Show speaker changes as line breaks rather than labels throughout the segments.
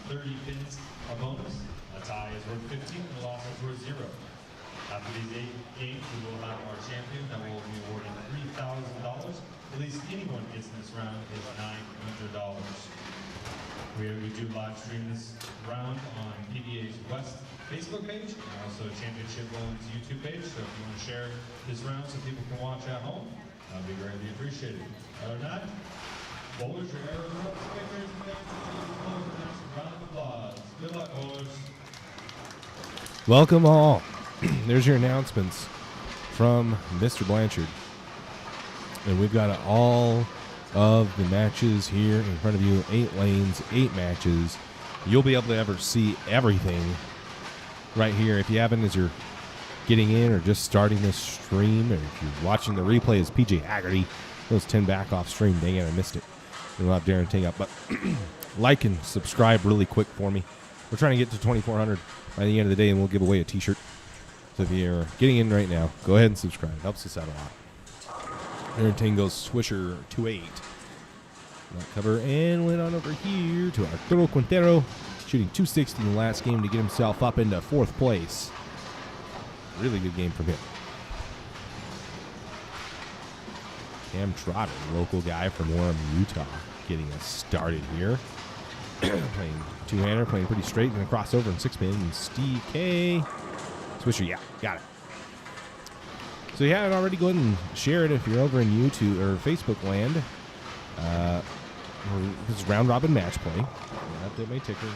30 pins a bonus. A tie is worth 15, and a loss is worth 0. After these 8 games, we will have our champion that will be awarding $3,000. At least anyone gets in this round is $900. We do live stream this round on PBA West Facebook page and also Championship Bowling's YouTube page. So if you want to share this round so people can watch at home, that would be greatly appreciated. Other than that, bowlers, your arrows are up. Spectators and fans, round of applause. Good luck, bowlers.
Welcome all. There's your announcements from Mr. Blanchard. And we've got all of the matches here in front of you. 8 lanes, 8 matches. You'll be able to ever see everything right here. If you haven't, as you're getting in or just starting this stream, or if you're watching the replay as PJ Haggerty goes 10 back off stream, dang it, I missed it. We'll have Darren Ting up. But like and subscribe really quick for me. We're trying to get to 2,400 by the end of the day, and we'll give away a t-shirt. So if you're getting in right now, go ahead and subscribe. Helps us out a lot. Darren Ting goes Swisher 2-8. That cover and went on over here to Arturo Quintero, shooting 260 in the last game to get himself up into 4th place. Really good game from him. Cam Trotter, local guy from Warren, Utah, getting us started here. Playing two-hander, playing pretty straight, and a crossover and 6-pin. And Steve K. Swisher, yeah, got it. So yeah, and already go ahead and share it if you're over in YouTube or Facebook land. This is round robin match play. Update my ticker.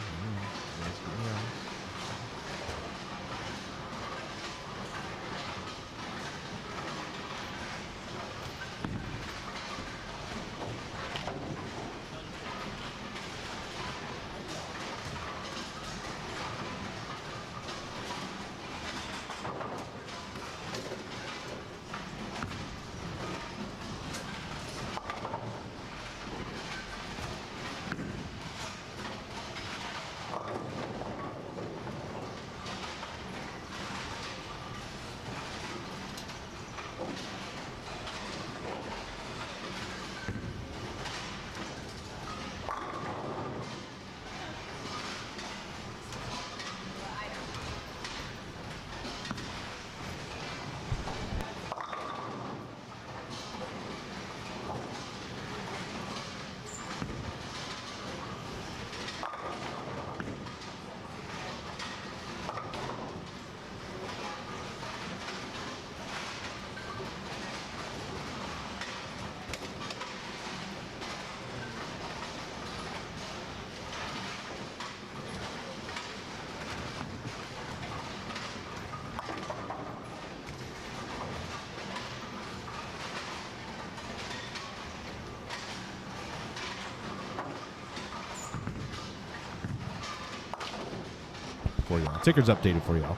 For y'all. Ticker's updated for y'all.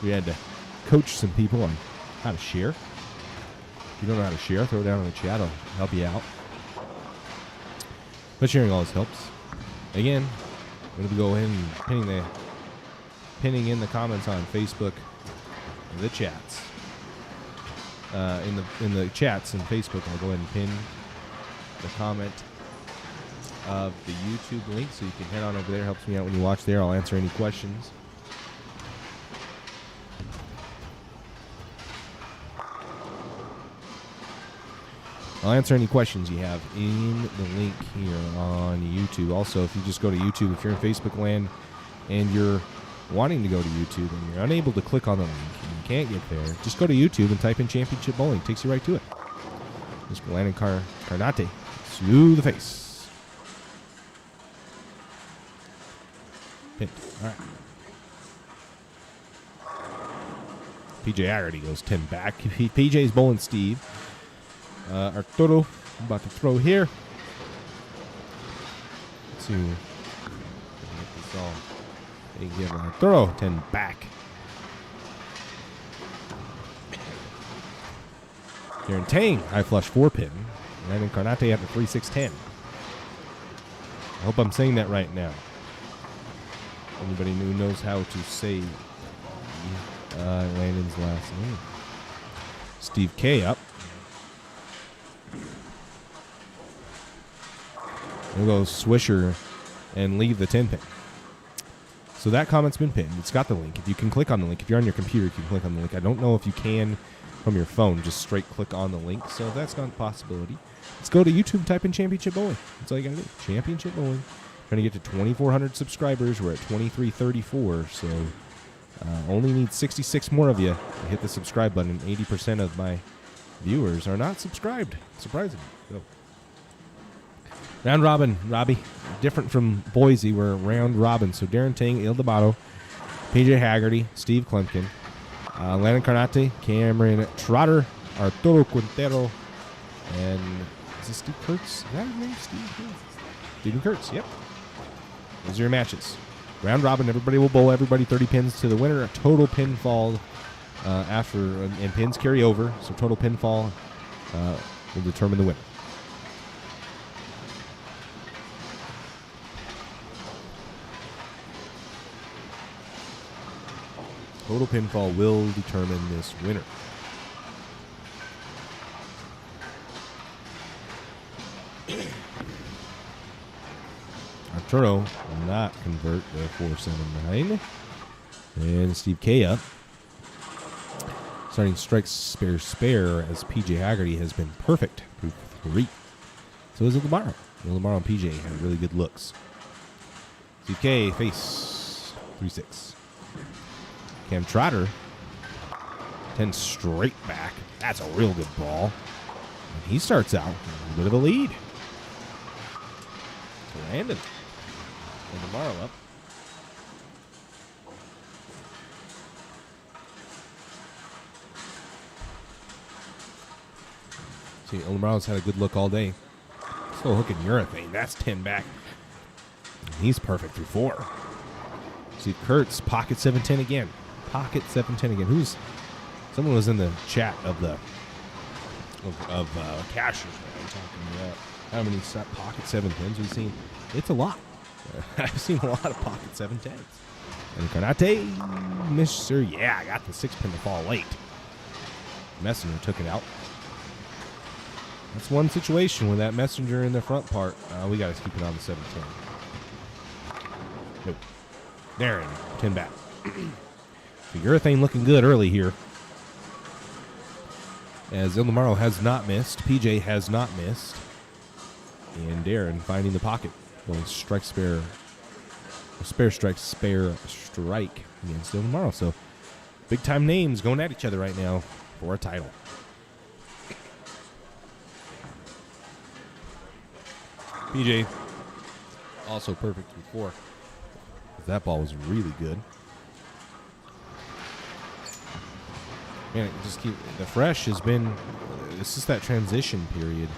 We had to coach some people on how to share. If you don't know how to share, throw it down in the chat. I'll help you out. But sharing always helps. Again, I'm going to go ahead and pinning in the comments on Facebook, the chats. In the chats in Facebook, I'll go ahead and pin the comment of the YouTube link, so you can head on over there. Helps me out when you watch there. I'll answer any questions. I'll answer any questions you have in the link here on YouTube. Also, if you just go to YouTube, if you're in Facebook land and you're wanting to go to YouTube and you're unable to click on the link and you can't get there, just go to YouTube and type in Championship Bowling. It takes you right to it. Mr. Landon Carnate to the face. Pinned. All right. PJ Haggerty goes 10 back. PJ's bowling Steve. Arturo about to throw here. To get this all. They give Arturo 10 back. Darren Tang, high flush 4-pin. And then Carnate after 3-6-10. I hope I'm saying that right now. Anybody who knows how to say Landon's last name. Steve K up. We'll go Swisher and leave the 10-pin. So that comment's been pinned. It's got the link. If you can click on the link, if you're on your computer, you can click on the link. I don't know if you can from your phone, just straight click on the link. So if that's not a possibility, let's go to YouTube, type in Championship Bowling. That's all you got to do. Championship Bowling. Trying to get to 2,400 subscribers. We're at 2,334, so only need 66 more of you to hit the subscribe button. 80% of my viewers are not subscribed. Surprising. So. Round robin, Robbie. Different from Boise, we're round robin. So Darren Tang, Il D'Amato, PJ Haggerty, Steve Klemkin, Landon Carnate, Cameron Trotter, Arturo Quintero, and is this Steve Kurtz? Is that his name? Steve Kurtz, yep. Those are your matches. Round robin, everybody will bowl. Everybody 30 pins to the winner. A total pinfall after, and pins carry over. So total pinfall will determine the winner. Total pinfall will determine this winner. Arturo will not convert the 479. And Steve K up. Starting strikes spare as PJ Haggerty has been perfect through 3. So is Il D'Amato. Il D'Amato and PJ have really good looks. Steve K face 3-6. Cam Trotter 10 straight back. That's a real good ball. And he starts out with a bit of a lead. To Landon. And tomorrow up. See, Il D'Amato's had a good look all day. Still hooking urethane. That's 10 back. And he's perfect through 4. See, Kurtz, pocket 7-10 again. Pocket 7-10 again. Someone was in the chat of the cashers. I'm talking about how many pocket 7-10s we've seen. It's a lot. I've seen a lot of pocket 7-10s. And Carnate, Mr. Yeah, got the 6-pin to fall late. Messenger took it out. That's one situation with that Messenger in the front part. We got to keep it on the 7-10. Nope. Darren, 10 back. So urethane looking good early here. As Il D'Amato has not missed. PJ has not missed. And Darren finding the pocket. Going strike spare. Spare strike against Il D'Amato. So big time names going at each other right now for a title. PJ also perfect with 4. That ball was really good. Man, it just the fresh has been. It's just that transition period.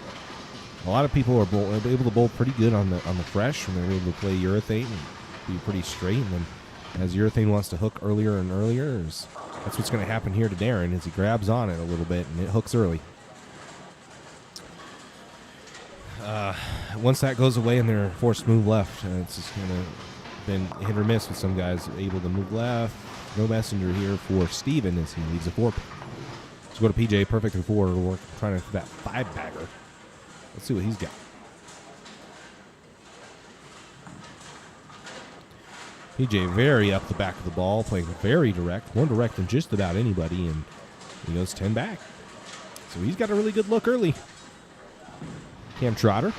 A lot of people are able to bowl pretty good on the fresh when they're able to play urethane and be pretty straight. And then as urethane wants to hook earlier and earlier, that's what's going to happen here to Darren as he grabs on it a little bit and it hooks early. Once that goes away and they're forced to move left, it's just going to been hit or miss with some guys able to move left. No Messenger here for Steven as he leaves a 4-pin. Let's go to PJ, perfect through 4. We're trying to that 5-bagger. Let's see what he's got. PJ very up the back of the ball, playing very direct, more direct than just about anybody, and he goes 10 back. So he's got a really good look early. Cam Trotter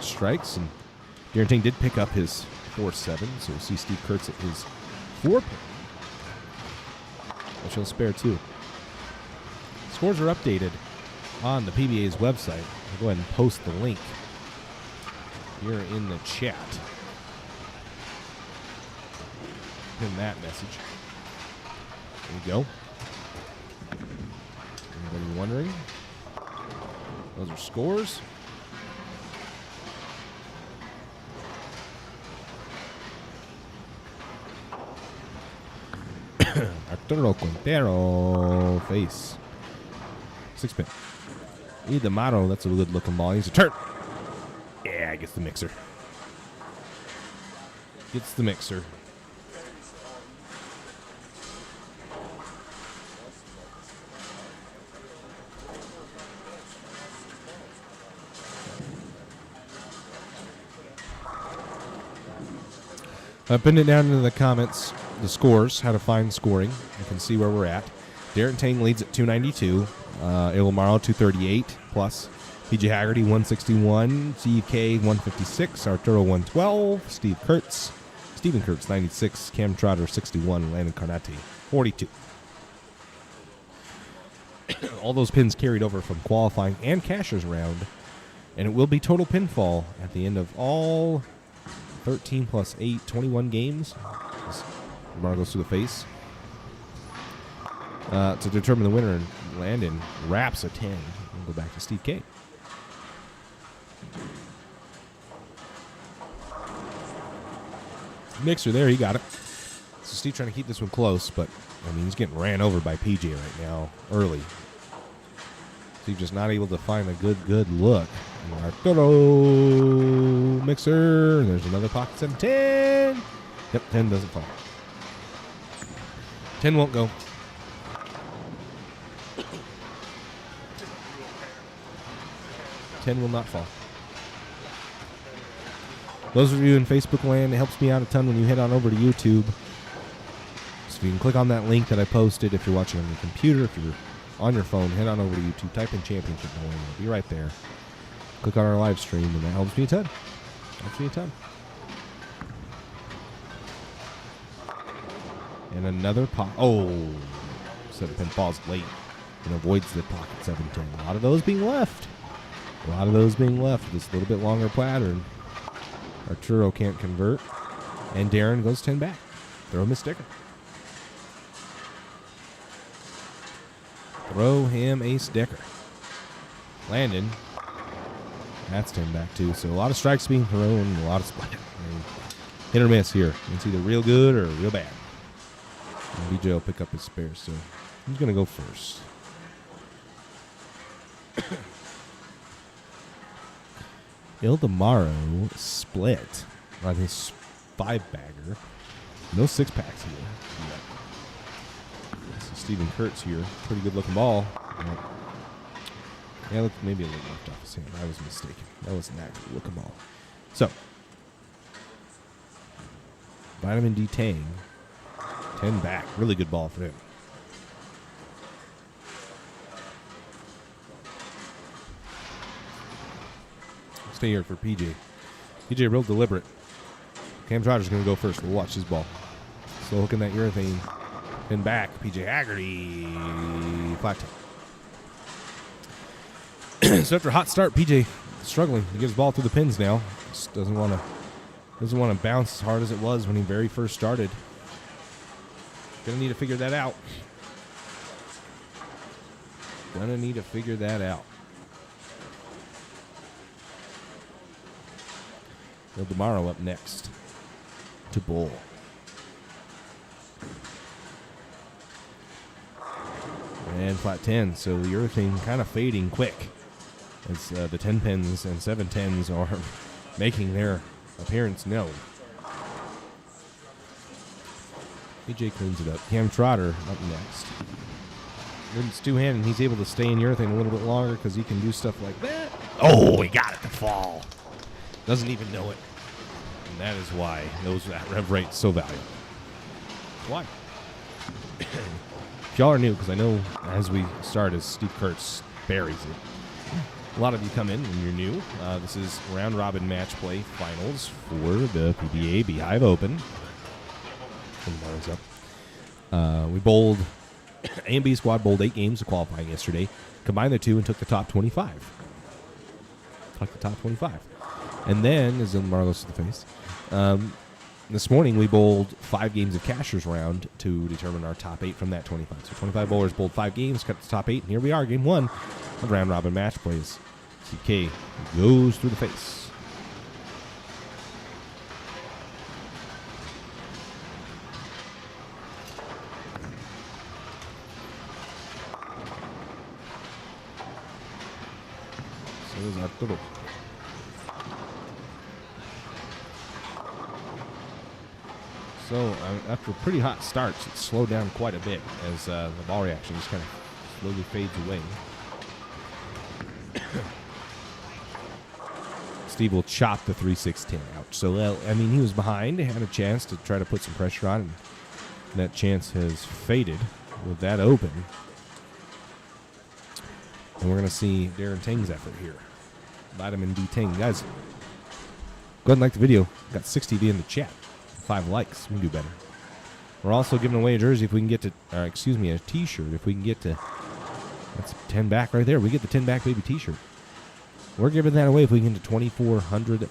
strikes, and Guaranteeing did pick up his 4-7, so we'll see Steve Kurtz at his 4-pin, which he'll spare 2. Scores are updated on the PBA's website. I'll go ahead and post the link here in the chat. In that message. There we go. Anybody wondering? Those are scores. Arturo Quintero face. 6-pin. Il D'Amato, that's a good looking ball. He's a turn. Yeah, gets the mixer. Gets the mixer. I pinned it down in the comments, the scores, how to find scoring. You can see where we're at. Darren Tang leads at 292. Ilomaro 238 plus. PJ Haggerty 161. Steve K 156. Arturo 112. Stephen Kurtz 96. Cam Trotter 61. Landon Carnati 42. All those pins carried over from qualifying and cashers round. And it will be total pinfall at the end of all 13 plus 8, 21 games. Lamar goes to the face. To determine the winner, and Landon wraps a 10. We'll go back to Steve K. Mixer there, he got it. So Steve trying to keep this one close, but I mean he's getting ran over by PJ right now early. Steve just not able to find a good look. Arturo Mixer. And there's another pocket 7. 10. Yep, 10 doesn't fall. 10 won't go. Will not fall. Those of you in Facebook land, it helps me out a ton when you head on over to YouTube. So you can click on that link that I posted. If you're watching on your computer, if you're on your phone, head on over to YouTube, type in Championship Bowling. It'll be right there. Click on our live stream, and that helps me a ton. And another pot. Oh, 7 pin falls late and avoids the pocket 7-10. A lot of those being left. This little bit longer pattern. Arturo can't convert. And Darren goes 10 back. Throw him a sticker. Landon. That's 10 back too. So a lot of strikes being thrown and a lot of split. Hit or miss here. It's either real good or real bad. And BJ will pick up his spares, so he's going to go first. Ildemaro split on his 5-bagger. No 6-packs here. So Stephen Kurtz here. Pretty good looking ball. Yeah, look, maybe a little left off his hand. I was mistaken. That was an actual looking ball. So, Vitamin D Tang. 10 back. Really good ball for him. Stay here for PJ. PJ real deliberate. Cam Trotter's going to go first. We'll watch his ball. Still hooking that urethane. 10 back. PJ Haggerty. Flat 10. So after a hot start, PJ struggling. He gives the ball through the pins now. Just doesn't want to bounce as hard as it was when he very first started. Gonna need to figure that out. Ildemaro up next to bowl. And flat 10, so the urethane kind of fading quick as the 10 pins and 7-10s are making their appearance known. PJ cleans it up. Cam Trotter up next. It's two-handed, and he's able to stay in urethane a little bit longer because he can do stuff like that. Oh, he got it to fall. Doesn't even know it. And that is why that rev rate's so valuable. Why? If y'all are new, because I know as we start, as Steve Kurtz buries it, a lot of you come in and you're new. This is round robin match play finals for the PBA Beehive Open. We bowled, A and B squad bowled 8 games of qualifying yesterday. Combined the two and took the top 25. And then, as Ildemaro goes to the face, this morning we bowled 5 games of cashers round to determine our top 8 from that 25. So 25 bowlers bowled 5 games, cut the top 8, and here we are, game 1 of round robin match plays. CK goes through the face. So is Arturo. So after pretty hot starts, it slowed down quite a bit as the ball reaction just kind of slowly fades away. Steve will chop the 3-6-10 out. So, I mean, he was behind, had a chance to try to put some pressure on, and that chance has faded with that open. And we're going to see Darren Tang's effort here. Vitamin D Tang. Guys, go ahead and like the video. Got 60 in the chat. 5 likes. We can do better. We're also giving away a jersey if we can get to, a t-shirt if we can get to, that's 10 back right there. We get the 10 back baby t-shirt. We're giving that away if we can get to 2,400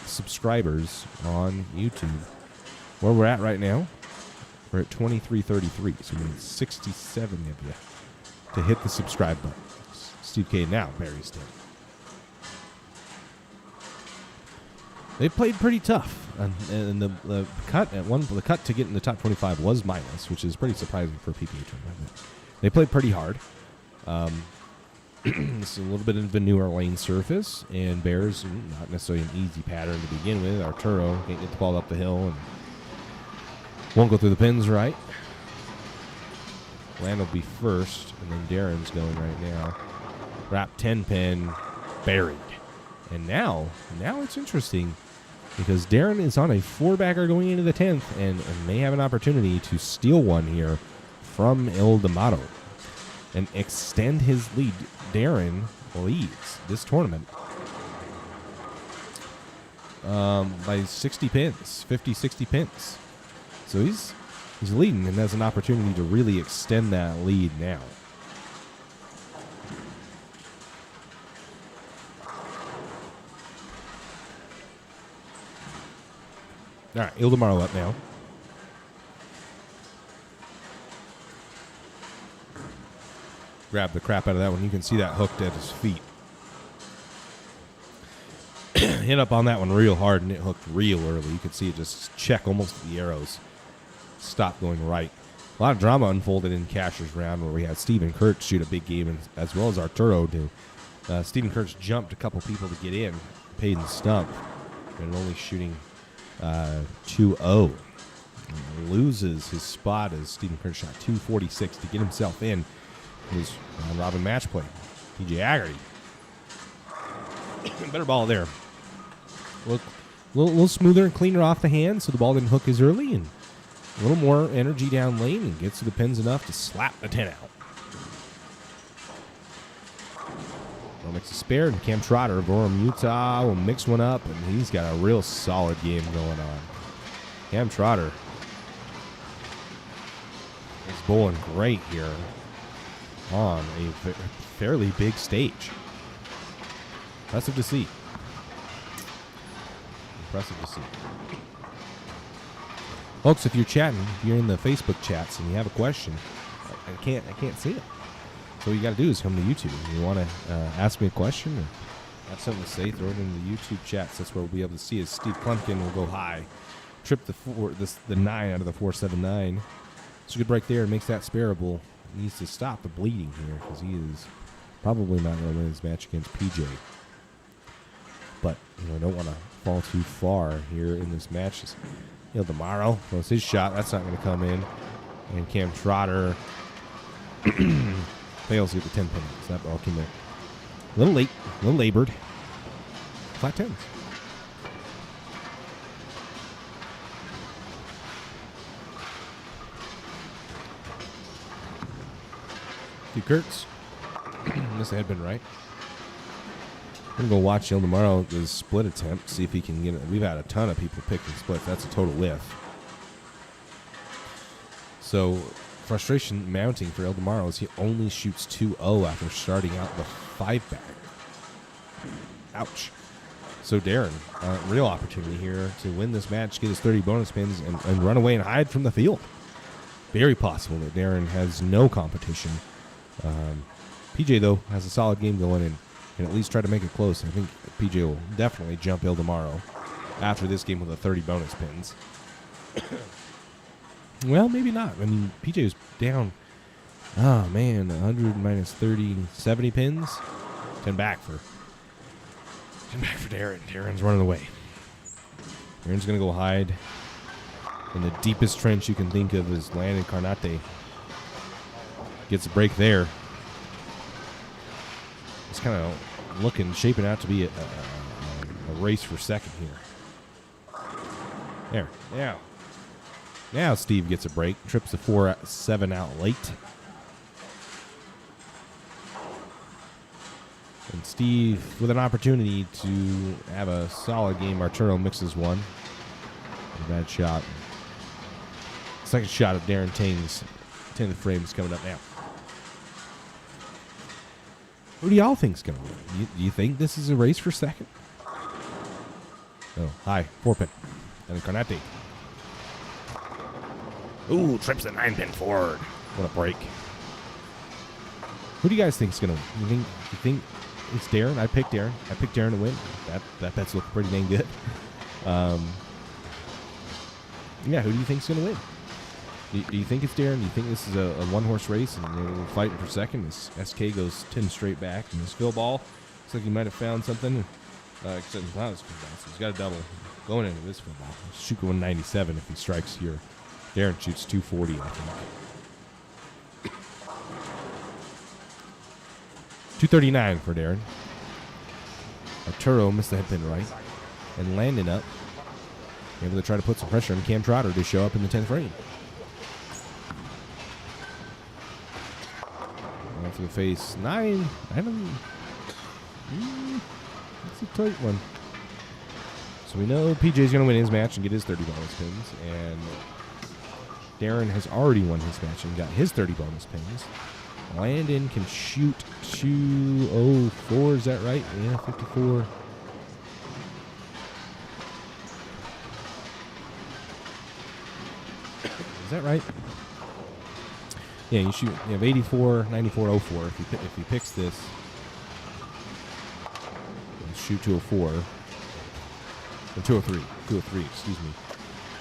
subscribers on YouTube. Where we're at right now, we're at 2333. So we need 67 of you to hit the subscribe button. Steve K now, Barry's 10. They played pretty tough, and the cut to get in the top 25 was minus, which is pretty surprising for a PBA tournament. They played pretty hard. This is a little bit of a newer lane surface, and Bears not necessarily an easy pattern to begin with. Arturo can't get the ball up the hill and won't go through the pins right. Land will be first, and then Darren's going right now. Wrap 10 pin, buried. And now it's interesting because Darren is on a 4-backer going into the 10th and may have an opportunity to steal one here from El D'Amato and extend his lead. Darren leads this tournament by 60 pins, 50, 60 pins. So he's leading and has an opportunity to really extend that lead now. All right, El D'Amato up now. Grab the crap out of that one. You can see that hooked at his feet. Hit up on that one real hard, and it hooked real early. You can see it just check almost the arrows. Stop going right. A lot of drama unfolded in Casher's round where we had Stephen Kurtz shoot a big game, as well as Arturo do. Stephen Kurtz jumped a couple people to get in. Payton Stump. And only shooting 2-0. Loses his spot as Stephen Kurtz shot 246 to get himself in. It was round-robin match play. PJ Aggerty. Better ball there. Look, a little smoother and cleaner off the hand, so the ball didn't hook as early, and a little more energy down lane and gets to the pins enough to slap the 10 out. Well, makes a spare, and Cam Trotter of Orem, Utah will mix one up, and he's got a real solid game going on. Cam Trotter is bowling great here on a fairly big stage. Impressive to see. Impressive to see. Folks, if you're chatting, if you're in the Facebook chats and you have a question, I can't see it. So what you got to do is come to YouTube. If you want to ask me a question or have something to say, throw it in the YouTube chats. That's where we'll be able to see as Steve Plumpkin will go high. Trip the 9 out of the 479. It's a good break there and makes that sparable. He needs to stop the bleeding here because he is probably not going to win his match against PJ. But, don't want to fall too far here in this match. El D'Amato throws his shot. That's not going to come in. And Cam Trotter fails to get the 10 pin. So that ball came in a little late, a little labored. Flat 10s. Steve Kurtz. This had been right. I'm going to go watch El D'Amato his split attempt, see if he can get it. We've had a ton of people picking splits. That's a total whiff. So, frustration mounting for El D'Amato is he only shoots 2-0 after starting out the 5-back. Ouch. So, Darren, real opportunity here to win this match, get his 30 bonus pins, and run away and hide from the field. Very possible that Darren has no competition. PJ, though, has a solid game going and at least try to make it close. I think PJ will definitely jump El D'Amato after this game with the 30 bonus pins. Well, maybe not. I mean, PJ was down, 100 minus 30, 70 pins. 10 back for Darren. Darren's running away. Darren's going to go hide in the deepest trench you can think of is Landon Carnate. Gets a break there. It's kind of shaping out to be a race for second here. There. Now Steve gets a break. Trips the 4-7 out late. And Steve with an opportunity to have a solid game. Arturo mixes one. A bad shot. Second shot of Darren Ting's 10th frame is coming up now. Who do y'all think's going to win? Do you think this is a race for second? Oh, high. 4-pin. And Carnati. Ooh, trips the 9-pin forward. What a break. Who do you guys think's going to win? You think it's Darren? I picked Darren. I picked Darren to win. That bet's looking pretty dang good. Yeah, who do you think's going to win? Do you think it's Darren? Do you think this is a one-horse race and they're fighting for second? As SK goes 10 straight back, and this Phil Ball looks like he might have found something. Except it's not his Phil Ball, so he's got a double going into this Phil Ball. Shoot 197 if he strikes here. Darren shoots 240, I think. 239 for Darren. Arturo missed the head pin right. And Landon up. Able to try to put some pressure on Cam Trotter to show up in the 10th frame. To the face. 9. I don't. It's a tight one. So we know PJ's going to win his match and get his 30 bonus pins. And Darren has already won his match and got his 30 bonus pins. Landon can shoot 204. Is that right? Yeah, 54. Is that right? Yeah, you have 84, 94, 04. If he picks this, shoot 204. Or 203. 203, excuse me.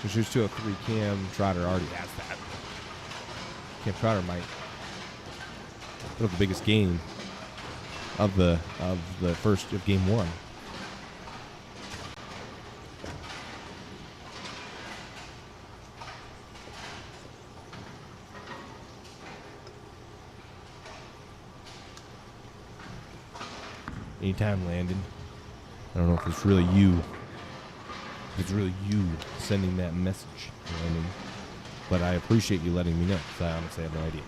So shoots 203. Cam Trotter already has that. Cam Trotter might put up the biggest game of the first of game one. Anytime, Landon. I don't know if it's really you. If it's really you sending that message, Landon. But I appreciate you letting me know, because I honestly have no idea.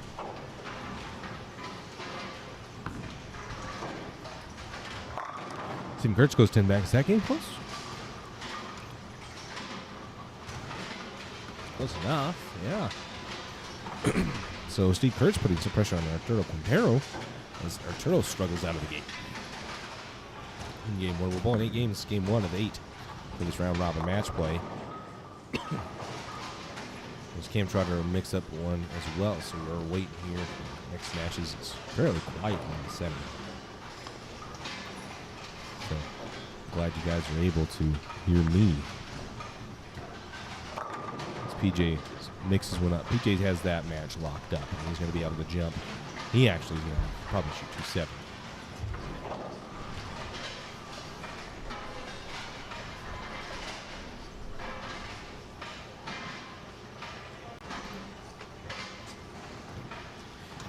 Tim Kurtz goes 10 back. Is that game close? Close enough, yeah. So Steve Kurtz putting some pressure on Arturo Quintero as Arturo struggles out of the gate. In game one, we're bowling 8 games, game 1 of 8 for this round robin match play. As Cam Trotter mix up one as well, so we're waiting here for next matches. It's fairly quiet in the center. So glad you guys are able to hear me. As PJ mixes one up. PJ has that match locked up, and he's going to be able to jump. He actually is going to probably shoot 270.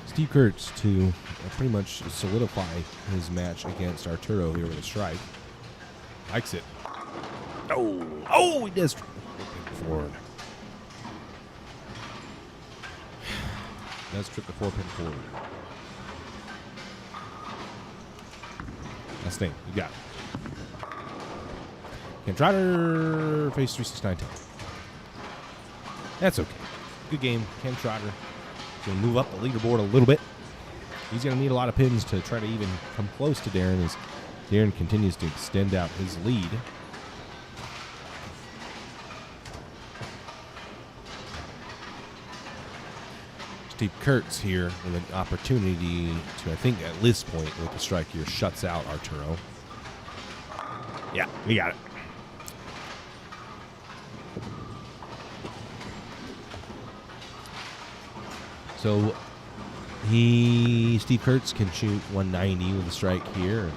Steve Kurtz to pretty much solidify his match against Arturo here with a strike. Likes it. Oh, he does. Forward. Does trip the 4-pin forward. Last thing, you got it. Can Trotter face 369 10. That's okay. Good game, Ken Trotter. Going to move up the leaderboard a little bit. He's going to need a lot of pins to try to even come close to Darren as Darren continues to extend out his lead. Steve Kurtz here with an opportunity to, I think at this point with the strike here, shuts out Arturo. Yeah, we got it. So Steve Kurtz can shoot 190 with a strike here. And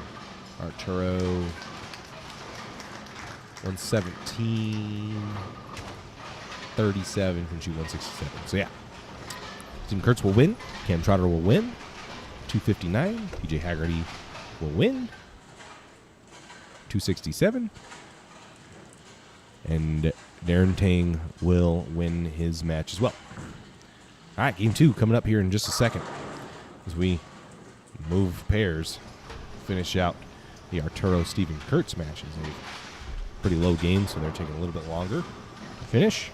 Arturo 117, 37 can shoot 167. So yeah, Steve Kurtz will win. Cam Trotter will win. 259. PJ Haggerty will win. 267. And Darren Tang will win his match as well. All right, game 2 coming up here in just a second as we move pairs, finish out the Arturo-Stephen Kurtz matches. Pretty low game, so they're taking a little bit longer to finish.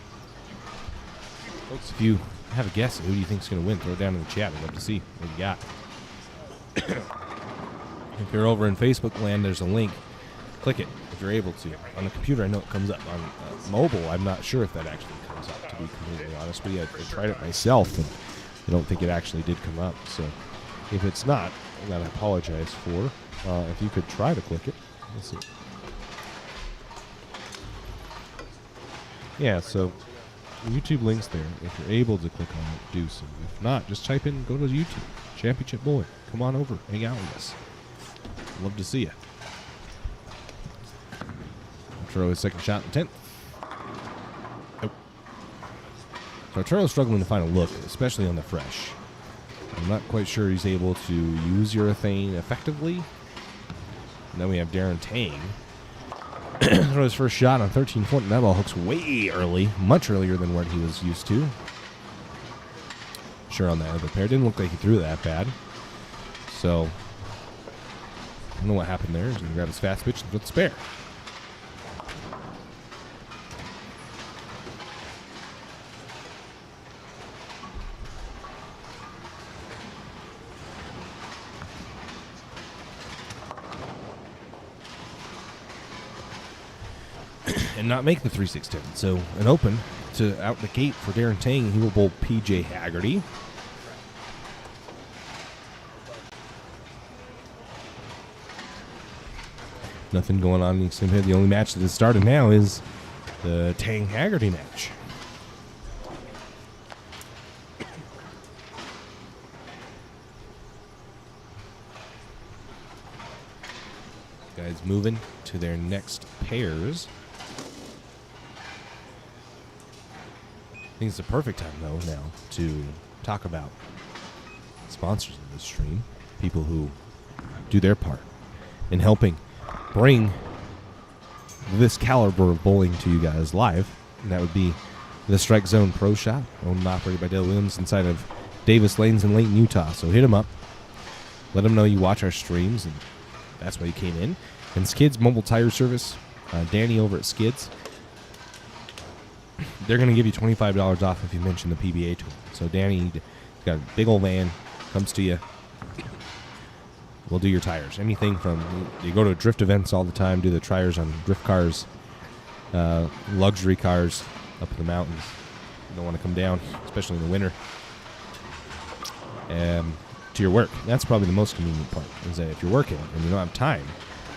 Folks, if you have a guess who do you think is going to win, throw it down in the chat. I'd love to see what you got. If you're over in Facebook land, there's a link. Click it if you're able to. On the computer, I know it comes up. On mobile, I'm not sure if that actually comes up, to be completely honest. But yeah, I tried it myself, and I don't think it actually did come up. So if it's not, that I apologize for. If you could try to click it. Let's see. Yeah, so YouTube links there. If you're able to click on it, do so. If not, just type in, go to YouTube. Championship Boy. Come on over. Hang out with us. Love to see you. Throw his second shot in the 10th. Nope. So Arturo's struggling to find a look, especially on the fresh. I'm not quite sure he's able to use urethane effectively. And then we have Darren Tang. Throw his first shot on 13-foot. That ball hooks way early, much earlier than what he was used to. Sure, on that other pair. Didn't look like he threw that bad. So, I don't know what happened there. He's going to grab his fast pitch and put the spare. And not make the 3-6-10. So an open to out the gate for Darren Tang. He will bowl PJ Haggerty. Nothing going on in the extreme head. The only match that has started now is the Tang Haggerty match. Guys moving to their next pairs. I think it's the perfect time, though, now to talk about sponsors of this stream, people who do their part in helping bring this caliber of bowling to you guys live. And that would be the Strike Zone Pro Shop, owned and operated by Dale Williams inside of Davis Lanes in Layton, Utah. So hit them up. Let them know you watch our streams, and that's why you came in. And Skids Mobile Tire Service, Danny over at Skids. They're going to give you $25 off if you mention the PBA tool. So Danny got a big old van, comes to you. We'll do your tires. Anything from, you go to drift events all the time, do the tires on drift cars, luxury cars up in the mountains. You don't want to come down, especially in the winter. To your work. That's probably the most convenient part, is that if you're working and you don't have time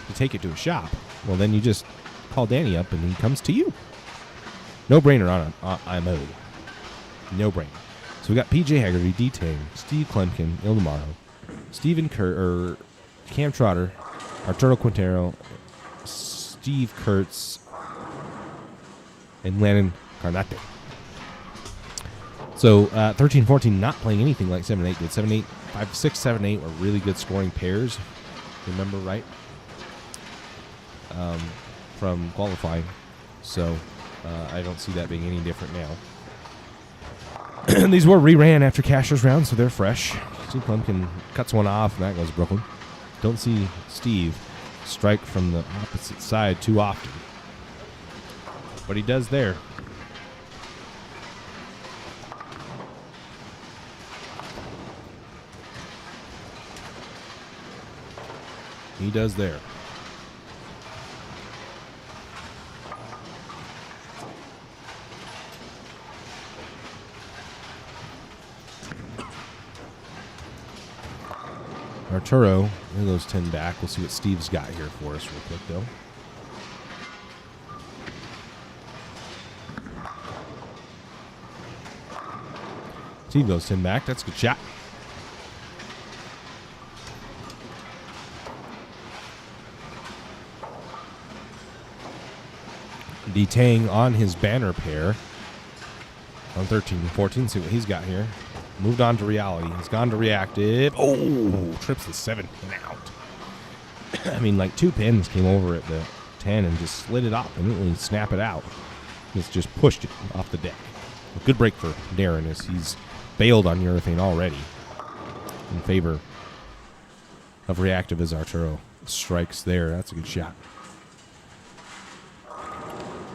to take it to a shop, well, then you just call Danny up and he comes to you. No brainer on IMO. No brainer. So we got PJ Haggerty, D Tang, Steve Klemkin, Ildemaro, Stephen Cam Trotter, Arturo Quintero, Steve Kurtz, and Landon Carnate. So 13-14 not playing anything like 7-8 did. 7-8, 5-6, 7-8 were really good scoring pairs. Remember right? From qualifying. So I don't see that being any different now. These were reran after Cashier's round, so they're fresh. Steve Plumpkin cuts one off, and that goes Brooklyn. Don't see Steve strike from the opposite side too often. But he does there. He does there. Arturo, there goes 10 back. We'll see what Steve's got here for us real quick, though. Steve goes 10 back. That's a good shot. D Tang on his banner pair on 13-14. See what he's got here. Moved on to reality. He's gone to reactive. Oh, trips the 7 and out. I mean, like 2 pins came over at the 10 and just slid it off and didn't snap it out. It's just pushed it off the deck. A good break for Darren as he's bailed on urethane already in favor of reactive as Arturo strikes there. That's a good shot.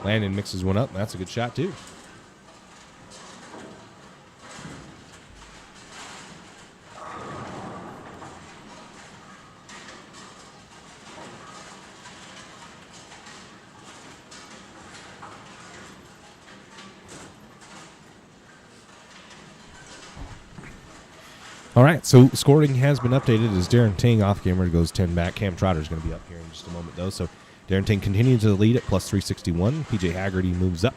Landon mixes one up. That's a good shot, too. All right, so scoring has been updated as Darren Ting off camera goes 10 back. Cam Trotter's going to be up here in just a moment, though. So Darren Ting continues to lead at plus 361. PJ Haggerty moves up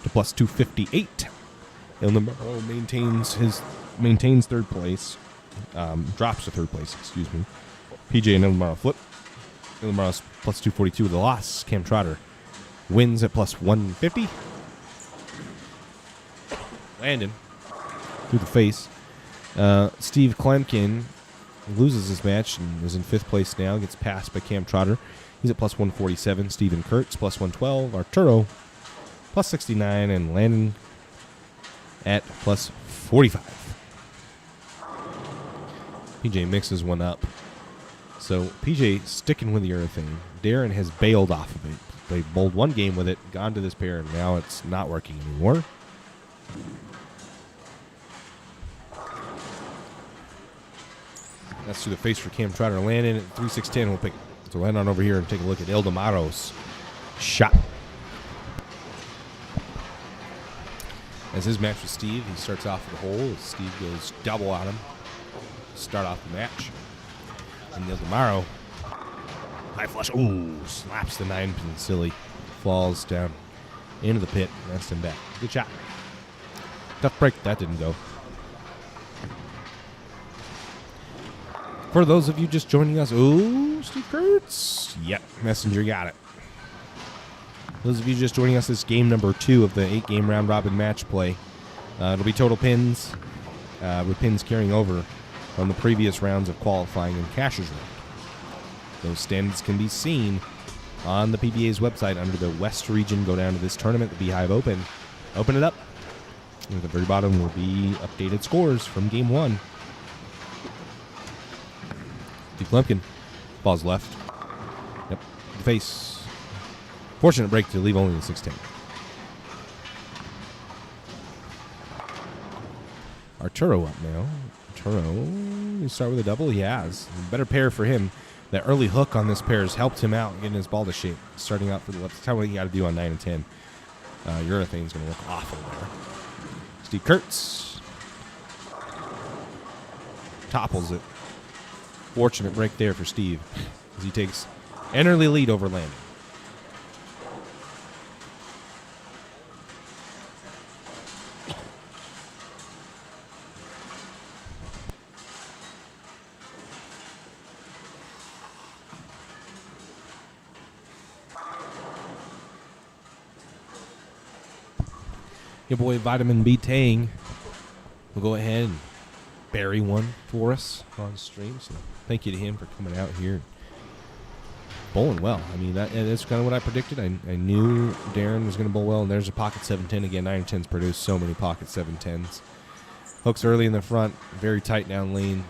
to plus 258. And Navarro maintains third place. Drops to third place, excuse me. PJ and Navarro flip. Navarro's plus 242 with a loss. Cam Trotter wins at plus 150. Landon through the face. Steve Klemkin loses his match and is in 5th place now. Gets passed by Cam Trotter. He's at plus 147. Steven Kurtz plus 112. Arturo plus 69. And Landon at plus 45. PJ mixes one up. So PJ sticking with the urethane. Darren has bailed off of it. They bowled one game with it, gone to this pair, and now it's not working anymore. That's through the face for Cam Trotter. Landon at 3-6-10. We'll pick to land on over here and take a look at Ildamaro's shot. As his match with Steve, he starts off with a hole. Steve goes double on him to start off the match. And Ildamaro, high flush. Ooh, slaps the 9-pin silly. Falls down into the pit. That's him back. Good shot. Tough break. That didn't go. For those of you just joining us, ooh, Steve Kurtz. Yep, Messenger got it. Those of you just joining us, this game number 2 of the 8-game round-robin match play. It'll be total pins, with pins carrying over from the previous rounds of qualifying in Cashers round. Those standings can be seen on the PBA's website under the West region. Go down to this tournament, the Beehive Open. Open it up. And at the very bottom will be updated scores from Game 1. Steve Klemkin falls left. Yep, the face. Fortunate break to leave only the 6-10. Arturo up now. Arturo, you start with a double? He has. Better pair for him. That early hook on this pair has helped him out getting his ball to shape. Starting out for the left. Tell me what you got to do on 9 and 10. Urethane's going to look awful there. Steve Kurtz topples it. Fortunate break there for Steve as he takes an early lead over Landon. Your boy Vitamin B Tang will go ahead and bury one for us on stream. So thank you to him for coming out here and bowling well. I mean, that's kind of what I predicted. I knew Darren was going to bowl well, and there's a pocket 7-10 again. 9-10's produced so many pocket 7-10s. Hooks early in the front, very tight down lane.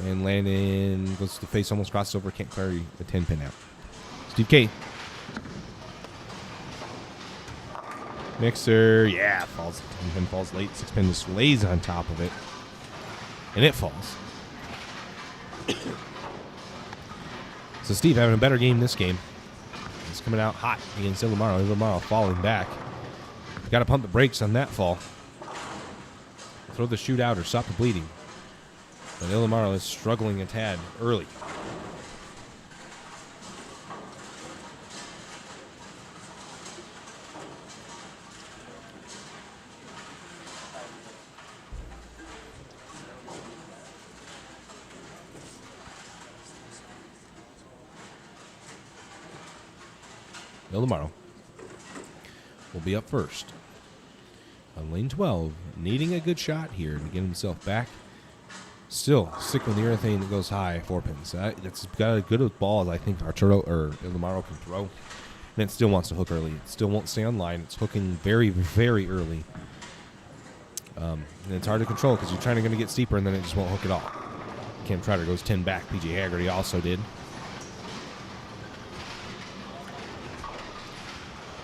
And Landon goes to the face, almost crosses over, can't carry the 10-pin out. Steve K. Mixer, yeah, falls. 10-pin falls late. 6-pin just lays on top of it. And it falls. So Steve having a better game this game. He's coming out hot against Ildamaro. Ildamaro falling back. Got to pump the brakes on that fall. Throw the chute out or stop the bleeding. But Ildamaro is struggling a tad early. Ildamaro will be up first on lane 12, needing a good shot here to get himself back Still stick with the urethane that goes high, 4 pins. It's got a good ball, I think Arturo or Ildemaro can throw. And it still wants to hook early. It still won't stay on line. It's hooking very, very early. And it's hard to control because you're trying to get steeper and then it just won't hook at all. Cam Trotter goes 10 back. PJ Haggerty also did.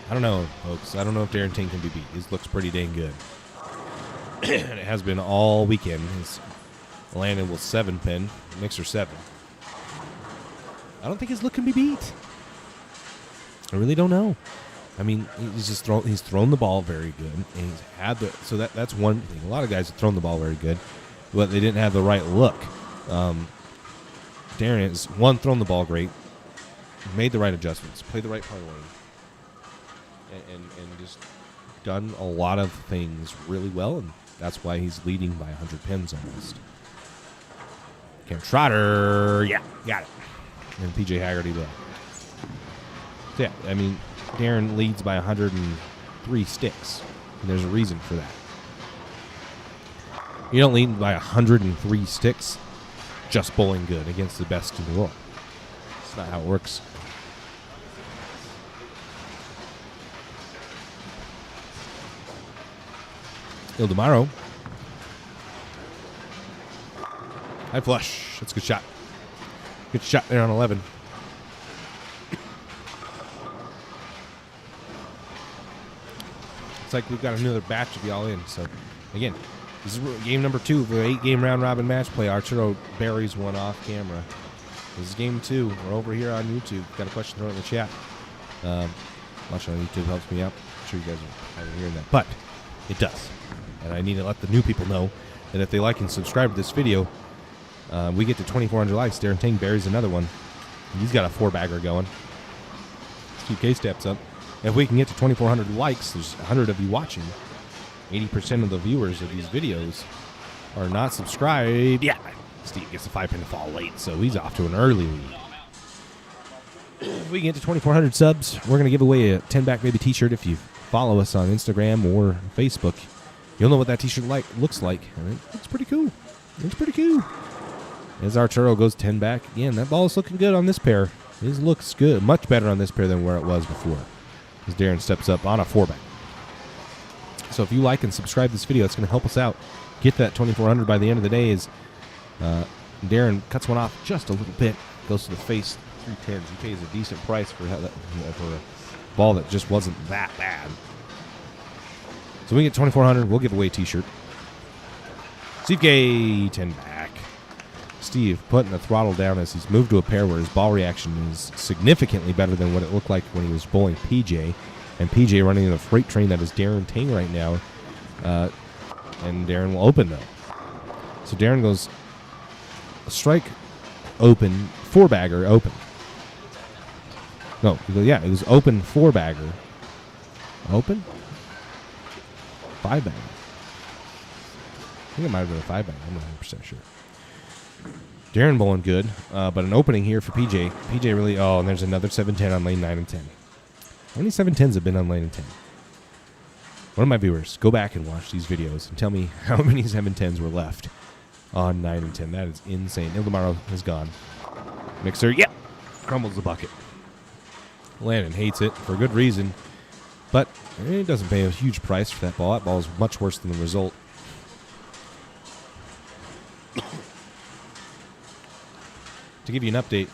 I don't know, folks. I don't know if Darren Ting can be beat. His looks pretty dang good. And it has been all weekend. His Landon will 7-pin. Mixer 7. I don't think his look can be beat. I really don't know. I mean, he's thrown the ball very good, and he's had so that's one thing. A lot of guys have thrown the ball very good, but they didn't have the right look. Darren has thrown the ball great, made the right adjustments, played the right parlay, and just done a lot of things really well, and that's why he's leading by 100 pins almost. Cam Trotter, yeah, got it, and PJ Haggerty left. Yeah, I mean, Darren leads by 103 sticks, and there's a reason for that. You don't lead by 103 sticks just bowling good against the best in the world. That's not how it works. Ildemaro. High flush. That's a good shot. Good shot there on 11. It's like we've got another batch of y'all in. So, again, this is game number 2 of the 8-game round-robin match play. Arturo buries one off camera. This is game 2. We're over here on YouTube. Got a question, throw it in the chat. Watching on YouTube helps me out. I'm sure you guys are hearing that. But it does. And I need to let the new people know that if they like and subscribe to this video, we get to 2,400 likes. Darren Ting buries another one. He's got a 4-bagger going. Steve K steps up. If we can get to 2,400 likes, there's 100 of you watching. 80% of the viewers of these videos are not subscribed. Yeah, Steve gets a 5-pin to fall late, so he's off to an early lead. If we can get to 2,400 subs, we're going to give away a 10-back baby t-shirt. If you follow us on Instagram or Facebook, you'll know what that t-shirt looks like. And it's pretty cool. It's pretty cool. As Arturo goes 10 back, again, that ball is looking good on this pair. His looks good, much better on this pair than where it was before. As Darren steps up on a 4-back. So if you like and subscribe to this video, it's going to help us out. Get that 2,400 by the end of the day. As Darren cuts one off just a little bit, goes to the face, 3 tens. He pays a decent price for a ball that just wasn't that bad. So we get 2,400. We'll give away a t-shirt. Steve Gay, 10 back. Steve putting the throttle down as he's moved to a pair where his ball reaction is significantly better than what it looked like when he was bowling PJ. And PJ running the freight train that is Darren Ting right now. And Darren will open, though. So Darren goes strike, open, 4-bagger, open. No, yeah, it was open, 4-bagger. Open? 5-bagger. I think it might have been a 5-bagger. I'm not 100% sure. Darren bowling good, but an opening here for PJ. PJ really, and there's another 7-10 on lane 9 and 10. How many 7-10s have been on lane and 10? One of my viewers, go back and watch these videos and tell me how many 7-10s were left on 9 and 10. That is insane. Ildemaro is gone. Mixer, yep, crumbles the bucket. Landon hates it for good reason, but it doesn't pay a huge price for that ball. That ball is much worse than the result. To give you an update,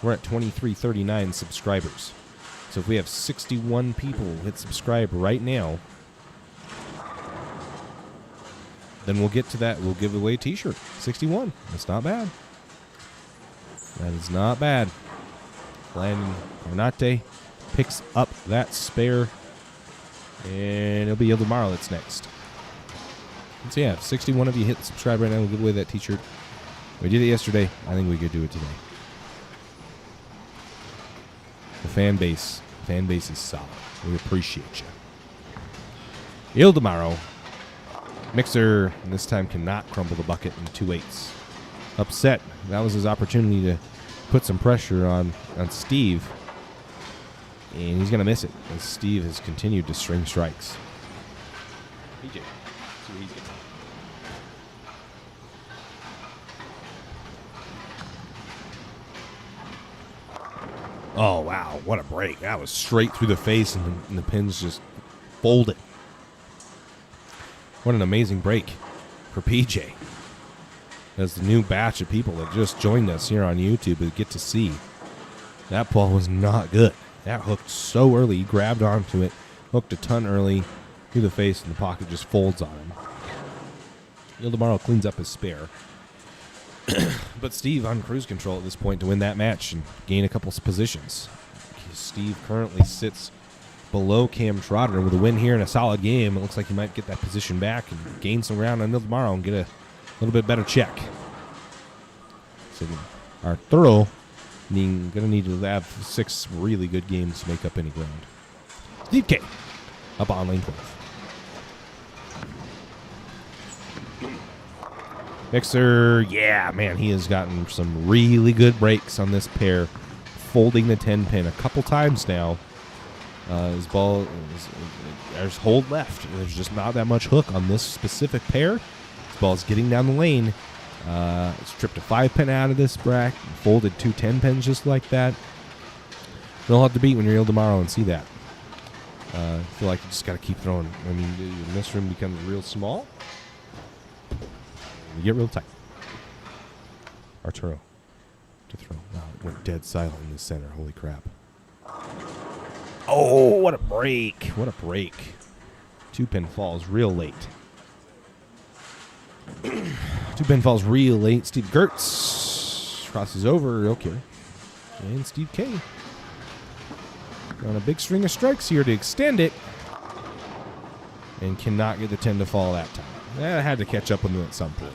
we're at 2,339 subscribers. So if we have 61 people hit subscribe right now, then we'll get to that. We'll give away a t-shirt. 61. That's not bad. That is not bad. Landon Carnate picks up that spare, and it'll be Ildemaro that's next. So yeah, if 61 of you hit subscribe right now, we'll give away that t-shirt. We did it yesterday. I think we could do it today. The fan base is solid. We appreciate you. Ildemaro. Mixer this time cannot crumble the bucket in 2/8. Upset. That was his opportunity to put some pressure on Steve. And he's going to miss it as Steve has continued to string strikes. PJ. See what he's getting. Oh, wow. What a break. That was straight through the face, and the pins just folded. What an amazing break for PJ. As the new batch of people that just joined us here on YouTube to get to see. That ball was not good. That hooked so early. He grabbed onto it, hooked a ton early, through the face, and the pocket just folds on him. Ildemaro cleans up his spare. But Steve on cruise control at this point to win that match and gain a couple positions. Steve currently sits below Cam Trotter with a win here in a solid game. It looks like he might get that position back and gain some ground on Ildemaro and get a little bit better check. So our thorough going to need to have 6 really good games to make up any ground. Steve K up on lane 12. Mixer, yeah, man, he has gotten some really good breaks on this pair, folding the 10 pin a couple times now. His ball, there's hold left. There's just not that much hook on this specific pair. His ball is getting down the lane. It's tripped a 5 pin out of this brack, folded 2 10 pins just like that. Real hard to beat when you're Ildemaro and see that. I feel like you just got to keep throwing. I mean, this room becomes real small. You get real tight. Arturo to throw. Wow, it went dead silent in the center. Holy crap. Oh, what a break. What a break. 2 pin falls real late. 2 pin falls real late. Steve Gertz crosses over. Okay. And Steve K. On a big string of strikes here to extend it. And cannot get the 10 to fall that time. I had to catch up with him at some point.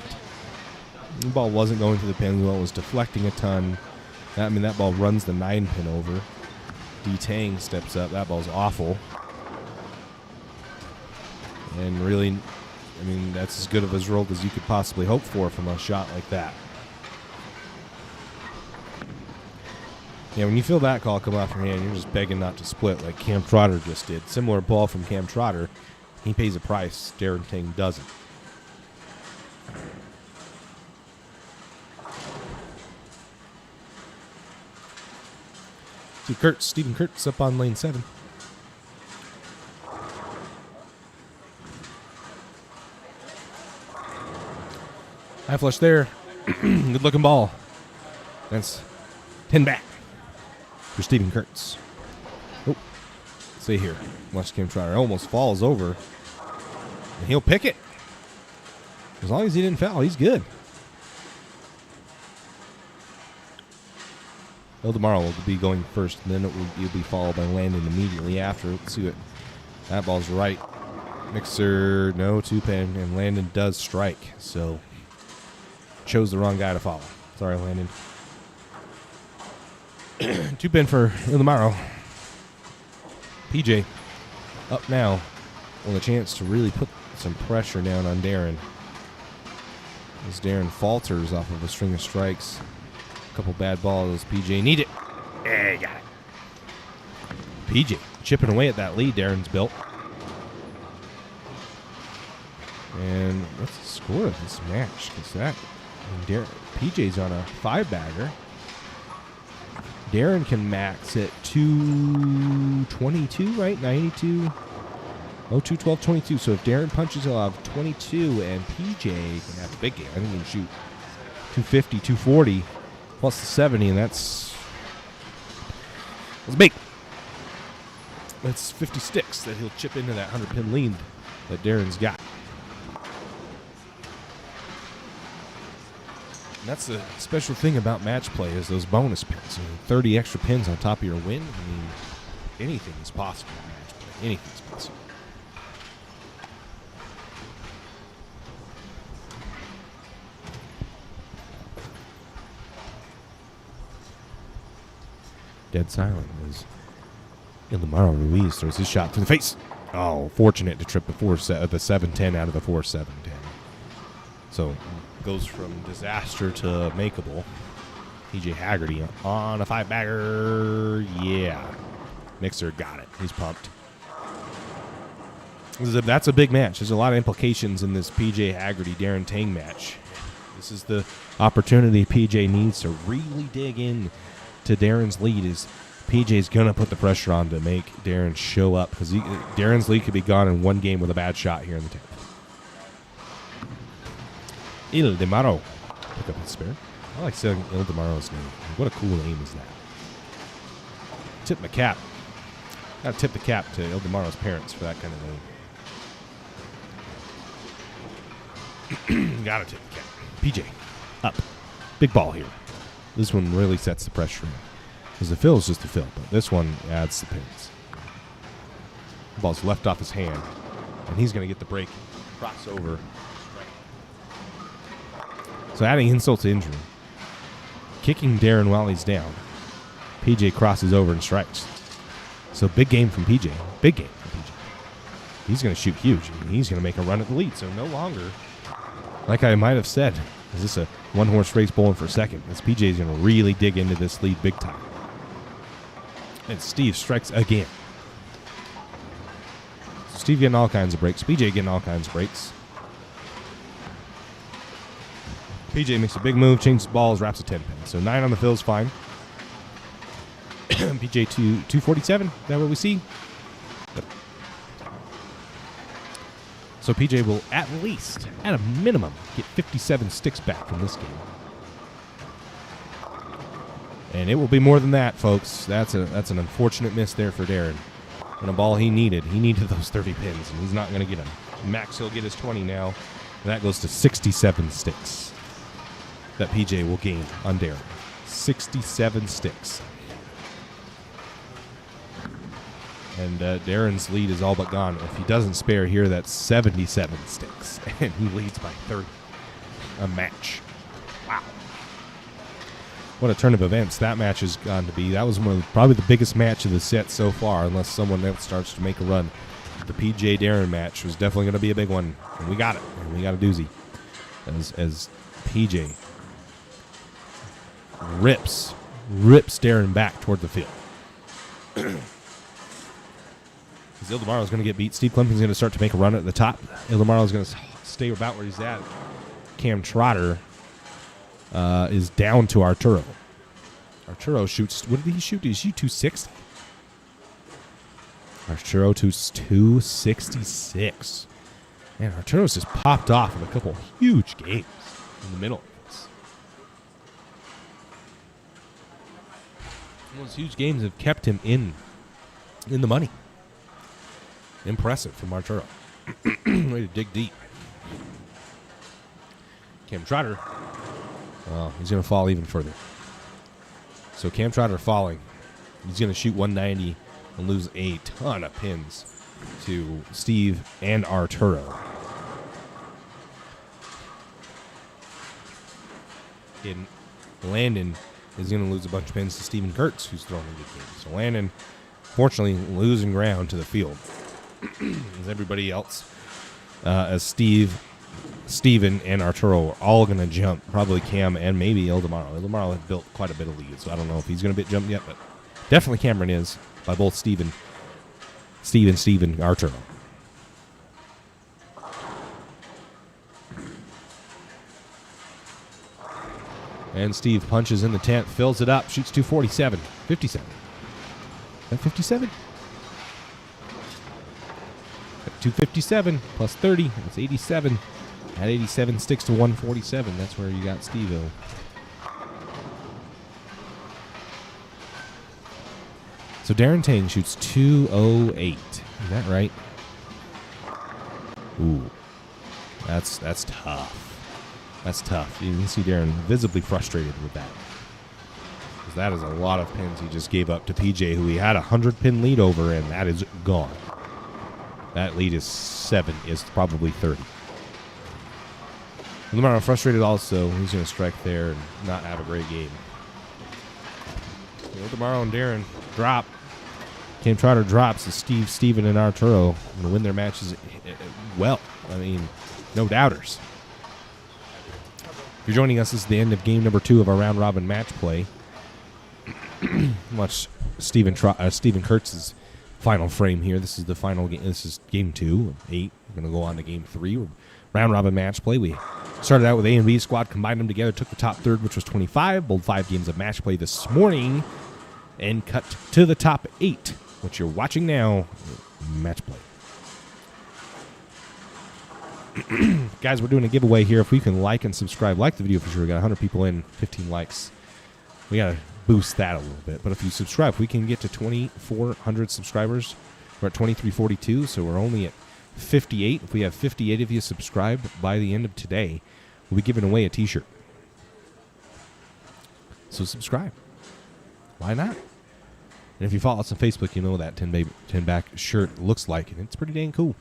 The ball wasn't going to the pin. The ball was deflecting a ton. That ball runs the 9 pin over. D-Tang steps up. That ball's awful. And really, that's as good of a result as you could possibly hope for from a shot like that. Yeah, when you feel that call come off your hand, you're just begging not to split like Cam Trotter just did. Similar ball from Cam Trotter. He pays a price. Darren Tang doesn't. Stephen Kurtz up on lane 7. High flush there. Good looking ball. That's 10 back for Stephen Kurtz. Oh, stay here. Watch Cam Trotter. Almost falls over. And he'll pick it. As long as he didn't foul, he's good. Ildemaro will be going first, and then it'll be followed by Landon immediately after. Let's see what that ball's right. Mixer, no 2 pin, and Landon does strike. So chose the wrong guy to follow. Sorry, Landon. 2 pin for Ildemaro. PJ up now with a chance to really put some pressure down on Darren. As Darren falters off of a string of strikes. A couple bad balls. PJ need it. Yeah, got it. PJ chipping away at that lead Darren's built. And what's the score of this match? Because PJ's on a 5-bagger. Darren can max at 222, right? 92. Oh, 212, 22. So if Darren punches, he'll have 22, and PJ can have a big game. I think he can shoot 250, 240, plus the 70, and that's big. That's 50 sticks that he'll chip into that 100-pin lead that Darren's got. And that's the special thing about match play is those bonus pins. 30 extra pins on top of your win. Anything is possible in match play. Anything's possible. Dead silent as Ildemaro Ruiz throws his shot to the face. Oh, fortunate to trip the 7-10 out of the 4-7-10. So goes from disaster to makeable. PJ Haggerty on a 5-bagger. Yeah. Mixer got it. He's pumped. That's a big match. There's a lot of implications in this PJ Haggerty Darren Tang match. This is the opportunity PJ needs to really dig in to Darren's lead. Is PJ's going to put the pressure on to make Darren show up because Darren's lead could be gone in one game with a bad shot here in the 10th. Il Demaro. Pick up his spare. I like saying Il Demaro's name. What a cool name is that? Tip my cap. Got to tip the cap to Il Demaro's parents for that kind of name. Got to tip the cap. PJ, up. Big ball here. This one really sets the pressure in. Because the fill is just a fill, but this one adds the pins. The ball's left off his hand, and he's going to get the break. Crossover. So adding insult to injury. Kicking Darren while he's down. PJ crosses over and strikes. So big game from PJ. Big game from PJ. He's going to shoot huge. He's going to make a run at the lead. So no longer, like I might have said, is this a one-horse race bowling for a second? This PJ's going to really dig into this lead big time. And Steve strikes again. Steve getting all kinds of breaks. PJ getting all kinds of breaks. PJ makes a big move, changes balls, wraps a 10 pin. So 9 on the fill is fine. PJ 247. Is that what we see? Yep. So PJ will at least, at a minimum, get 57 sticks back from this game. And it will be more than that, folks. That's an unfortunate miss there for Darren. And a ball he needed. He needed those 30 pins, and he's not going to get them. Max, he'll get his 20 now. And that goes to 67 sticks that PJ will gain on Darren. 67 sticks. And Darren's lead is all but gone. If he doesn't spare here, that's 77 sticks. And he leads by 30. A match. Wow. What a turn of events that match has gone to be. That was probably the biggest match of the set so far, unless someone else starts to make a run. The PJ Darren match was definitely going to be a big one. And we got it. And we got a doozy. As PJ rips Darren back toward the field. Ildemaro's going to get beat. Steve Clemson's going to start to make a run at the top. Ildemaro's going to stay about where he's at. Cam Trotter is down to Arturo. Arturo shoots. What did he shoot? Did he shoot 260? Arturo to 266. Man, Arturo's just popped off in a couple huge games in the middle. Those huge games have kept him in the money. Impressive from Arturo. Way to dig deep. Cam Trotter, he's going to fall even further. So Cam Trotter falling. He's going to shoot 190 and lose a ton of pins to Steve and Arturo. And Landon is going to lose a bunch of pins to Steven Kurtz, who's throwing a good game. So Landon, fortunately, losing ground to the field. As everybody else, as Steven, and Arturo are all going to jump. Probably Cam and maybe Ildemaro. Ildemaro has built quite a bit of lead, so I don't know if he's going to jump yet, but definitely Cameron is by both Steve, Arturo. And Steve punches in the 10th, fills it up, shoots 247, 57. Is that 57? 257 plus 30, that's 87. At 87 sticks to 147. That's where you got Steve-O. So Darren Tane shoots 208. Is that right? Ooh. That's tough. That's tough. You can see Darren visibly frustrated with that. Because that is a lot of pins he just gave up to PJ, who he had a 100-pin lead over, and that is gone. That lead is 7, is probably 30. Ildemaro frustrated also. He's going to strike there and not have a great game. Ildemaro and Darren drop. Cam Trotter drops as Steven, and Arturo going to win their matches well. I mean, no doubters. If you're joining us, this is the end of game number 2 of our round-robin match play. Watch Steven Kurtz's final frame here. This is the final game. This is game 2 of 8. We're going to go on to game 3. Round-robin match play. We started out with A and B squad, combined them together, took the top third, which was 25. Bowled 5 games of match play this morning. and cut to the top 8, which you're watching now. Match play. Guys, we're doing a giveaway here. If we can like and subscribe, like the video for sure. We got 100 people in, 15 likes. We got to boost that a little bit. But if you subscribe, if we can get to 2,400 subscribers, we're at 2,342, so we're only at 58. If we have 58 of you subscribed by the end of today, we'll be giving away a t-shirt. So subscribe. Why not? And if you follow us on Facebook, you know what that 10 back shirt looks like, and it's pretty dang cool.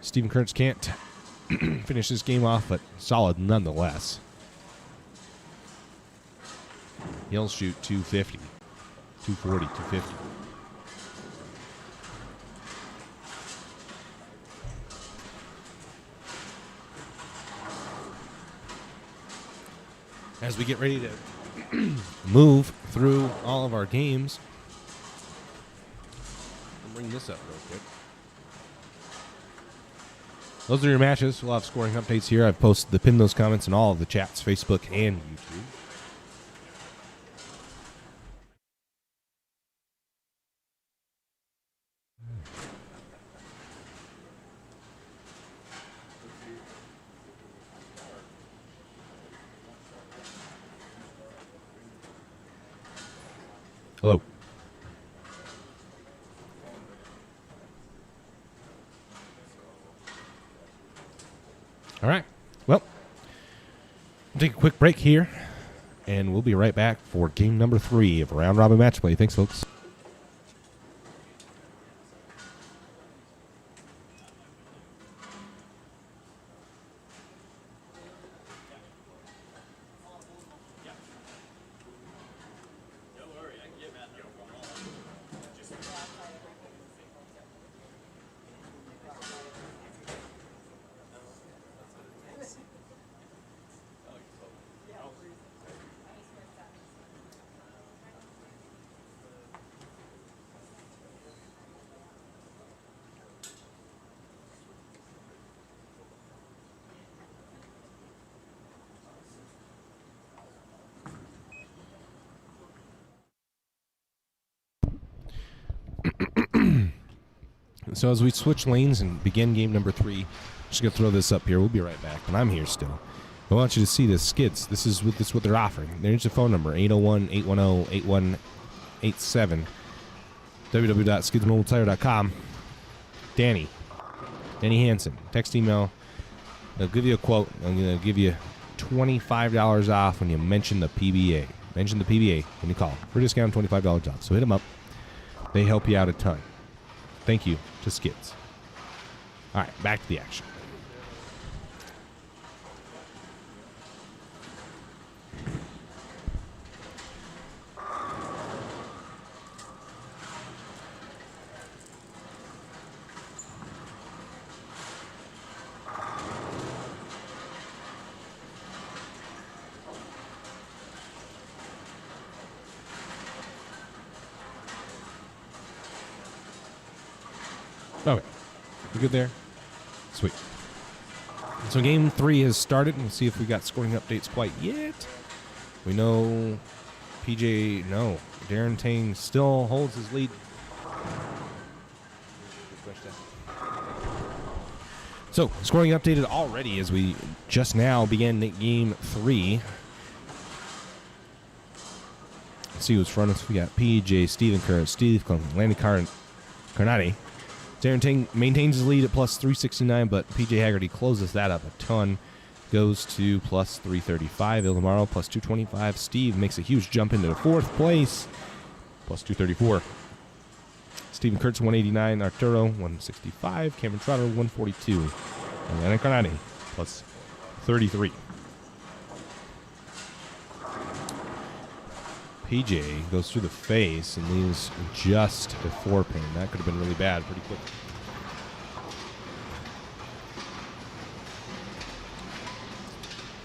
Stephen Kurtz can't finish this game off, but solid nonetheless. He'll shoot 250, 240, 250. As we get ready to move through all of our games, I'll bring this up real quick. Those are your matches. We'll have scoring updates here. I've pinned those comments in all of the chats, Facebook and YouTube. Hello. All right. Well, we'll take a quick break here, and we'll be right back for game number 3 of Round Robin Match Play. Thanks, folks. So as we switch lanes and begin game number 3, just going to throw this up here. We'll be right back, but I'm here still. I want you to see this, Skids. This is what they're offering. There's the phone number, 801-810-8187, www.skidsmobiletire.com. Danny Hansen, text, email. They'll give you a quote. I'm going to give you $25 off when you mention the PBA. Mention the PBA when you call. For discount, $25 off. So hit them up. They help you out a ton. Thank you to Skids. All right, back to the action. Okay, you good there? Sweet. So game 3 has started. We'll see if we got scoring updates quite yet. We know Darren Tang still holds his lead. So, scoring updated already as we just now began game 3. Let's see who's front of us. We got PJ, Stephen Kerr, Steve Landy Carnati. Darren Tang maintains his lead at plus 369, but PJ Haggerty closes that up a ton. Goes to plus 335. Ildemaro plus 225. Steve makes a huge jump into 4th place. Plus 234. Stephen Kurtz 189. Arturo 165. Cameron Trotter 142. And Lennon Carnati plus 33. PJ goes through the face and leaves just a 4-pin. That could have been really bad pretty quick.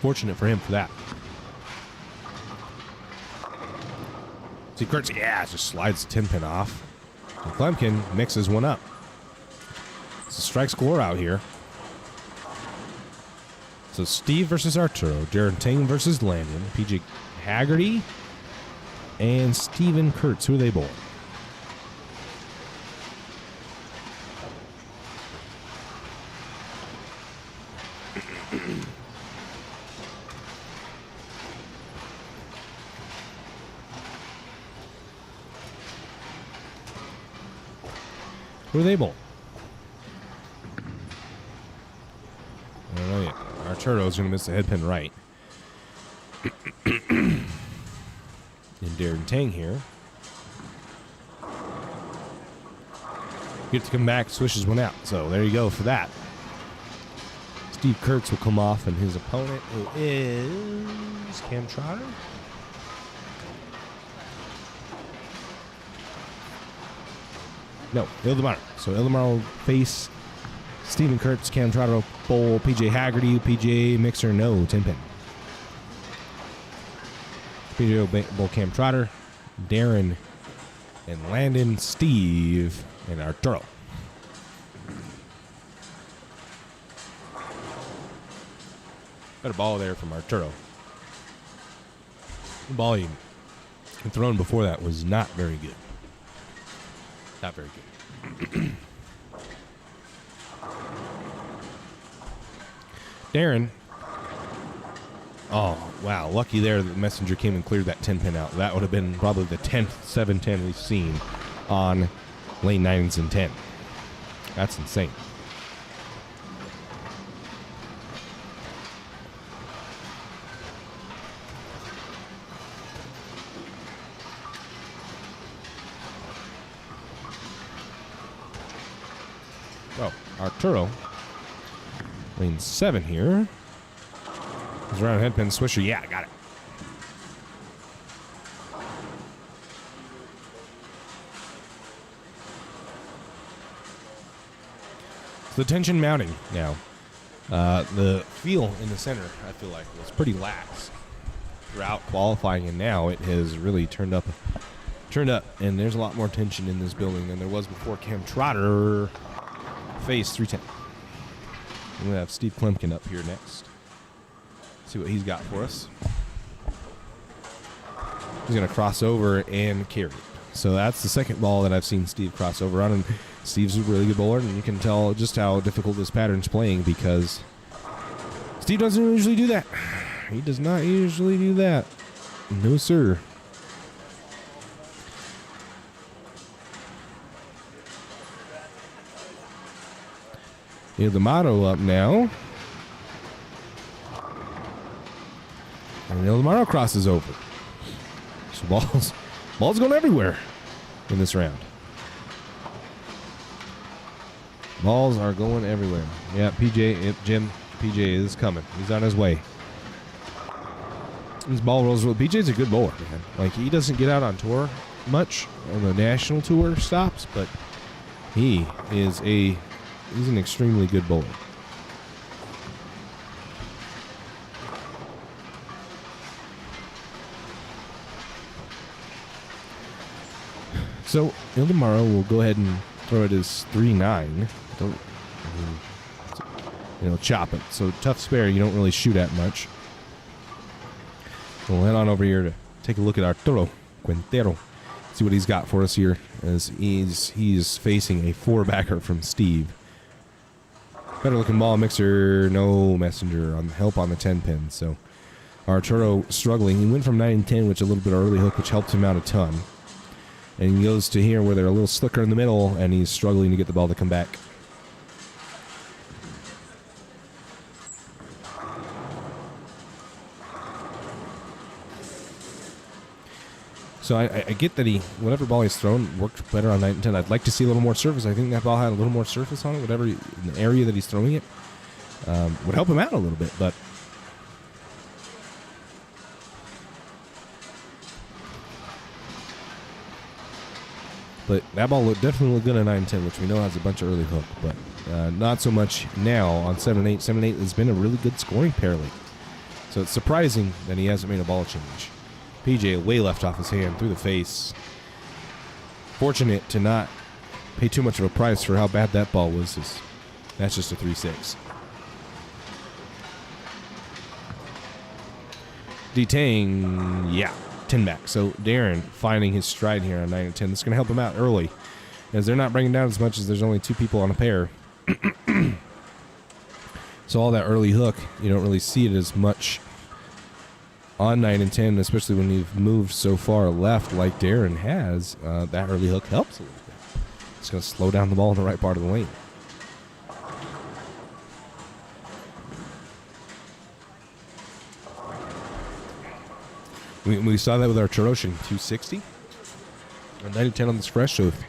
Fortunate for him for that. See, Kurtz, just slides the 10-pin off. And Klemkin mixes one up. It's a strike score out here. So Steve versus Arturo. Darren Tang versus Landon. PJ Haggerty and Steven Kurtz. Who are they bowling? Who are they bowling? I don't know yet. Arturo's going to miss the head pin right. And Darren Tang here. Get to come back, swishes one out. So there you go for that. Steve Kurtz will come off, and his opponent, who is Cam Trotter. No, Ildemaro. So Ildemaro will face Steven Kurtz, Cam Trotter, bowl PJ Haggerty, PJ Mixer, no, 10 pin. PJ will bowl Cam Trotter, Darren, and Landon, Steve, and Arturo. Better ball there from Arturo. The ball he had thrown before that was not very good. Not very good. Darren. Oh, wow. Lucky there that the messenger came and cleared that 10 pin out. That would have been probably the 10th 7-10 we've seen on lane 9s and 10. That's insane. Oh, Arturo. Lane 7 here. He's around head pin swisher. Yeah, I got it. So the tension mounting now. The feel in the center, I feel like, was pretty lax throughout qualifying, and now it has really turned up, and there's a lot more tension in this building than there was before Cam Trotter faced 310. I'm going to have Steve Klemkin up here next. See what he's got for us. He's going to cross over and carry. So that's the second ball that I've seen Steve cross over on, and Steve's a really good bowler, and you can tell just how difficult this pattern's playing because Steve doesn't usually do that. He does not usually do that. No, sir. Here's the motto up now. And Ildemaro crosses over. So ball's going everywhere in this round. Balls are going everywhere. Yeah, Jim PJ is coming. He's on his way. This ball rolls. PJ's a good bowler, man. Like, he doesn't get out on tour much on the national tour stops, but he's an extremely good bowler. So Ildemaro will go ahead and throw it as 3-9. Chop it. So tough spare, you don't really shoot at much. We'll head on over here to take a look at Arturo Quintero. See what he's got for us here as he's facing a 4-backer from Steve. Better looking ball, Mixer, no messenger on help on the 10 pin. So Arturo struggling. He went from 9-10, which a little bit early hook, which helped him out a ton. And he goes to here where they're a little slicker in the middle, and he's struggling to get the ball to come back. So I get that whatever ball he's thrown worked better on 9 and 10. I'd like to see a little more surface. I think that ball had a little more surface on it, whatever in the area that he's throwing it. Would help him out a little bit, but that ball definitely looked good on 9-10, which we know has a bunch of early hook, but not so much now on 7-8. 7-8 has been a really good scoring pair lately. So it's surprising that he hasn't made a ball change. PJ way left off his hand through the face. Fortunate to not pay too much of a price for how bad that ball was. That's just a 3-6. D-Tang, yeah. 10 back. So Darren finding his stride here on 9 and 10. This is going to help him out early, as they're not bringing down as much as there's only 2 people on a pair. So all that early hook, you don't really see it as much on 9 and 10, especially when you've moved so far left like Darren has. That early hook helps a little bit. It's going to slow down the ball in the right part of the lane. We saw that with our Choroshin 260. 9 and 10 on this fresh. So if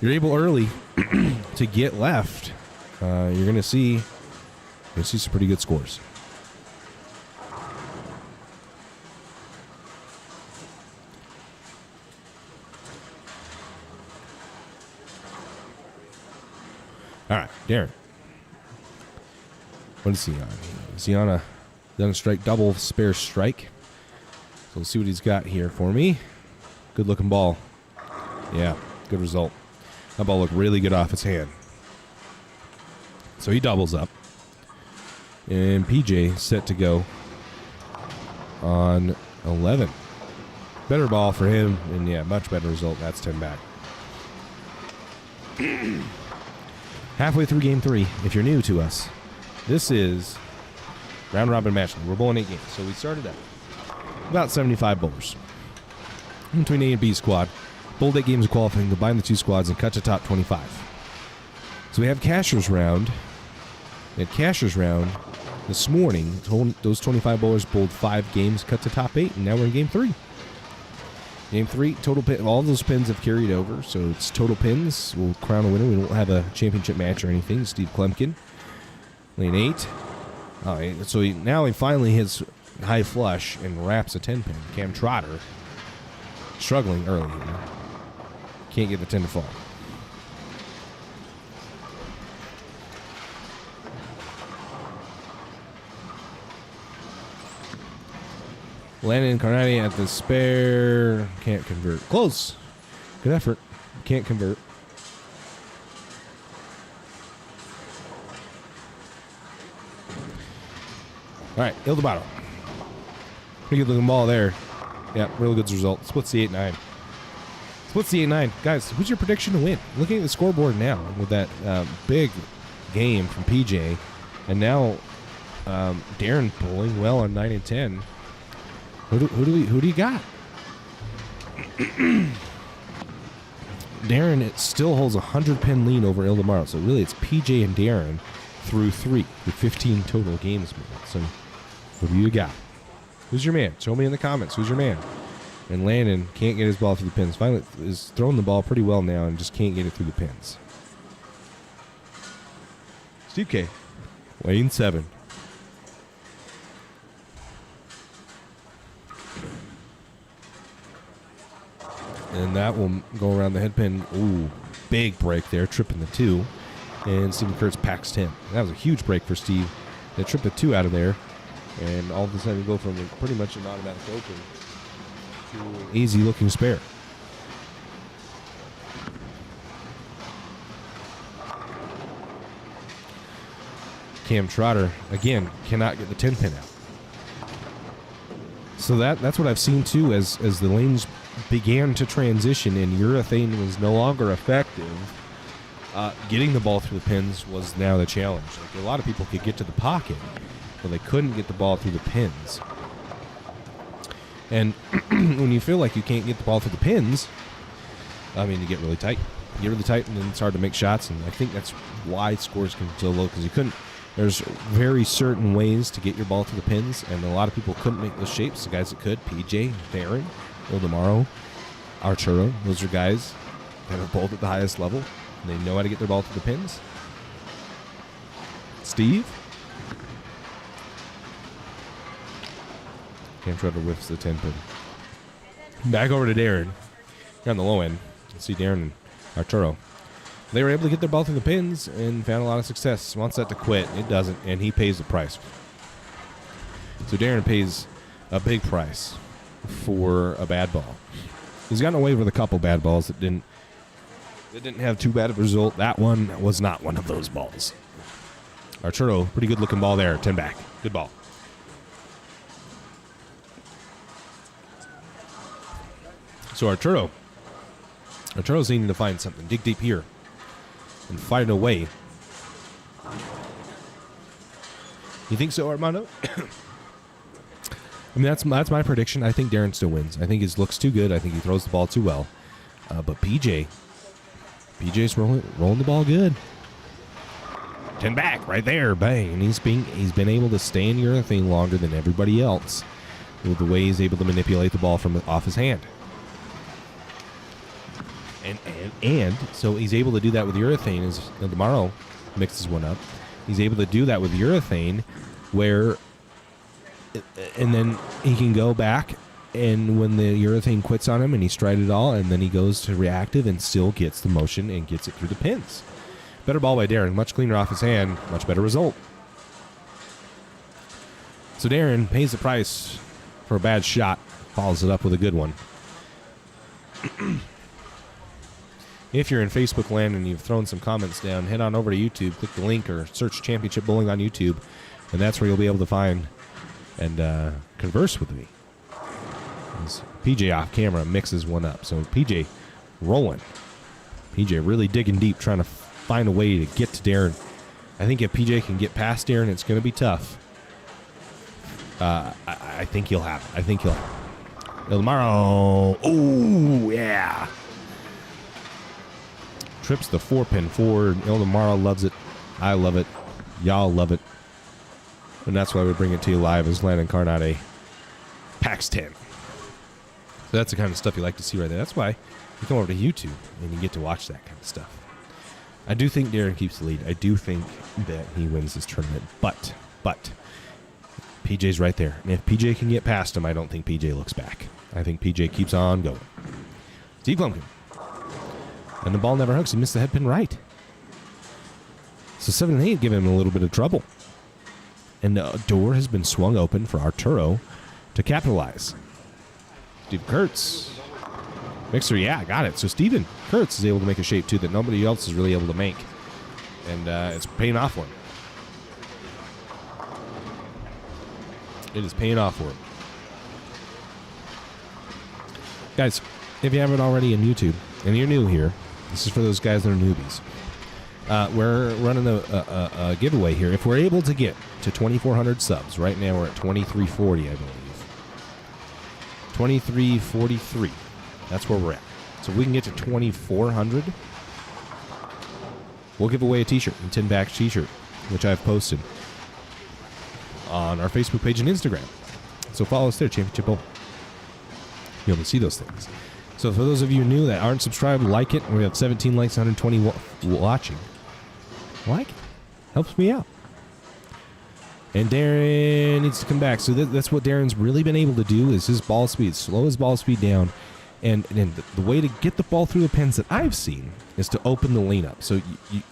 you're able early to get left, you're going to see some pretty good scores. All right, Darren. What is he on? Is he on a strike double spare strike? So we'll see what he's got here for me. Good looking ball. Yeah, good result. That ball looked really good off his hand. So he doubles up. And PJ set to go on 11. Better ball for him, and yeah, much better result. That's 10 back. Halfway through game 3, if you're new to us, this is round robin match. We're bowling 8 games. So we started out about 75 bowlers between A and B squad. Bowled 8 games of qualifying, combine the 2 squads, and cut to top 25. So we have Cashers round. We had Cashers round this morning. Those 25 bowlers bowled 5 games, cut to top 8, and now we're in game 3. Game 3, total pin. All those pins have carried over, so it's total pins. We'll crown a winner. We won't have a championship match or anything. Steve Klemkin, lane 8. All right, so now he finally hits high flush and wraps a 10 pin. Cam Trotter struggling early here. Can't get the 10 to fall. Landon Carnati at the spare. Can't convert. Close. Good effort. Can't convert. All right, Il Debato. Pretty good looking ball there. Yeah, real good result. Splits the 8-9. Splits the 8-9. Guys, who's your prediction to win? Looking at the scoreboard now with that big game from PJ, and now Darren bowling well on 9 and 10. Who do you got? Darren, it still holds a 100-pin lead over Il Debato. So really, it's PJ and Darren through 3 with 15 total games. So who do you got? Who's your man? Show me in the comments. Who's your man? And Landon can't get his ball through the pins. Finally, is throwing the ball pretty well now and just can't get it through the pins. Steve K, lane 7. And that will go around the head pin. Ooh, big break there, tripping the 2. And Stephen Kurtz packs 10. That was a huge break for Steve. They tripped the 2 out of there. And all of a sudden go from pretty much an automatic open to an easy looking spare. Cam Trotter, again, cannot get the 10 pin out. So that's what I've seen too as the lanes began to transition and urethane was no longer effective. Getting the ball through the pins was now the challenge. Like, a lot of people could get to the pocket, but they couldn't get the ball through the pins. And when you feel like you can't get the ball through the pins, I mean, you get really tight. You get really tight, and then it's hard to make shots. And I think that's why scores can be so low, because you couldn't. There's very certain ways to get your ball through the pins, and a lot of people couldn't make those shapes. The guys that could, PJ, Darren, Ildemaro, Arturo, those are guys that have bowled at the highest level. And they know how to get their ball through the pins. Steve. Cam Trotter whiffs the 10 pin. Back over to Darren. Here on the low end. You see Darren and Arturo. They were able to get their ball through the pins and found a lot of success. Wants that to quit. It doesn't, and he pays the price. So Darren pays a big price for a bad ball. He's gotten away with a couple bad balls that didn't have too bad of a result. That one was not one of those balls. Arturo, pretty good looking ball there. 10 back. Good ball. So Arturo's needing to find something. Dig deep here and find a way. You think so, Armando? I mean, that's my prediction. I think Darren still wins. I think his looks too good. I think he throws the ball too well. But PJ's rolling the ball good. 10 back right there, bang, and he's been able to stay in urethane longer than everybody else with the way he's able to manipulate the ball from off his hand. And so he's able to do that with urethane. As tomorrow mixes one up, he's able to do that with urethane, and then he can go back, and when the urethane quits on him and he's tried it all, and then he goes to reactive and still gets the motion and gets it through the pins. Better ball by Darren. Much cleaner off his hand. Much better result. So Darren pays the price for a bad shot. Follows it up with a good one. If you're in Facebook land and you've thrown some comments down, head on over to YouTube. Click the link or search Championship Bowling on YouTube. And that's where you'll be able to find and converse with me. As PJ off camera mixes one up. So PJ rolling. PJ really digging deep, trying to find a way to get to Darren. I think if PJ can get past Darren, it's going to be tough. I think he'll have it. I think he'll have it. Tomorrow. Oh, yeah. Trips the 4-pin forward. Ildemaro loves it. I love it. Y'all love it. And that's why we bring it to you live as Landon Carnate PAX 10. So that's the kind of stuff you like to see right there. That's why you come over to YouTube and you get to watch that kind of stuff. I do think Darren keeps the lead. I do think that he wins this tournament. But PJ's right there. And if PJ can get past him, I don't think PJ looks back. I think PJ keeps on going. Steve Lumpkin. And the ball never hooks. He missed the head pin right. So 7 and 8 give him a little bit of trouble. And the door has been swung open for Arturo to capitalize. Steve Kurtz. Mixer, yeah, got it. So Steven Kurtz is able to make a shape, too, that nobody else is really able to make. And it's paying off for him. It is paying off for him. Guys, if you haven't already on YouTube, and you're new here, this is for those guys that are newbies. We're running a giveaway here. If we're able to get to 2,400 subs, right now we're at 2,340, I believe. 2,343. That's where we're at. So if we can get to 2,400, we'll give away a t-shirt, a 10-back t-shirt, which I've posted on our Facebook page and Instagram. So follow us there, Championship Bowl. You'll be able to see those things. So for those of you new that aren't subscribed, like it. We have 17 likes, 120 watching. Like it. Helps me out. And Darren needs to come back. So that's what Darren's really been able to do is his ball speed. Slow his ball speed down. And the way to get the ball through the pins that I've seen is to open the lane up. So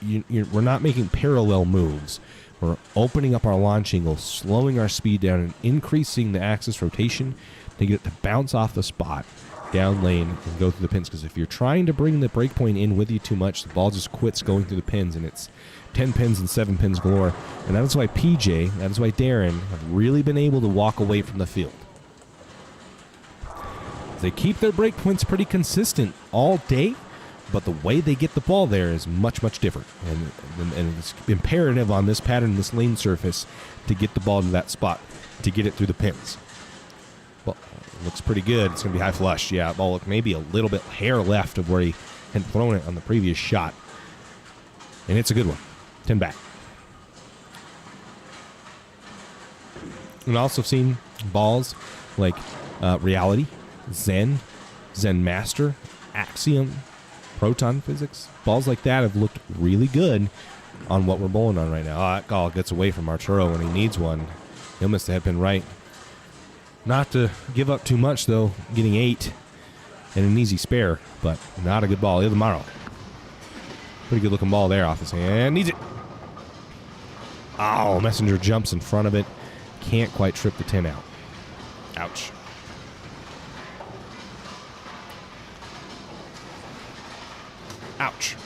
we're not making parallel moves. We're opening up our launch angle, slowing our speed down, and increasing the axis rotation to get it to bounce off the spot, down lane, and go through the pins. Because if you're trying to bring the break point in with you too much, the ball just quits going through the pins, and it's 10 pins and 7 pins galore. And that's why PJ, that's why Darren have really been able to walk away from the field. They keep their break points pretty consistent all day, but the way they get the ball there is much, much different. And it's imperative on this pattern, this lane surface, to get the ball to that spot, to get it through the pins. Well, it looks pretty good. It's going to be high flush. Yeah, ball look maybe a little bit hair left of where he had thrown it on the previous shot. And it's a good one. 10 back. And also seen balls like Reality, Zen Master, Axiom, Proton Physics. Balls like that have looked really good on what we're bowling on right now. Oh, that ball gets away from Arturo when he needs one. He'll miss the head pin right. Not to give up too much, though, getting 8 and an easy spare, but not a good ball. Ildemaro. Pretty good looking ball there off his hand. Needs it. Oh, Messenger jumps in front of it. Can't quite trip the 10 out. Ouch. Ouch.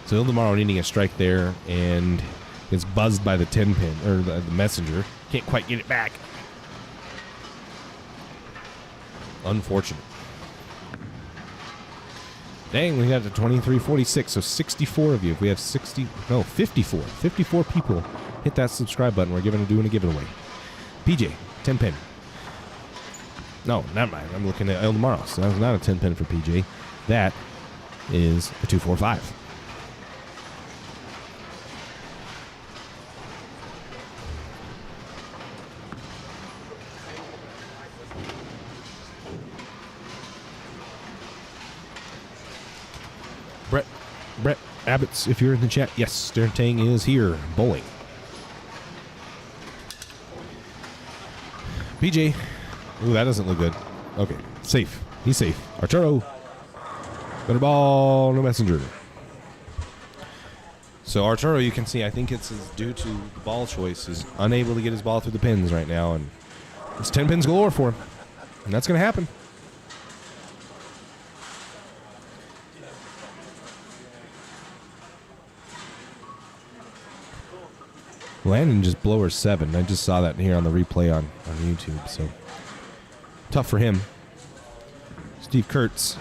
So Ildemaro needing a strike there and gets buzzed by the 10 pin, or the Messenger. Can't quite get it back. Unfortunate. Dang, we got to 23:46, so 64 of you. If we have 54 people hit that subscribe button, we're doing a giveaway. PJ, 10 pin. No, never mind. I'm looking at El Tomorrow, so that's not a 10 pin for PJ. That is a 245. Brett Abbott's, if you're in the chat, yes, Darren Tang is here bowling. PJ, ooh, that doesn't look good. Okay, safe. He's safe. Arturo, better ball, no messenger. So Arturo, you can see, I think it's due to the ball choice, is unable to get his ball through the pins right now, and it's 10 pins galore for him, and that's going to happen. Landon just blower 7. I just saw that here on the replay on YouTube. So tough for him. Steve Kurtz,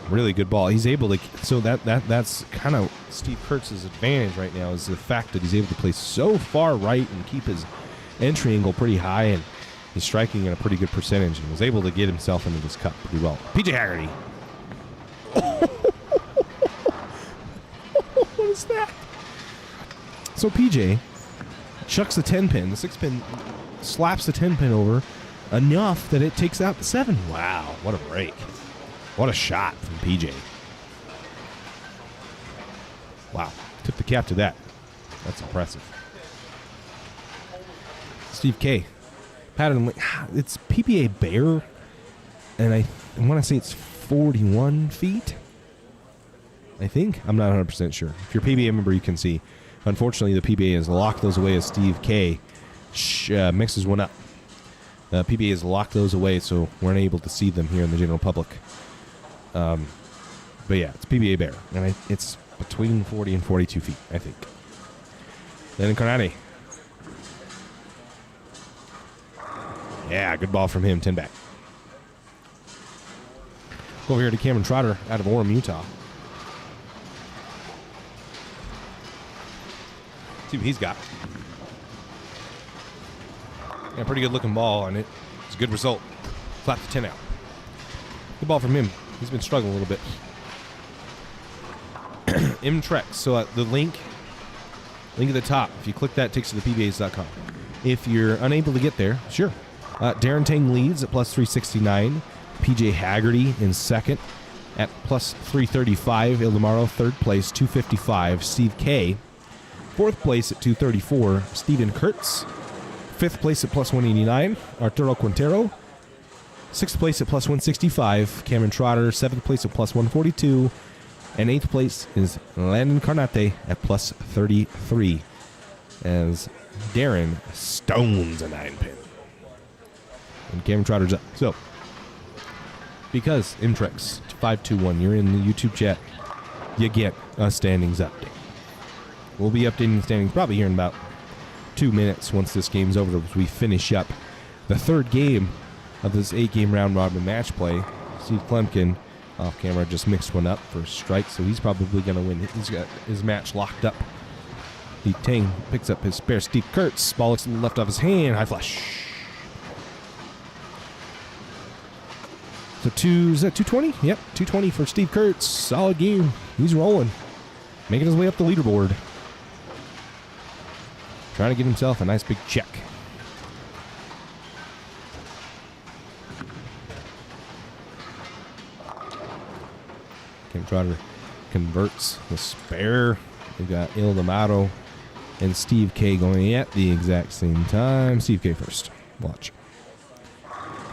really good ball. He's able to. So that's kind of Steve Kurtz's advantage right now, is the fact that he's able to play so far right and keep his entry angle pretty high, and he's striking at a pretty good percentage, and was able to get himself into this cup pretty well. PJ Haggerty. What is that? So PJ chucks the 10 pin. The 6 pin slaps the 10 pin over enough that it takes out the 7. Wow, what a break. What a shot from PJ. Wow, tip the cap to that. That's impressive. Steve K. Pattern, it's PBA Bear, and I want to say it's 41 feet. I think. I'm not 100% sure. If you're a PBA member, you can see. Unfortunately, the PBA has locked those away as Steve K mixes one up. The PBA has locked those away, so we're unable to see them here in the general public. But yeah, it's PBA Bear, and it's between 40 and 42 feet, I think. Then Incarnati. Yeah, good ball from him, 10 back. Go over here to Cameron Trotter out of Orem, Utah. See what he's got. Yeah, pretty good looking ball on it. It's a good result. Flat the 10 out. Good ball from him. He's been struggling a little bit. M-Trex. So the link at the top, if you click that, it takes you to PBAs.com. If you're unable to get there, sure. Darren Tang leads at plus 369. PJ Haggerty in second at plus 335. Ildemaro third place, 255. Steve K. Fourth place at 234, Steven Kurtz. Fifth place at plus 189, Arturo Quintero. Sixth place at plus 165, Cameron Trotter. Seventh place at plus 142. And eighth place is Landon Carnate at plus 33, as Darren stones a 9-pin. And Cameron Trotter's up. So, because Imtrex 521, you're in the YouTube chat, you get a standings update. We'll be updating the standings probably here in about 2 minutes once this game's over, as we finish up the third game of this 8-game round-robin match play. Steve Klemkin, off camera, just mixed one up for a strike, so he's probably going to win. He's got his match locked up. Steve Tang picks up his spare. Steve Kurtz, ball looks to the left off his hand, high flush. So is that 220? Yep, 220 for Steve Kurtz. Solid game. He's rolling. Making his way up the leaderboard. Trying to get himself a nice big check. Kim Trotter converts the spare. We've got Ildemaro and Steve K going at the exact same time. Steve K first. Watch.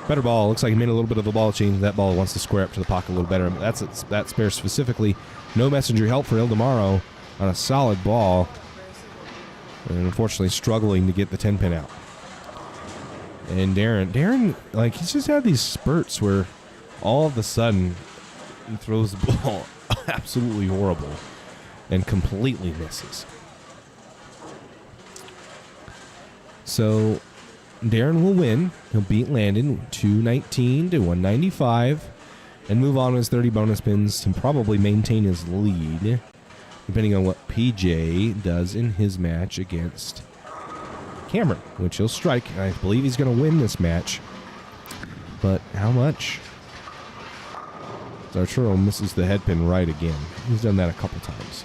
Better ball. Looks like he made a little bit of a ball change. That ball wants to square up to the pocket a little better. That's that spare specifically. No messenger help for Ildemaro on a solid ball. And unfortunately struggling to get the 10-pin out. And Darren, like, he's just had these spurts where all of a sudden he throws the ball absolutely horrible and completely misses. So Darren will win. He'll beat Landon 219 to 195 and move on with his 30 bonus pins to probably maintain his lead, depending on what PJ does in his match against Cameron, which he'll strike. I believe he's going to win this match. But how much? Arturo misses the head pin right again. He's done that a couple times.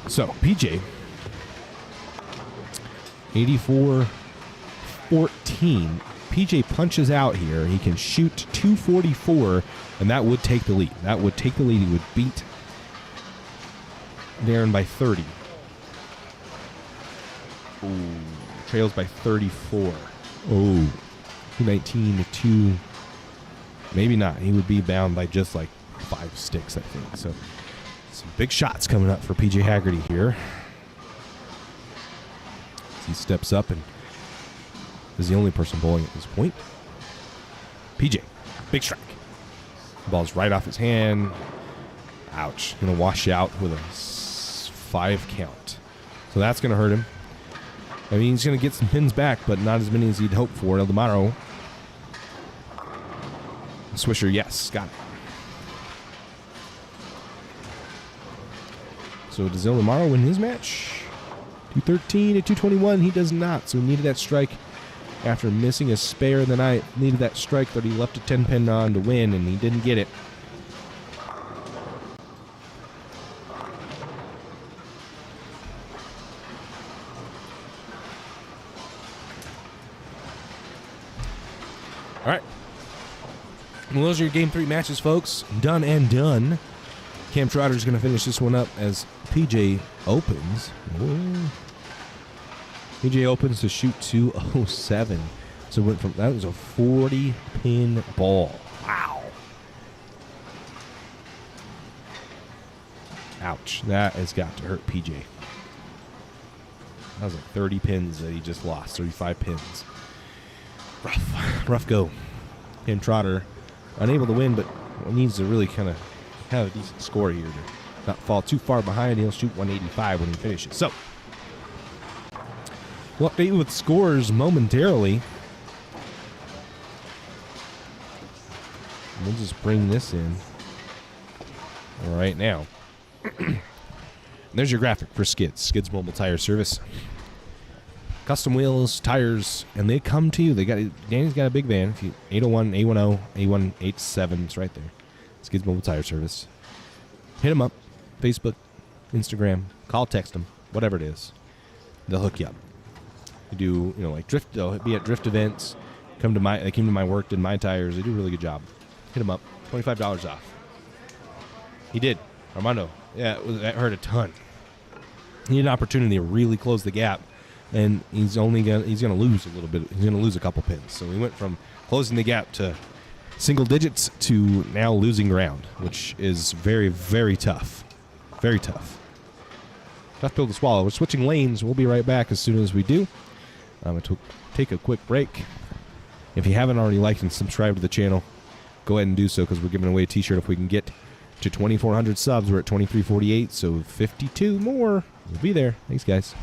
So, PJ, 84-14. PJ punches out here. He can shoot 244, and that would take the lead. That would take the lead. He would beat Darren by 30. Ooh, trails by 34. Oh, 219 to 2. Maybe not. He would be bound by just like 5 sticks, I think. So, some big shots coming up for PJ Haggerty here. As he steps up and is the only person bowling at this point. PJ, big strike. The ball's right off his hand. Ouch. Going to wash out with a 5 count. So that's going to hurt him. I mean, he's going to get some pins back, but not as many as he'd hoped for. Eldamaro. Swisher, yes, got it. So does Eldamaro win his match? 213 to 221. He does not. So he needed that strike after missing a spare in the night. Needed that strike that he left a 10 pin on to win, and he didn't get it. All right. Well, those are your Game 3 matches, folks. Done and done. Cam Trotter's going to finish this one up as PJ opens. Whoa. PJ opens to shoot 207. So it went from, that was a 40-pin ball. Wow. Ouch. That has got to hurt PJ. That was like 30 pins that he just lost. 35 pins. Rough go. Cam Trotter unable to win, but needs to really kind of have a decent score here to not fall too far behind. He'll shoot 185 when he finishes. So, we'll update you with scores momentarily. We'll just bring this in right now. There's your graphic for Skids. Skids Mobile Tire Service. Custom wheels, tires, and they come to you. Danny's got a big van. If you 801, A10, A187, it's right there. Skids Mobile Tire Service. Hit them up. Facebook, Instagram, call, text them, whatever it is. They'll hook you up. They do, like drift. They'll be at drift events. They came to my work, did my tires. They do a really good job. Hit them up. $25 off. He did. Armando. Yeah, that hurt a ton. He had an opportunity to really close the gap. And he's going to lose a little bit. He's going to lose a couple pins. So we went from closing the gap to single digits to now losing ground, which is very, very tough. Very tough. Tough pill to swallow. We're switching lanes. We'll be right back as soon as we do. I'm going to take a quick break. If you haven't already liked and subscribed to the channel, go ahead and do so because we're giving away a t-shirt if we can get to 2,400 subs. We're at 2,348, so 52 more. We'll be there. Thanks, guys.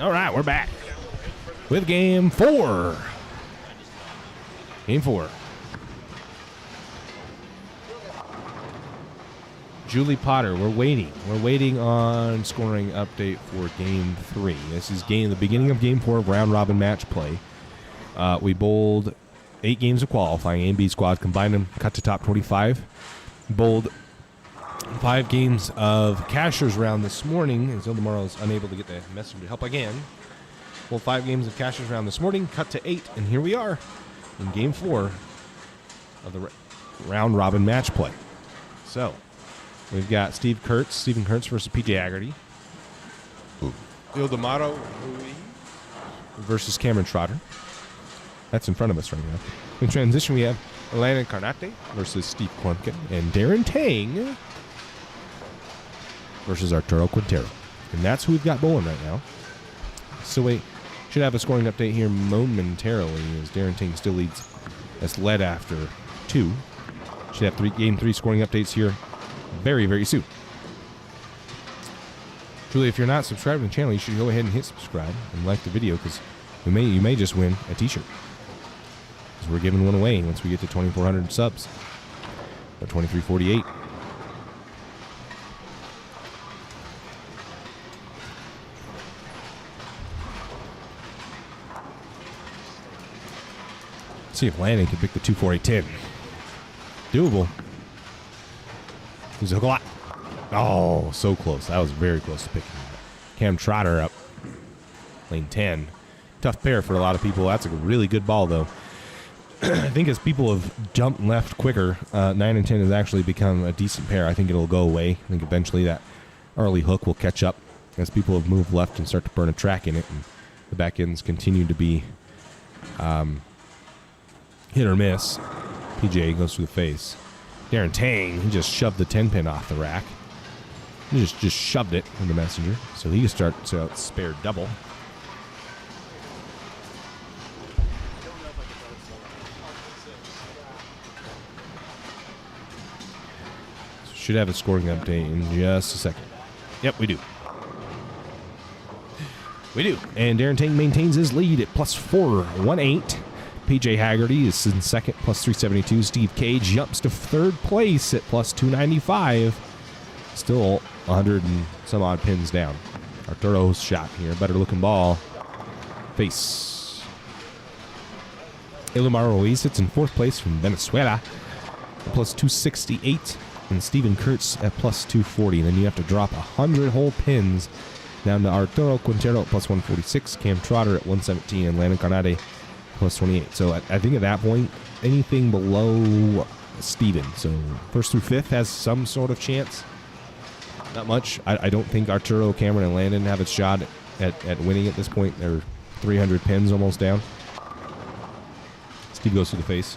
All right, we're back with game 4. Game 4. Julie Potter, we're waiting. We're waiting on scoring update for game 3. This is the beginning of game 4 of round robin match play. We bowled 8 games of qualifying. A and B squad combined them, cut to top 25. Bowled 5 games of cashers round this morning, as Ildemaro is unable to get the messenger to help again. Bowled 5 games of cashers round this morning, cut to 8, and here we are in game 4 of the round robin match play. So, we've got Stephen Kurtz versus PJ Haggerty. Ildemaro versus Cameron Trotter. That's in front of us right now. In transition, we have Elena Carnate versus Steve Klumpkin, and Darren Tang versus Arturo Quintero. And that's who we've got bowling right now. So we should have a scoring update here momentarily, as Darren Tang still leads. That's led after 2. Should have game 3 scoring updates here very, very soon. Truly, if you're not subscribed to the channel, you should go ahead and hit subscribe and like the video, because you may just win a t-shirt. Because we're giving one away once we get to 2,400 subs. Or 2,348. See if Landon can pick the 2-4-8-10. Doable. He's a lot. Oh, so close. That was very close to picking that. Cam Trotter up. Lane 10. Tough pair for a lot of people. That's a really good ball, though. I think as people have jumped left quicker, 9 and 10 has actually become a decent pair. I think it'll go away. I think eventually that early hook will catch up as people have moved left and start to burn a track in it. And the back ends continue to be hit or miss. PJ goes through the face. Darren Tang, he just shoved the 10-pin off the rack. He just shoved it in the messenger. So he starts out spare double. Should have a scoring update in just a second. Yep, we do. We do. And Darren Tang maintains his lead at plus 418. PJ Haggerty is in second, plus 372. Steve Cage jumps to third place at plus 295. Still 100 and some odd pins down. Arturo's shot here. Better looking ball. Face. Ilomar Ruiz sits in fourth place from Venezuela at plus 268. And Stephen Kurtz at plus 240. And then you have to drop 100 whole pins down to Arturo Quintero at plus 146. Cam Trotter at 117. And Landon Carnade plus 28. So I think at that point, anything below Steven, so first through fifth, has some sort of chance. Not much. I don't think Arturo, Cameron, and Landon have a shot at winning at this point. They're 300 pins almost down. Steve goes to the face.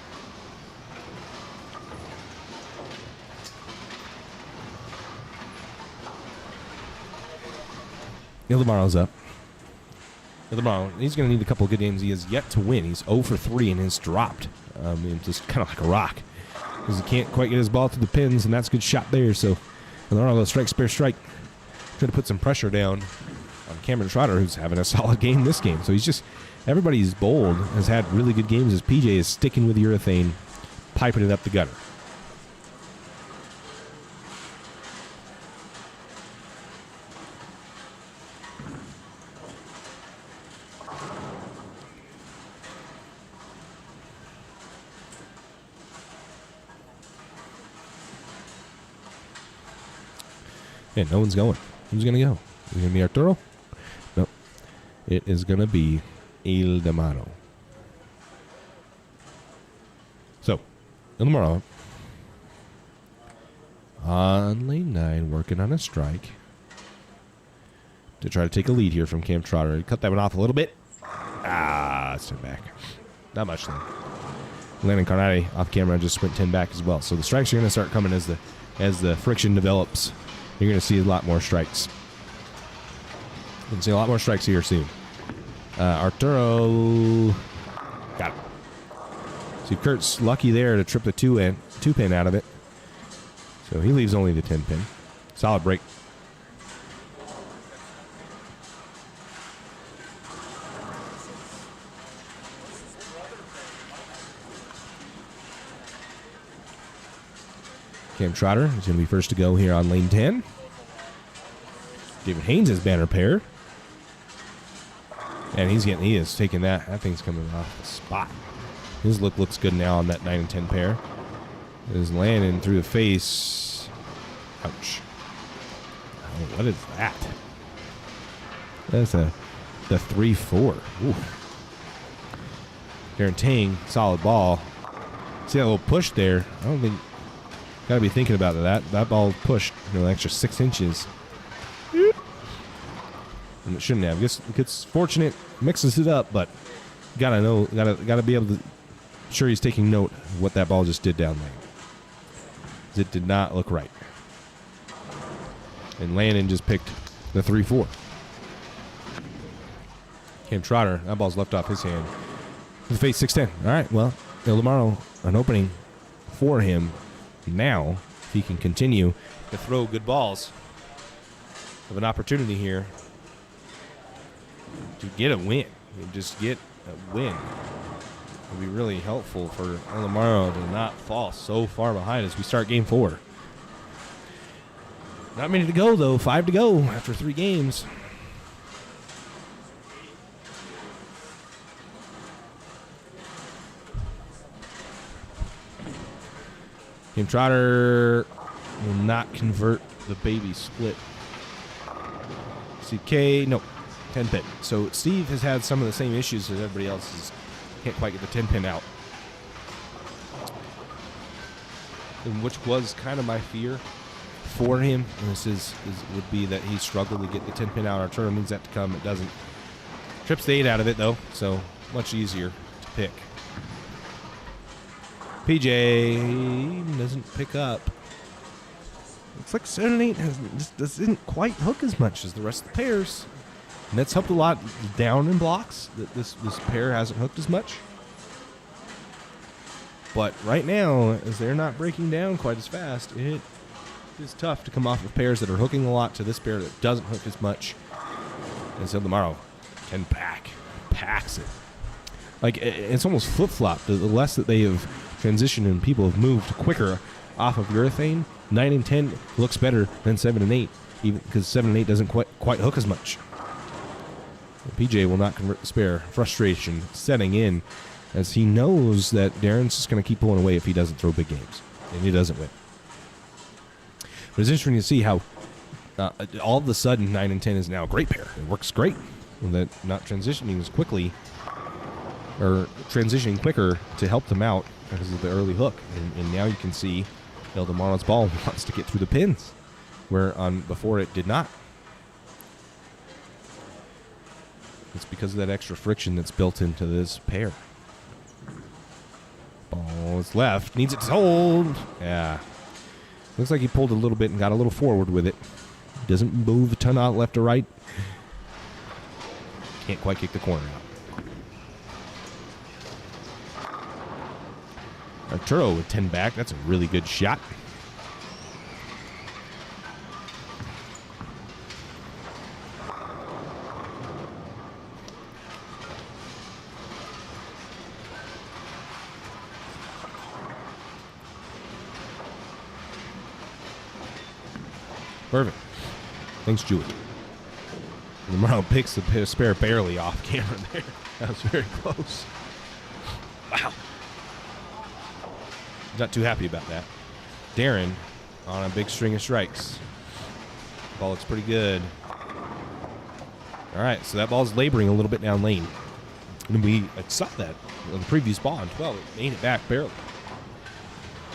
Ildemaro's up. Ildemaro, he's going to need a couple of good games. He has yet to win. He's 0 for 3 and has dropped. Just kind of like a rock. Because he can't quite get his ball to the pins, and that's a good shot there. So Ildemaro goes strike, spare strike. Trying to put some pressure down on Cameron Trotter, who's having a solid game this game. So he's just, everybody's bowled, has had really good games as PJ is sticking with urethane, piping it up the gutter. Yeah, no one's going. Who's going to go? Is it going to be Arturo? No. It is going to be Ildemaro. So, Ildemaro on lane 9, working on a strike to try to take a lead here from Cam Trotter. He cut that one off a little bit. Step back. Not much then. Landon Carnati off camera just went 10 back as well. So the strikes are going to start coming as the friction develops. You're going to see a lot more strikes. You're going to see a lot more strikes here soon. Arturo got it. See, Kurt's lucky there to trip the 2-pin out of it. So he leaves only the 10-pin. Solid break. Cam Trotter is going to be first to go here on lane 10. David Haynes has banner pair. And he is taking that. That thing's coming off the spot. His look looks good now on that 9 and 10 pair. Is landing through the face. Ouch. Oh, what is that? That's the 3-4. Ooh. Darren Tang, solid ball. See that little push there? I don't think. Got to be thinking about that. That ball pushed an extra 6 inches. And it shouldn't have. It's fortunate, mixes it up, but gotta know, gotta be able to. Sure, he's taking note of what that ball just did down lane. It did not look right. And Landon just picked the 3-4. Cam Trotter, that ball's left off his hand. The face 6-10. All right, well, Ildemaro, an opening for him now. If he can continue to throw good balls, have an opportunity here to get a win. Just get a win. It would be really helpful for Ildemaro to not fall so far behind as we start game 4. Not many to go, though. 5 to go after 3 games. Cam Trotter will not convert the baby split. CK, no, 10 pin. So Steve has had some of the same issues as everybody else. Can't quite get the 10 pin out. And which was kind of my fear for him. And this would be that he struggled to get the 10 pin out. Our turn needs that to come. It doesn't. Trips the 8 out of it, though, so much easier to pick. PJ doesn't pick up. Looks like 7 and 8 just doesn't quite hook as much as the rest of the pairs. And that's helped a lot down in blocks. That this pair hasn't hooked as much. But right now, as they're not breaking down quite as fast, it is tough to come off of pairs that are hooking a lot to this pair that doesn't hook as much. And so tomorrow, 10 pack, packs it. Like, it's almost flip-flopped. The less that they have transitioned and people have moved quicker off of urethane, 9 and 10 looks better than 7 and 8, even because 7 and 8 doesn't quite hook as much. PJ will not convert the spare. Frustration setting in as he knows that Darren's just going to keep pulling away if he doesn't throw big games, and he doesn't win. But it's interesting to see how all of a sudden 9 and 10 is now a great pair. It works great. And that not transitioning as quickly, or transitioning quicker to help them out because of the early hook. And now you can see Ildemaro's ball wants to get through the pins, where before it did not. It's because of that extra friction that's built into this pair. Ball is left. Needs it to hold. Yeah. Looks like he pulled a little bit and got a little forward with it. Doesn't move a ton out left or right. Can't quite kick the corner out. Arturo with 10 back. That's a really good shot. Perfect. Thanks, Julie. Ildemaro picks the spare barely off camera there. That was very close. Wow. Not too happy about that. Darren on a big string of strikes. Ball looks pretty good. All right, so that ball's laboring a little bit down lane. And we saw that on the previous ball on 12. It made it back barely.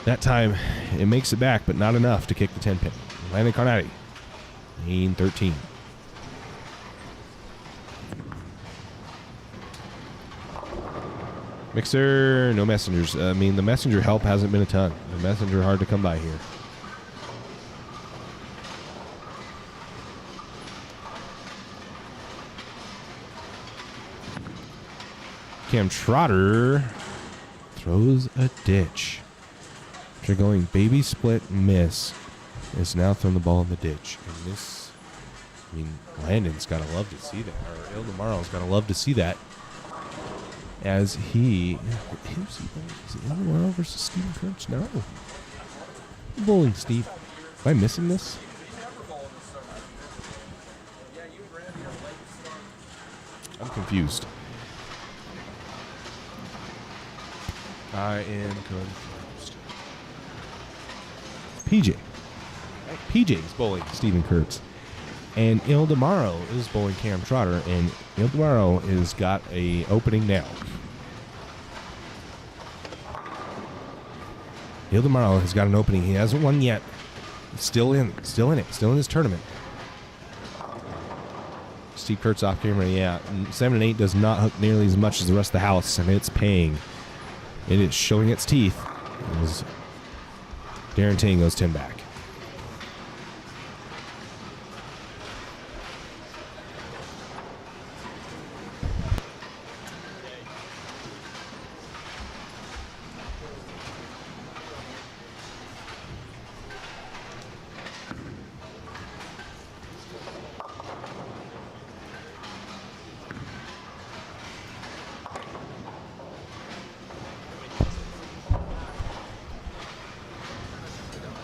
That time, it makes it back, but not enough to kick the 10 pin. Landon Carnati, lane 13. Mixer, no messengers. I mean, the messenger help hasn't been a ton. The messenger hard to come by here. Cam Trotter throws a ditch. After going baby split miss, is now throwing the ball in the ditch. And this, I mean, Landon's got to love to see that. Or Ildemaro's got to love to see that. As he, is it Ildemaro versus Stephen Crunch? No. Bowling, Steve. Am I missing this? I'm confused. I am confused. PJ. PJ's bowling Stephen Kurtz. And Ildemaro is bowling Cam Trotter. And Ildemaro has got a opening now. Ildemaro has got an opening. He hasn't won yet. He's still in it. Still in this tournament. Steve Kurtz off camera. Yeah, 7 and 8 does not hook nearly as much as the rest of the house, and it's paying. It is showing its teeth. As Darren Ting goes 10 back.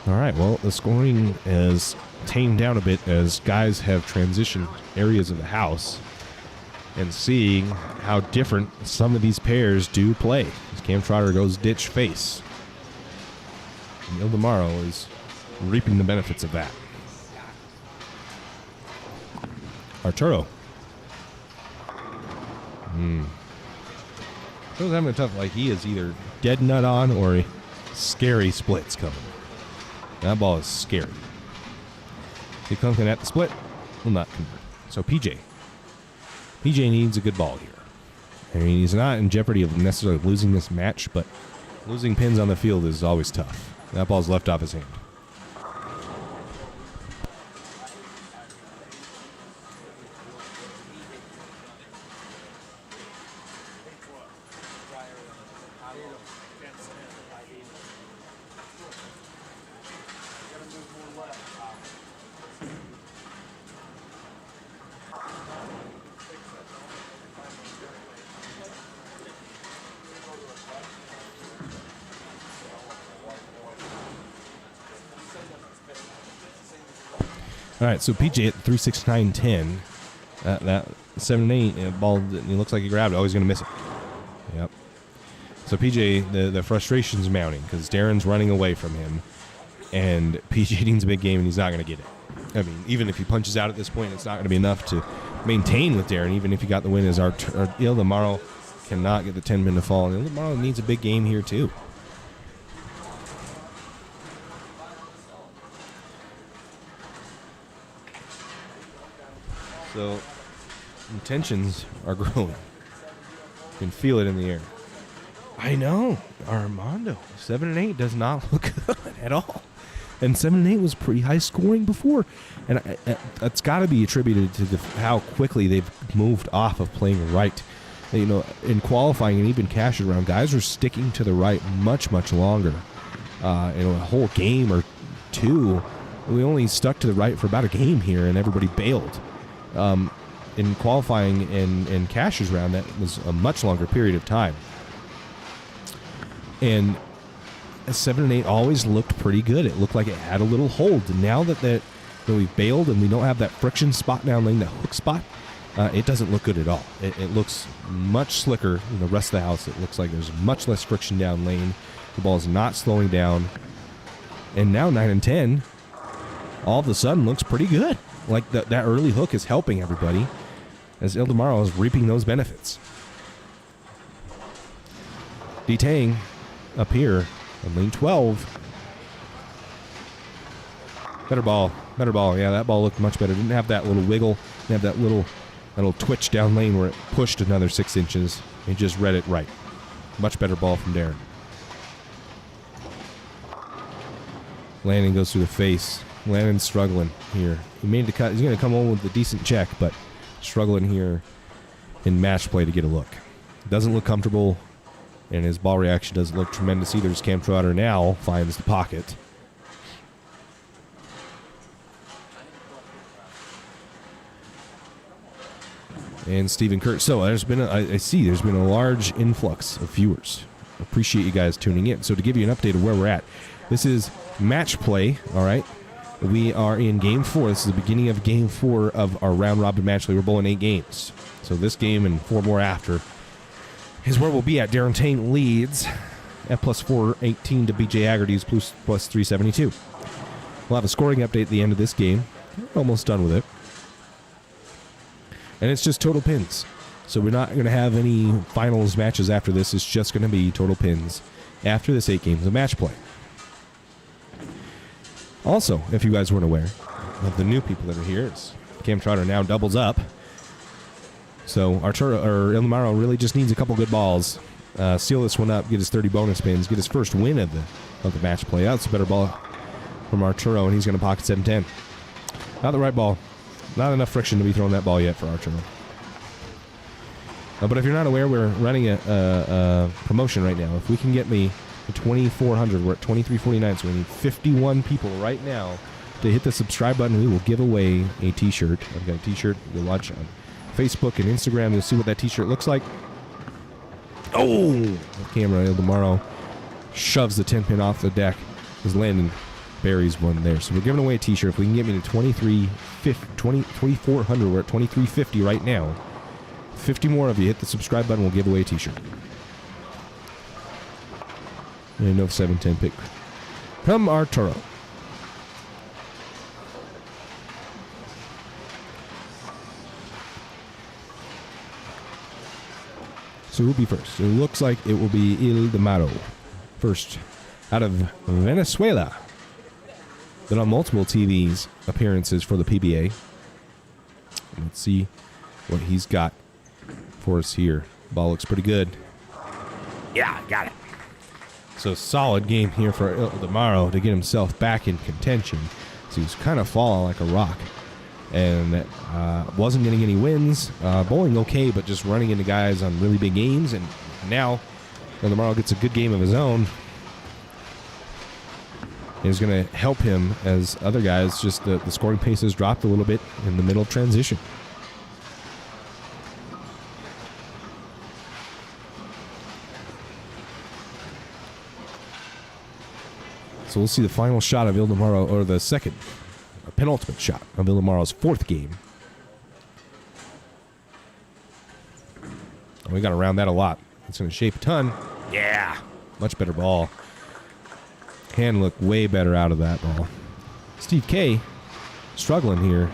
All right, well, the scoring has tamed down a bit as guys have transitioned areas of the house and seeing how different some of these pairs do play. As Cam Trotter goes ditch face. And Ildemaro is reaping the benefits of that. Arturo. Arturo's having a tough, like he is either dead nut on or scary splits coming. That ball is scary. He comes in at the split, will not convert. So PJ needs a good ball here. I mean, he's not in jeopardy of necessarily losing this match, but losing pins on the field is always tough. That ball's left off his hand. All right, so PJ at 369.10. That 7 and 8 ball, it looks like he grabbed it. Oh, he's going to miss it. Yep. So PJ, the frustration's mounting because Darren's running away from him, and PJ needs a big game, and he's not going to get it. I mean, even if he punches out at this point, it's not going to be enough to maintain with Darren, even if he got the win, as Ildemaro cannot get the 10 pin to fall. And Ildemaro needs a big game here, too. So, intentions are growing. You can feel it in the air. I know. Armando, 7 and 8 does not look good at all. And 7 and 8 was pretty high scoring before. And it's got to be attributed to how quickly they've moved off of playing right. You know, in qualifying and even cash around, guys are sticking to the right much, much longer. A whole game or two, we only stuck to the right for about a game here, and everybody bailed. In qualifying and cashes round, that was a much longer period of time. And 7 and 8 always looked pretty good. It looked like it had a little hold. And now that we've bailed and we don't have that friction spot down lane, that hook spot, it doesn't look good at all. It looks much slicker than the rest of the house. It looks like there's much less friction down lane. The ball is not slowing down. And now 9 and 10, all of a sudden looks pretty good. Like that early hook is helping everybody as Ildemaro is reaping those benefits. D-Tang up here on lane 12. Better ball. Yeah, that ball looked much better. Didn't have that little wiggle. Didn't have that little twitch down lane where it pushed another 6 inches. He just read it right. Much better ball from Darren. Landon goes through the face. Landon's struggling here. He made the cut. He's going to come home with a decent check, but struggling here in match play to get a look. Doesn't look comfortable, and his ball reaction doesn't look tremendous either. As Cam Trotter now finds the pocket. And Stephen Kurtz. So there's been there's been a large influx of viewers. Appreciate you guys tuning in. So to give you an update of where we're at, This is match play, all right? We are in Game 4. This is the beginning of Game 4 of our round-robin match play. We're bowling 8 games. So this game and 4 more after is where we'll be at. Darren Tain leads at plus 418 to BJ Aggerty's plus 372. We'll have a scoring update at the end of this game. We're almost done with it. And it's just total pins. So we're not going to have any finals matches after this. It's just going to be total pins after this 8 games of match play. Also, if you guys weren't aware of the new people that are here, Cam Trotter now doubles up. So Arturo Il Namaro really just needs a couple good balls. Seal this one up, get his 30 bonus pins, get his first win of the match play. That's a better ball from Arturo, and he's going to pocket 7-10. Not the right ball. Not enough friction to be throwing that ball yet for Arturo. But if you're not aware, we're running a promotion right now. If we can get me to 2,400, we're at 2,349, so we need 51 people right now to hit the subscribe button. We will give away a t-shirt. I've got a t-shirt. You'll watch on Facebook and Instagram. You'll see what that t-shirt looks like. Oh! The camera, tomorrow shoves the 10 pin off the deck. As Landon buries one there. So we're giving away a t-shirt. If we can get me to 2,400, we're at 2,350 right now. 50 more of you hit the subscribe button, we'll give away a t-shirt. And no 7-10 pick from Arturo. So who'll be first? It looks like it will be Il Namaro first out of Venezuela. Been on multiple TV's appearances for the PBA. Let's see what he's got for us here. Ball looks pretty good. Yeah, got it. So solid game here for Il Namaro to get himself back in contention. So he was kind of falling like a rock. And wasn't getting any wins. Bowling okay, but just running into guys on really big games. And now Il Namaro gets a good game of his own. Is going to help him as other guys, just the scoring pace has dropped a little bit in the middle of transition. So we'll see the final shot of Il Namaro, or the second, penultimate shot of Il Namaro's 4th game. And we got to round that a lot. It's going to shape a ton. Yeah, much better ball. Hand look way better out of that ball. Steve K struggling here.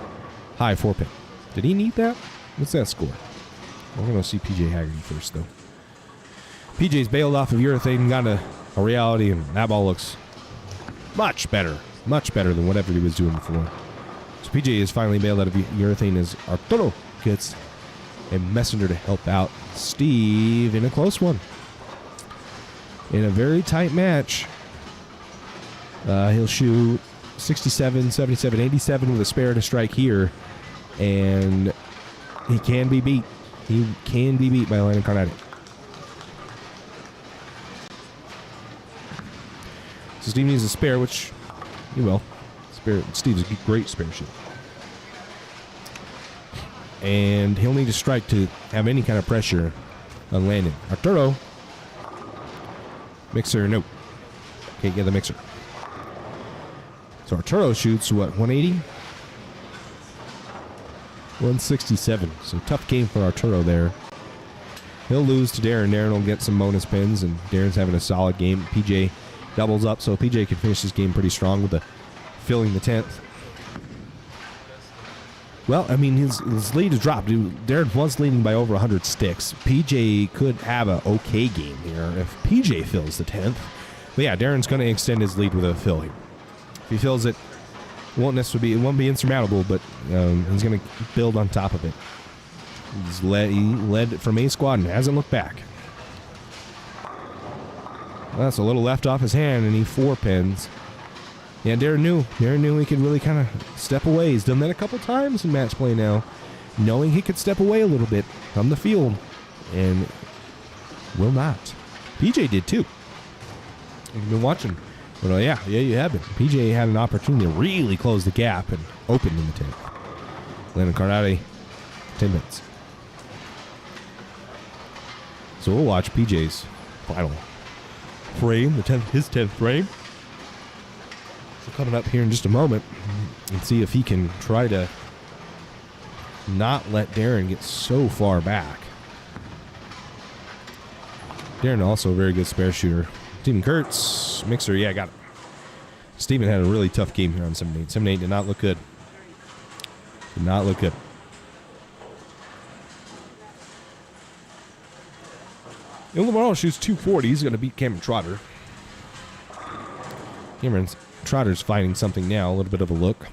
High 4-pin. Did he need that? What's that score? We're going to see PJ Haggerty first, though. PJ's bailed off of urethane, got a reality, and that ball looks much better than whatever he was doing before. So PJ is finally bailed out of urethane as Arturo gets a messenger to help out Steve in a close one. In a very tight match. He'll shoot 67, 77, 87 with a spare to strike here. And he can be beat. He can be beat by Landon Carnati. So Steve needs a spare, which he will. Steve's a great spare shooter. And he'll need a strike to have any kind of pressure on Landon. Arturo. Mixer, nope. Can't get the mixer. So Arturo shoots, what, 180? 167. So tough game for Arturo there. He'll lose to Darren. Darren will get some bonus pins, and Darren's having a solid game. PJ doubles up, so PJ can finish this game pretty strong with filling the 10th. Well, I mean, his lead has dropped. Darren was leading by over 100 sticks. PJ could have an okay game here if PJ fills the 10th. But yeah, Darren's going to extend his lead with a fill here. If he fills it, it won't be insurmountable, but he's going to build on top of it. He led from A squad and hasn't looked back. Well, that's a little left off his hand, and he 4-pins. Yeah, Darren knew he could really kind of step away. He's done that a couple times in match play now, knowing he could step away a little bit from the field, and will not. PJ did too. You've been watching. Well, yeah, you have been. PJ had an opportunity to really close the gap and open in the 10th. Landon Carnati, 10 minutes. So we'll watch PJ's final frame, his 10th frame. So coming up here in just a moment and see if he can try to not let Darren get so far back. Darren also a very good spare shooter. Steven Kurtz, mixer, yeah, got it. Steven had a really tough game here on 7-8. 7-8 did not look good. Did not look good. Illamaro shoots 240. He's going to beat Cameron Trotter. Cameron Trotter's finding something now. A little bit of a look.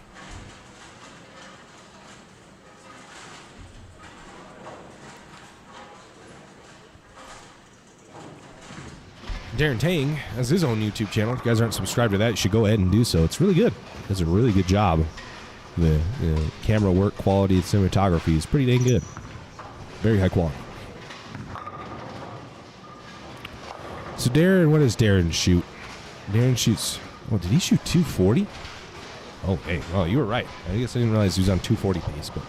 Darren Tang has his own YouTube channel. If you guys aren't subscribed to that, you should go ahead and do so. It's really good. He does a really good job. The camera work quality, the cinematography is pretty dang good. Very high quality. So Darren, what does Darren shoot? Darren shoots, oh, did he shoot 240? Oh, hey, oh, you were right. I guess I didn't realize he was on 240 pace, but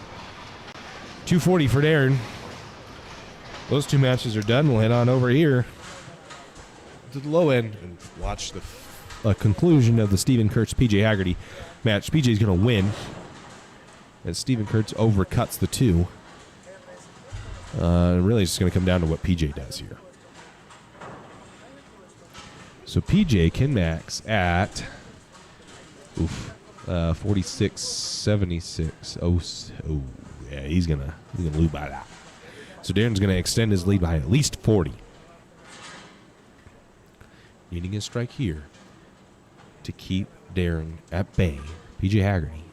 240 for Darren. Those two matches are done. We'll head on over here to the low end and watch the conclusion of the Steven Kurtz PJ Haggerty match. PJ's going to win as Steven Kurtz overcuts the two. Really, it's just going to come down to what PJ does here. So PJ can max at 46.76. Oh, yeah, he's gonna lose by that. So Darren's gonna extend his lead by at least 40. Needing a strike here to keep Darren at bay. PJ Haggerty.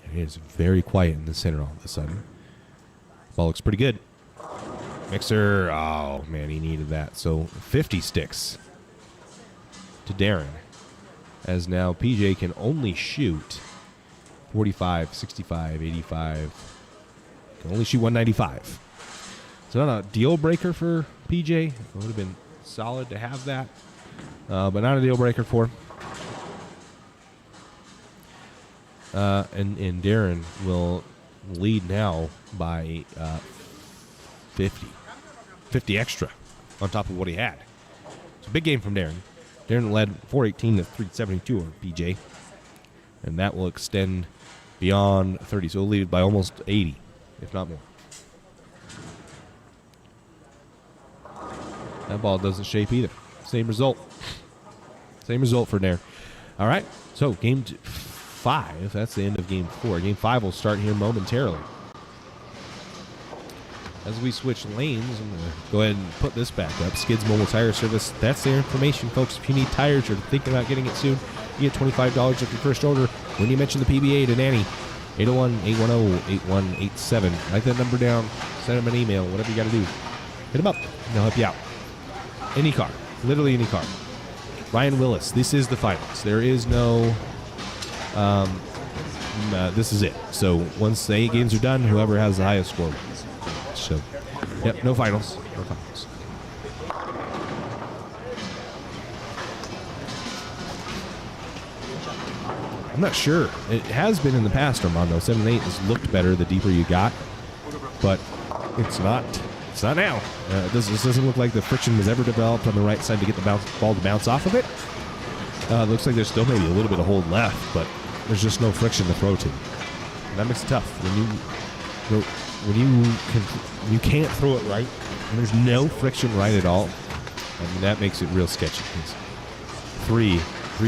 It is very quiet in the center all of a sudden. Ball looks pretty good. Mixer. Oh man, he needed that. So 50 sticks to Darren, as now PJ can only shoot 45, 65, 85. Can only shoot 195. It's not a deal breaker for PJ. It would have been solid to have that, but not a deal breaker for him. And Darren will lead now by 50 extra on top of what he had. It's a big game from Darren. Darren led 418 to 372 on PJ, and that will extend beyond 30. So he'll lead by almost 80, if not more. That ball doesn't shape either. Same result. Same result for Darren. All right, so game 5, that's the end of game 4. Game 5 will start here momentarily. As we switch lanes, I'm going to go ahead and put this back up. Skids Mobile Tire Service. That's their information, folks. If you need tires or thinking about getting it soon, you get $25 off your first order when you mention the PBA to Nanny. 801-810-8187. Write that number down. Send them an email. Whatever you got to do. Hit them up. And they'll help you out. Any car. Literally any car. Ryan Willis. This is the finals. There is no... this is it. So once the 8 games are done, whoever has the highest score wins. So, yep, no finals. No finals. I'm not sure. It has been in the past, Armando. 7-8 has looked better the deeper you got, but it's not. It's not now. This doesn't look like the friction was ever developed on the right side to get the ball to bounce off of it. Looks like there's still maybe a little bit of hold left, but there's just no friction to throw to. And that makes it tough. When you can't throw it right, and there's no friction right at all, I mean, that makes it real sketchy. Three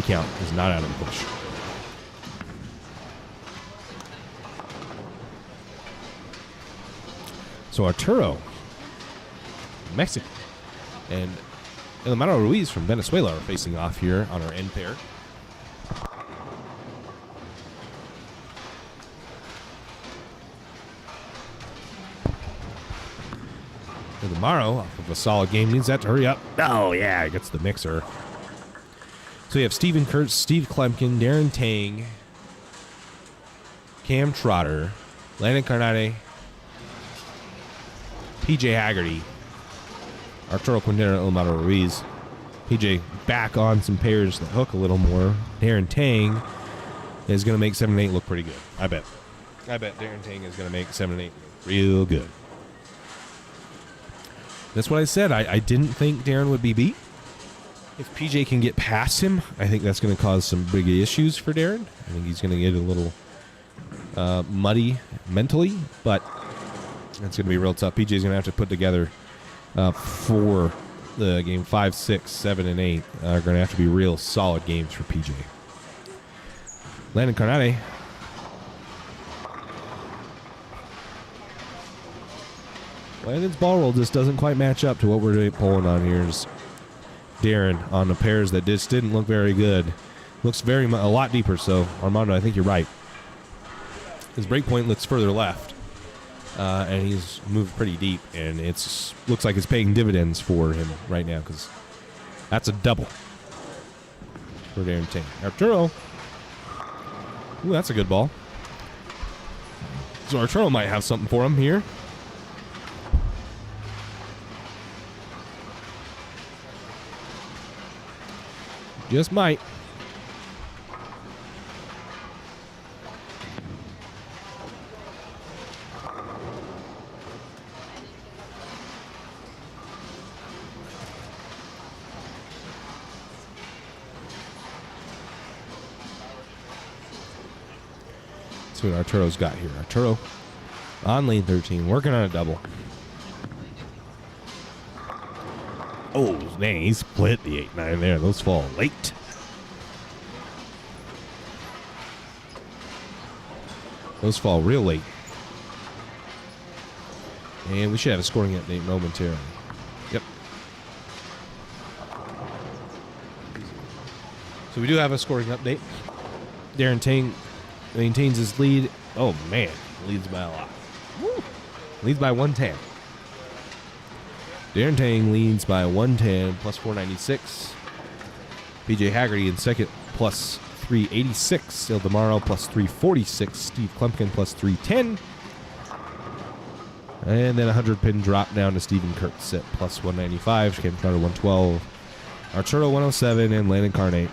count is not out of the bush. So Arturo, Mexico, and Elamaro Ruiz from Venezuela are facing off here on our end pair. Elamaro, off of a solid game, needs that to hurry up. Oh, yeah, he gets the mixer. So you have Steven Kurtz, Steve Klemkin, Darren Tang, Cam Trotter, Landon Carnade, PJ Haggerty, Arturo Quintero, Elamaro Ruiz. PJ back on some pairs that hook a little more. Darren Tang is going to make 7-8 look pretty good. I bet Darren Tang is going to make 7-8 look real good. That's what I said. I didn't think Darren would be beat. If PJ can get past him, I think that's going to cause some big issues for Darren. I think he's going to get a little muddy mentally, but it's going to be real tough. PJ's going to have to put together for the game 5, 6, 7, and 8 are going to have to be real solid games for PJ. Landon Carnate. Landon's ball roll just doesn't quite match up to what we're pulling on here. Is Darren on the pairs that just didn't look very good. Looks a lot deeper, so Armando, I think you're right. His break point looks further left, and he's moved pretty deep, and looks like it's paying dividends for him right now because that's a double for Darren Tang. Arturo. Ooh, that's a good ball. So Arturo might have something for him here. Just might. Let's see what Arturo's got here. Arturo on lane 13, working on a double. Oh, dang, he split the 8-9 there. Those fall late. Those fall real late. And we should have a scoring update momentarily. Yep. So we do have a scoring update. Darren Tang maintains his lead. Oh, man. Leads by a lot. Woo. Leads by 110. Darren Tang leads by 110, plus 496. PJ Haggerty in second, plus 386. Il DeMauro, plus 346. Steve Klumpkin, plus 310. And then 100 pin drop down to Steven Kurtz at plus 195. Cam Carter, 112. Arturo, 107. And Landon Carnate,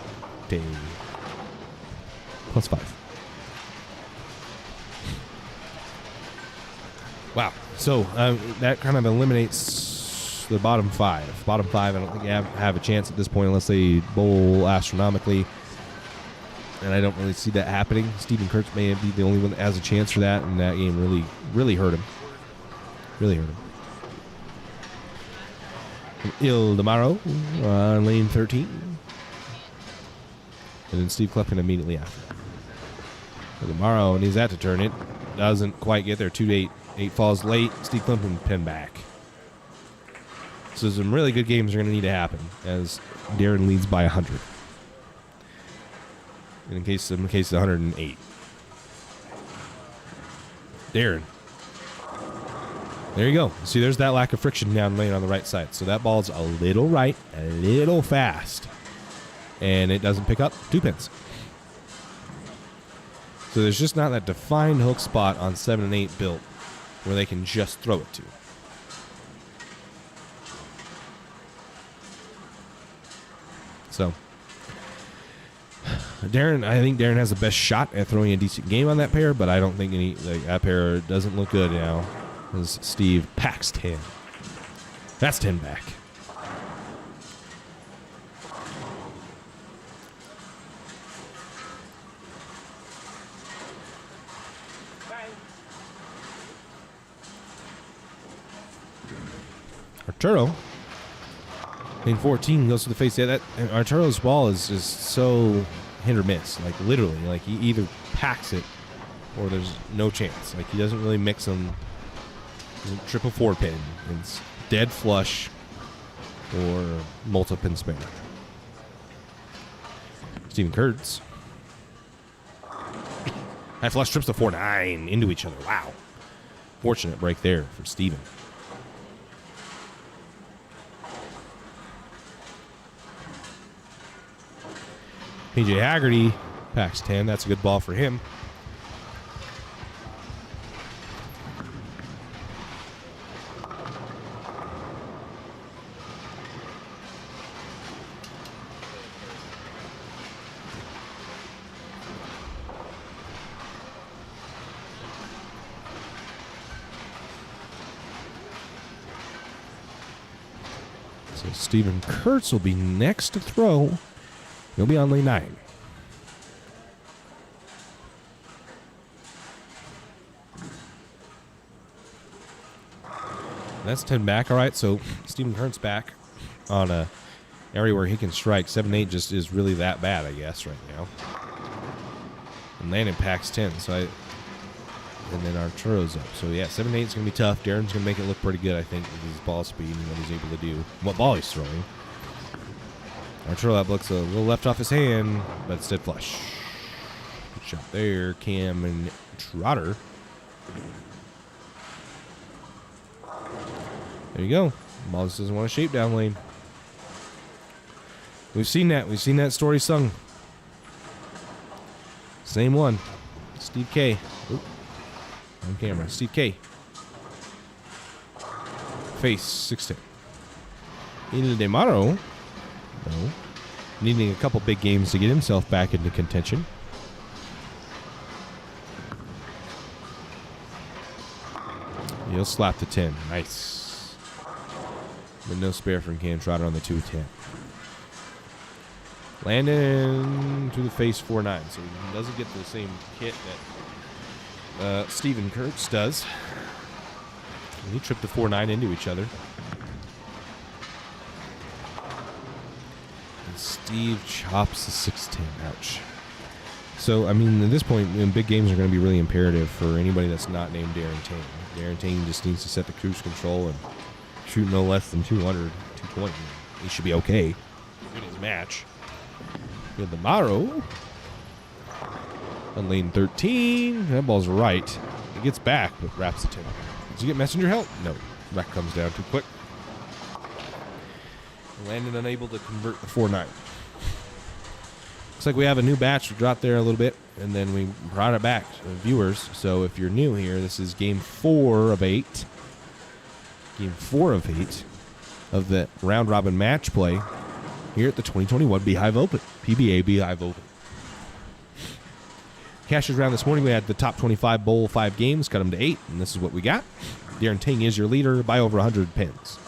plus 5. Wow. So that kind of eliminates the bottom 5. Bottom 5, I don't think you have a chance at this point unless they bowl astronomically. And I don't really see that happening. Steven Kurtz may be the only one that has a chance for that, and that game really hurt him. Really hurt him. Il DeMauro on lane 13. And then Steve Klumpkin immediately after. Il DeMauro needs that to turn it. Doesn't quite get there. 2-8. 8 falls late. Steve Klumpkin pin back. So some really good games are going to need to happen as Darren leads by 100. In case 108. Darren. There you go. See, there's that lack of friction down lane on the right side. So that ball's a little right, a little fast. And it doesn't pick up 2 pins. So there's just not that defined hook spot on 7 and 8 built where they can just throw it to. So, I think Darren has the best shot at throwing a decent game on that pair, but I don't think that pair doesn't look good now as Steve packs 10. That's 10 back. Arturo, in 14, goes to the face. Yeah, that Arturo's ball is just so hit or miss. Like literally, like he either packs it or there's no chance. Like he doesn't really mix them. Triple 4 pin. It's dead flush or multi-pin spare. Steven Kurtz. High flush trips the 4-9 into each other. Wow. Fortunate break there for Steven. PJ Haggerty packs 10. That's a good ball for him. So So Stephen Kurtz will be next to throw. He'll be on lane 9. That's 10 back. All right, so Stephen Kurtz back on a area where he can strike. 7-8 just is really that bad, I guess, right now. And Landon packs 10, and then Arturo's up. So, yeah, 7-8 is going to be tough. Darren's going to make it look pretty good, I think, with his ball speed and what he's able to do. What ball he's throwing. Arturo, that looks a little left off his hand, but it's dead flush. Good shot there. Cam and Trotter. There you go. Ball just doesn't want to shape down lane. We've seen that. We've seen that story sung. Same one. Steve K. Oop. On camera. Steve K. Face 6'10". Il Demaro. No. Needing a couple big games to get himself back into contention. He'll slap the 10. Nice. But no spare from Cam Trotter on the 2-10. Landon to the face 4-9. So he doesn't get the same hit that Stephen Kurtz does. And he tripped the 4-9 into each other. And Steve chops the 6-10. Ouch. So, I mean, at this point, big games are going to be really imperative for anybody that's not named Darren Tane. Darren Tane just needs to set the cruise control and shoot no less than 200, 220. He should be okay. Win his match. Good, the Morrow. On lane 13. That ball's right. He gets back, but wraps the 10. Does he get messenger help? No. Back comes down too quick. Landon unable to convert the 4-9. Looks like we have a new batch. We dropped there a little bit, and then we brought it back to the viewers. So if you're new here, this is game 4 of 8. Game 4 of 8 of the round-robin match play here at the 2021 Beehive Open. PBA Beehive Open. Cashers round this morning, we had the top 25 bowl 5 games, cut them to 8, and this is what we got. Darren Ting is your leader by over 100 pins.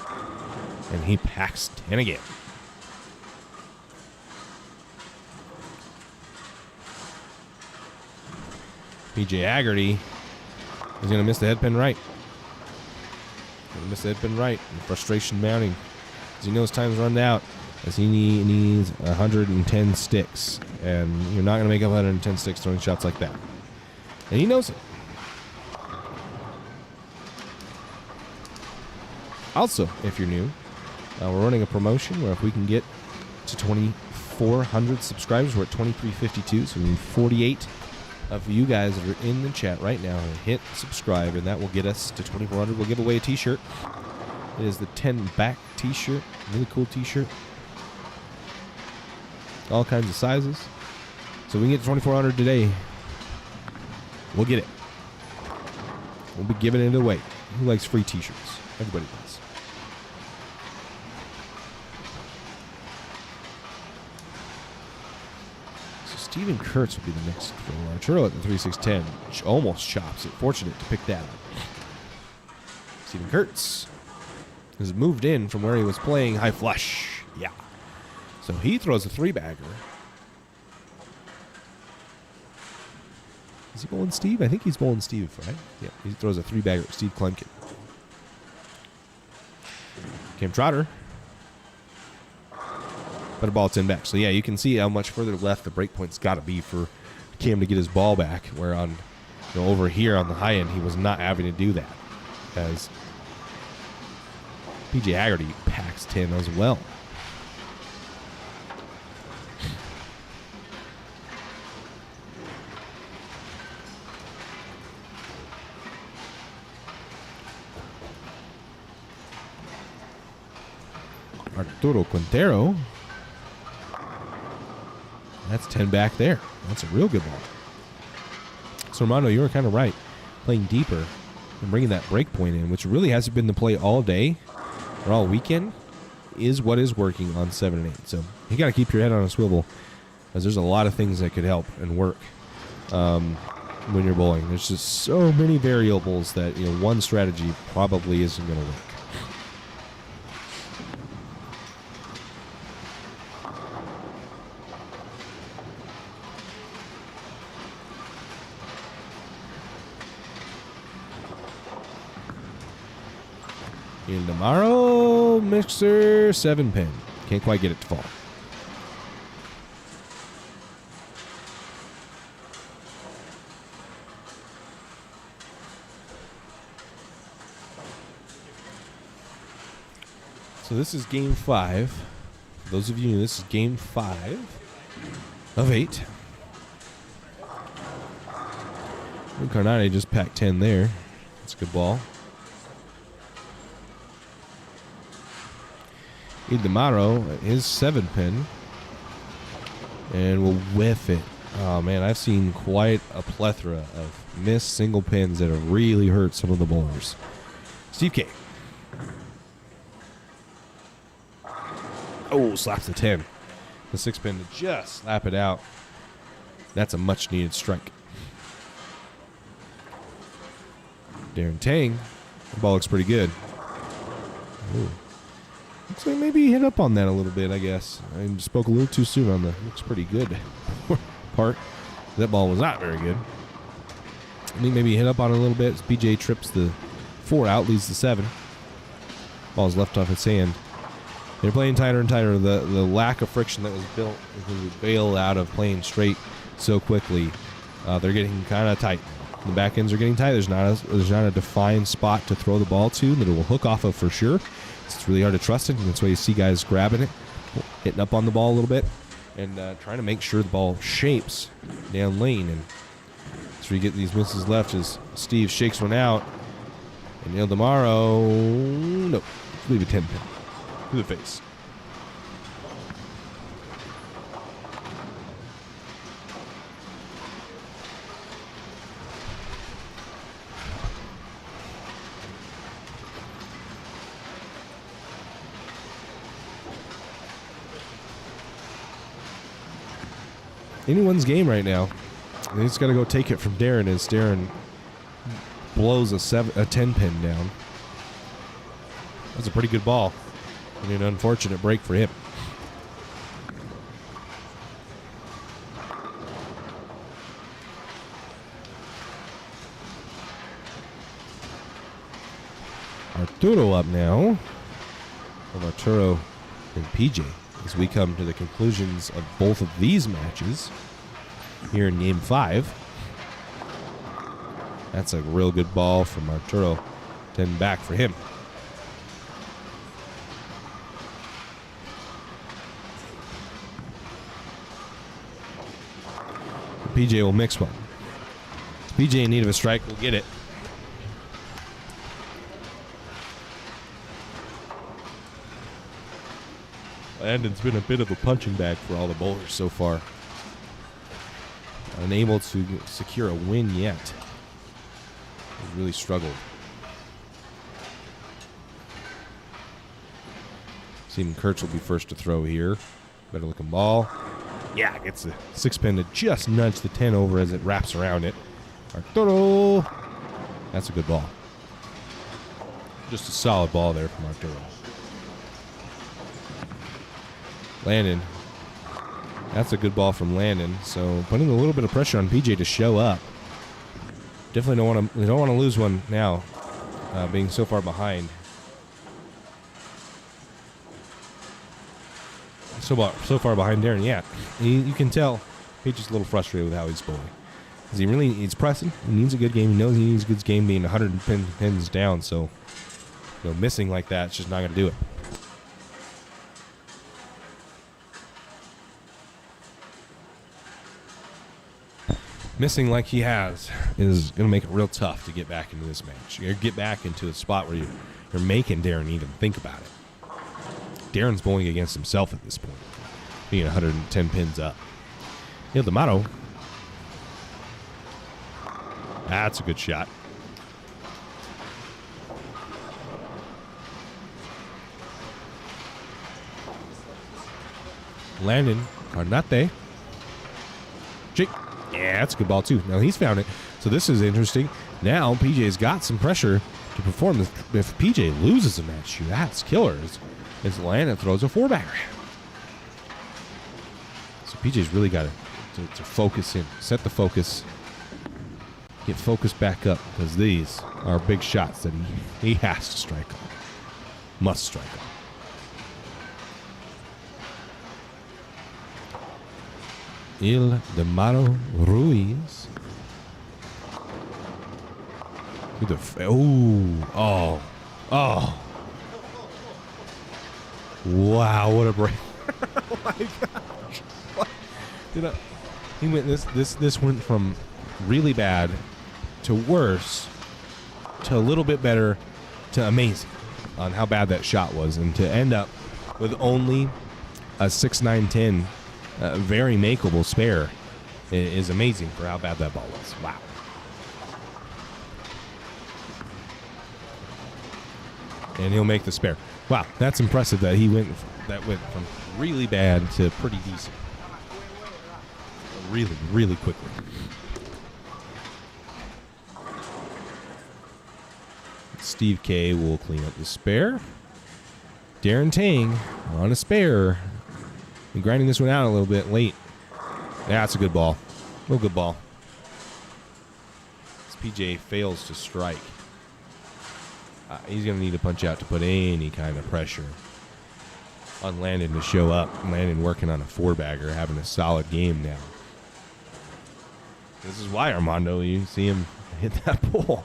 And he packs 10 again. PJ Haggerty is going to miss the head pin right. Going to miss the head pin right. And frustration mounting as he knows time's run out. As he needs 110 sticks. And you're not going to make up 110 sticks throwing shots like that. And he knows it. Also, if you're new, we're running a promotion where if we can get to 2,400 subscribers, we're at 2,352. So we need 48 of you guys that are in the chat right now. Hit subscribe, and that will get us to 2,400. We'll give away a t-shirt. It is the 10 back t-shirt. Really cool t-shirt. All kinds of sizes. So we can get to 2,400 today. We'll get it. We'll be giving it away. Who likes free t-shirts? Everybody does. So Stephen Kurtz will be the next thrower. Arturo at the 3-6-10 almost chops it. Fortunate to pick that up. Stephen Kurtz has moved in from where he was playing high flush. Yeah. So he throws a 3-bagger. Is he bowling Steve? I think he's bowling Steve, right? Yeah, he throws a 3-bagger at Steve Klemkin. Cam Trotter. Better ball 10 back. So, yeah, you can see how much further left the break point's got to be for Cam to get his ball back, where on, over here on the high end, he was not having to do that. As PJ Haggerty packs 10 as well. Arturo Quintero. That's 10 back there. That's a real good ball. So, Armando, you were kind of right. Playing deeper and bringing that break point in, which really hasn't been the play all day or all weekend, is what is working on 7 and 8. So, you got to keep your head on a swivel, because there's a lot of things that could help and work when you're bowling. There's just so many variables that one strategy probably isn't going to work. Tomorrow mixer 7-pin. Can't quite get it to fall. So this is game 5. For those of you, this is game 5 of 8. Carnate just packed 10 there. That's a good ball. Idamaro, his 7-pin. And will whiff it. Oh, man, I've seen quite a plethora of missed single pins that have really hurt some of the bowlers. Steve K. Oh, slaps the 10. The 6-pin to just slap it out. That's a much-needed strike. Darren Tang. The ball looks pretty good. Ooh. Looks like maybe he hit up on that a little bit, I guess. I spoke a little too soon on the looks pretty good part. That ball was not very good. I think maybe he hit up on it a little bit. PJ trips the 4 out, leads the 7. Ball's left off its hand. They're playing tighter and tighter. The lack of friction that was built to bail out of playing straight so quickly, they're getting kind of tight. The back ends are getting tight. There's not a defined spot to throw the ball to that it will hook off of for sure. It's really hard to trust it, and that's why you see guys grabbing it, hitting up on the ball a little bit, and trying to make sure the ball shapes down lane. And so you get these misses left as Steve shakes one out, and Neil Demaro, nope, leave a 10-pin to the face. Anyone's game right now. They just got to go take it from Darren as Darren blows a 10-pin down. That's a pretty good ball. And an unfortunate break for him. Arturo up now. Of Arturo and PJ as we come to the conclusions of both of these matches here in Game 5. That's a real good ball from Arturo. 10 back for him. PJ will mix one. PJ in need of a strike will get it. Landon's been a bit of a punching bag for all the bowlers so far. Unable to secure a win yet. He's really struggled. Steven Kurtz will be first to throw here. Better looking ball. Yeah, gets the 6-pin to just nudge the 10 over as it wraps around it. Arturo. That's a good ball. Just a solid ball there from Arturo. Landon. That's a good ball from Landon. So putting a little bit of pressure on PJ to show up. Definitely don't want to lose one now, being so far behind. So far behind Darren, yeah. You can tell PJ's a little frustrated with how he's bowling. Because he's pressing. He needs a good game. He knows he needs a good game being 100 pins down. So, missing like that, it's just not going to do it. Missing like he has is going to make it real tough to get back into this match. You get back into a spot where you're making Darren even think about it. Darren's bowling against himself at this point, being 110 pins up. Neil D'Amato. That's a good shot. Landon Carnate. Jake. Yeah, that's a good ball, too. Now he's found it. So this is interesting. Now PJ's got some pressure to perform. If PJ loses a match, that's killer. As Landon throws a 4-bagger. So PJ's really got to focus in. Set the focus. Get focused back up. Because these are big shots that he has to strike on. must strike out. Ildemaro Ruiz. Oh. Wow, what a break. Oh my gosh. What? He went this went from really bad to worse to a little bit better to amazing on how bad that shot was, and to end up with only a 6-9-10 very makeable spare is amazing for how bad that ball was. Wow. And he'll make the spare. Wow, that's impressive that he went from really bad to pretty decent. Really, really quickly. Steve K will clean up the spare. Darren Tang on a spare. Been grinding this one out a little bit late. That's a good ball. Real good ball. This PJ fails to strike. He's going to need a punch out to put any kind of pressure on Landon to show up. Landon working on a 4-bagger, having a solid game now. This is why, Armando, you see him hit that ball.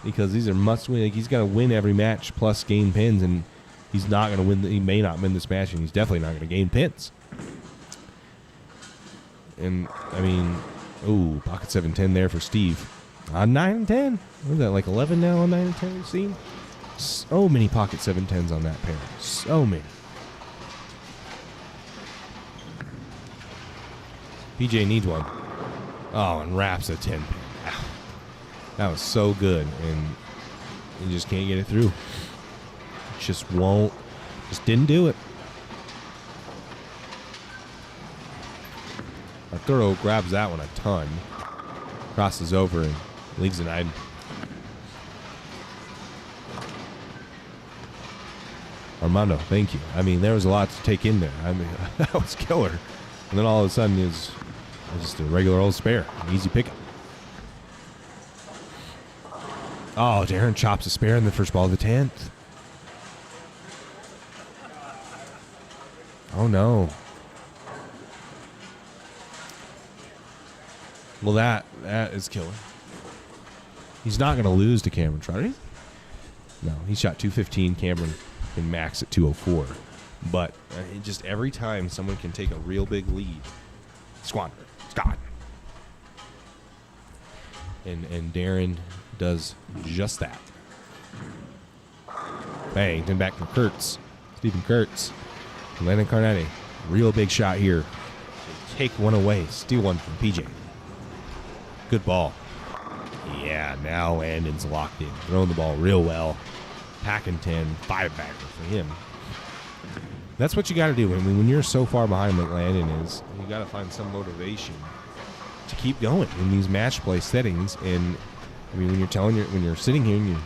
Because these are must-win. Like, he's got to win every match plus gain pins, and he's not going to win. He may not win this match, and he's definitely not going to gain pins. And, I mean, pocket 7-10 there for Steve. On 9 and 10. What is that, like 11 now on 9 and 10 we've seen? So many pocket 7-10s on that pair. So many. PJ needs one. Oh, and wraps a 10 pin. Ow. That was so good, and he just can't get it through. Just didn't do it. Arturo grabs that one a ton. Crosses over and leaves it nine. Armando, thank you. I mean, there was a lot to take in there. I mean, that was killer. And then all of a sudden, it's just a regular old spare. Easy pickup. Oh, Darren chops a spare in the first ball of the 10th. Oh, no. Well, that is killer. He's not going to lose to Cameron Trotter. No, he shot 215. Cameron can max at 204. But just every time someone can take a real big lead, squander. It's gone. And Darren does just that. Bang, then back from Kurtz. Stephen Kurtz. Landon Carnetti. Real big shot here. Take one away. Steal one from PJ. Good ball. Yeah, now Landon's locked in. Throwing the ball real well. Packing 10. 5-bagger for him. That's what you got to do. I mean, when you're so far behind like Landon is, you got to find some motivation to keep going in these match play settings. And I mean, when you're sitting here and you're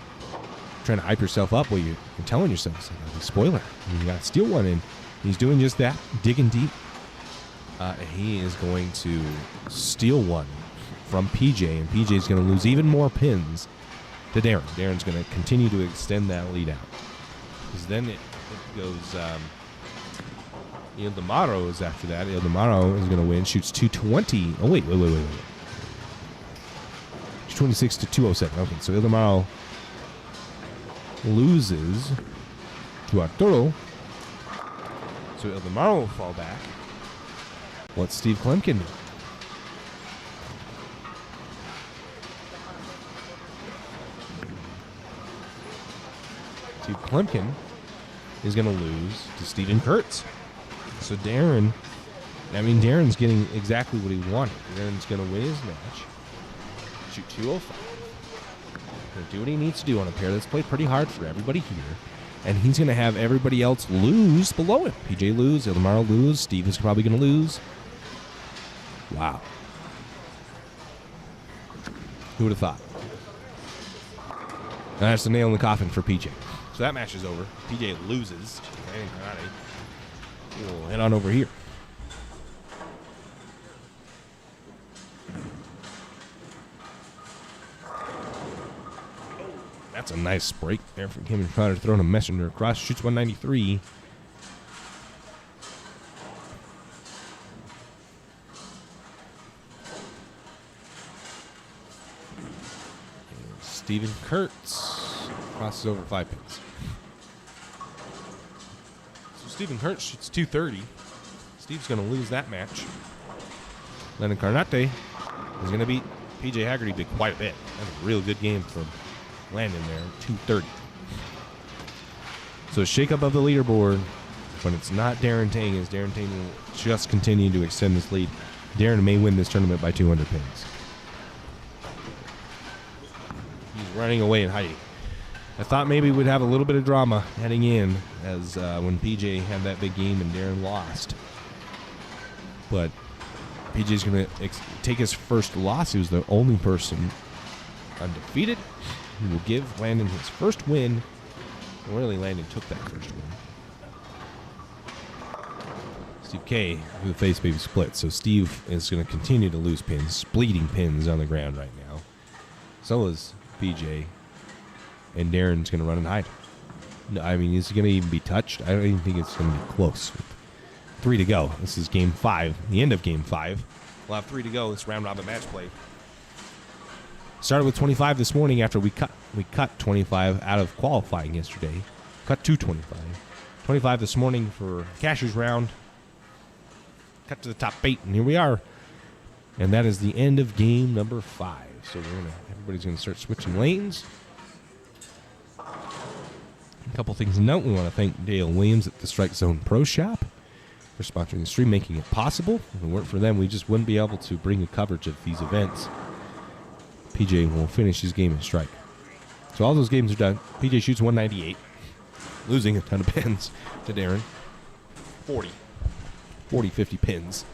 trying to hype yourself up, well, you're telling yourself, it's like a spoiler. You got to steal one, and he's doing just that, digging deep. He is going to steal one from PJ, and PJ's going to lose even more pins to Darren. Darren's going to continue to extend that lead out. Because then it goes, Ildemaro is after that. Ildemaro is going to win, shoots 220. Oh, wait. 226 to 207. Okay, so Ildemaro loses to Arturo. So Ildemaro will fall back. What's Steve Klemkin do? Steve Klemkin is going to lose to Steven Kurtz. So Darren's getting exactly what he wanted. Darren's going to win his match. Shoot 205. Going to do what he needs to do on a pair that's played pretty hard for everybody here. And he's going to have everybody else lose below him. PJ lose, Ildemaro lose, Steve is probably going to lose. Wow. Who would have thought? And that's the nail in the coffin for PJ. So that match is over. PJ loses. We'll head on over here. That's a nice break there from Cameron Trotter, throwing a messenger across. Shoots 193. Steven Kurtz crosses over 5 pins. So Steven Kurtz shoots 230. Steve's going to lose that match. Landon Carnate is going to beat PJ Haggerty by quite a bit. That's a real good game from Landon there, 230. So a shakeup of the leaderboard, but it's not Darren Tang, as Darren Tang will just continue to extend this lead. Darren may win this tournament by 200 pins. He's running away and hiding. I thought maybe we'd have a little bit of drama heading in, as when PJ had that big game and Darren lost. But PJ's going to take his first loss. He was the only person undefeated. He will give Landon his first win. Well, really, Landon took that first win. Steve K with the face baby split. So Steve is going to continue to lose pins, bleeding pins on the ground right now. So is PJ. And Darren's going to run and hide. No, I mean, is he going to even be touched? I don't even think it's going to be close. 3 to go. This is game 5, the end of game 5. We'll have 3 to go. This round robin match play. Started with 25 this morning after we cut 25 out of qualifying yesterday. Cut to 25. 25 this morning for cashier's round. Cut to the top 8, and here we are. And that is the end of game number 5. So everybody's gonna start switching lanes. A couple things to note. We want to thank Dale Williams at the Strike Zone Pro Shop for sponsoring the stream, making it possible. If it weren't for them, we just wouldn't be able to bring a coverage of these events. PJ will finish his game in strike. So all those games are done. PJ shoots 198, losing a ton of pins to Darren. 40, 50 pins.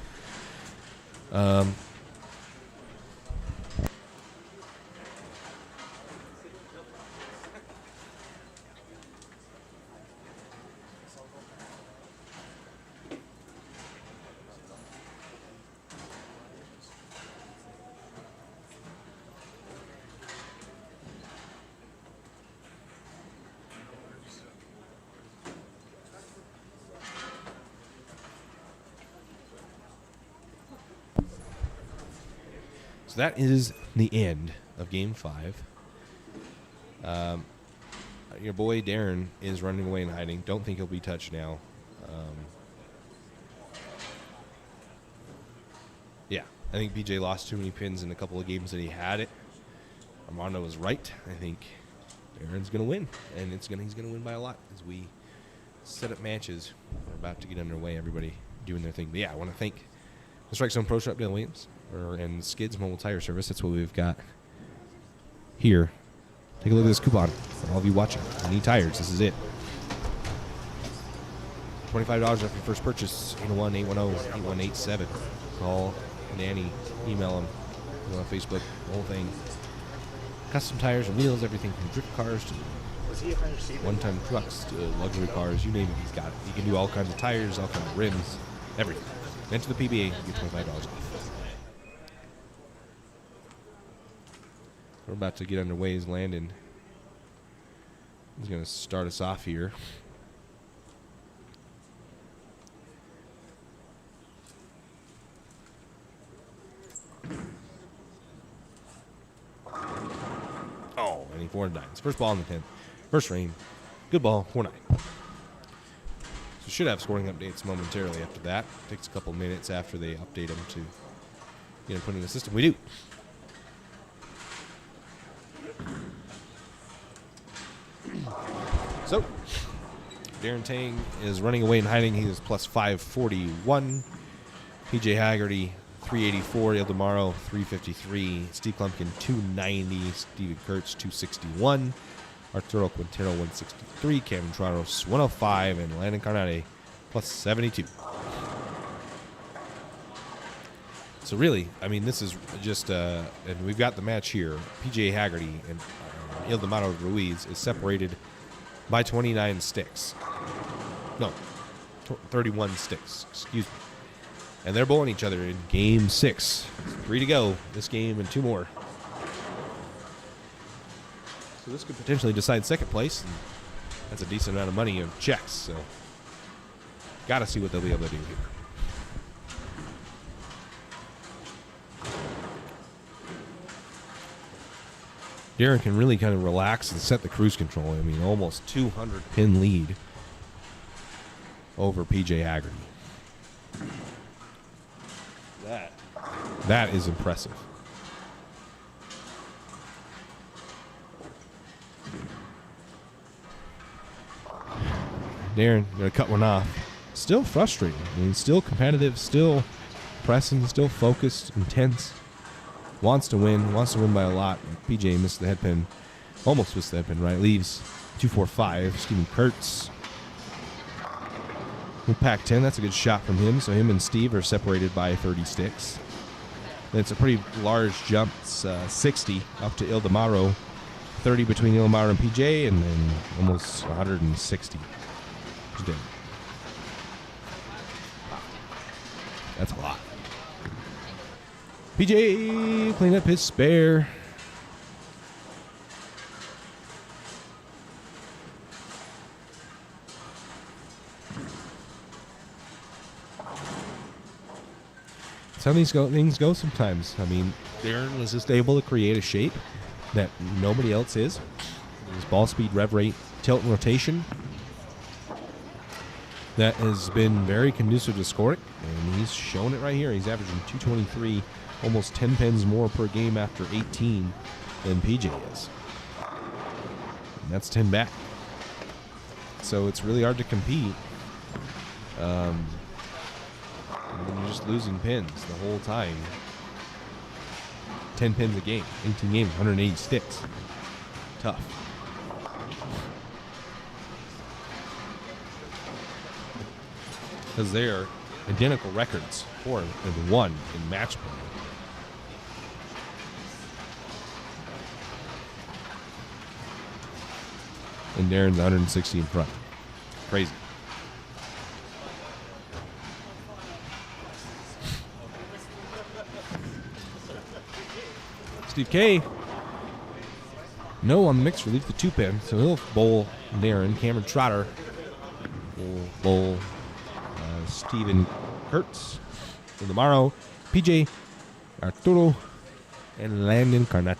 So that is the end of game 5. Your boy Darren is running away and hiding. Don't think he'll be touched now. Yeah, I think PJ lost too many pins in a couple of games that he had it. Armando was right. I think Darren's going to win, and he's going to win by a lot as we set up matches. We're about to get underway. Everybody doing their thing. But yeah, I want to thank the Strike Zone Pro Shop, Dale Williams, and Skids Mobile Tire Service. That's what we've got here. Take a look at this coupon for all of you watching. You need tires. This is it. $25 off your first purchase. 801-810-8187. Call Danny. Email him. Go on Facebook. The whole thing. Custom tires and wheels. Everything from drift cars to one-ton trucks to luxury cars. You name it, he's got it. He can do all kinds of tires, all kinds of rims, everything. Enter the PBA. You get $25 off. We're about to get underway as Landon. He's going to start us off here. Oh, and he 4-9. First ball in the 10th. First frame. Good ball, 4-9. So should have scoring updates momentarily after that. Takes a couple minutes after they update them to get him put in the system. We do. So, Darren Tang is running away and hiding. He is plus 541. PJ Haggerty, 384. Ildemaro, 353. Steve Klumpkin, 290. Steven Kurtz, 261. Arturo Quintero, 163. Kevin Troros, 105. And Landon Carnate, plus 72. So really, I mean, this is just, and we've got the match here. PJ Haggerty and Ildemaro Ruiz is separated by 29 sticks. No, 31 sticks, excuse me. And they're bowling each other in game 6. 3 to go. This game and 2 more. So this could potentially decide second place. And that's a decent amount of money of checks. So got to see what they'll be able to do here. Darren can really kind of relax and set the cruise control. I mean, almost 200 pin lead over PJ Haggerty. That is impressive. Darren going to cut one off. Still frustrating. I mean, still competitive, still pressing, still focused, intense. Wants to win by a lot. PJ missed the head pin. Almost missed the head pin, right? Leaves 2-4-5. Steven Kurtz. In Pac 10, that's a good shot from him. So him and Steve are separated by 30 sticks. And it's a pretty large jump. It's 60 up to Ildemaro. 30 between Ildemaro and PJ, and then almost 160. That's a lot. PJ clean up his spare. That's how things go sometimes. I mean, Darren was just able to create a shape that nobody else is. His ball speed, rev rate, tilt, and rotation. That has been very conducive to scoring, and he's shown it right here. He's averaging 223, almost 10 pins more per game after 18 than PJ is. And that's 10 back. So it's really hard to compete. And you're just losing pins the whole time. 10 pins a game, 18 games, 180 sticks. Tough. Because they are identical records, 4-1 in match play. And Darren's 160 in front. Crazy. Steve K. No on the mix relief, the 2-pin. So he'll bowl Darren. Cameron Trotter will bowl Steven Kurtz. So tomorrow, PJ, Arturo, and Landon Carnati.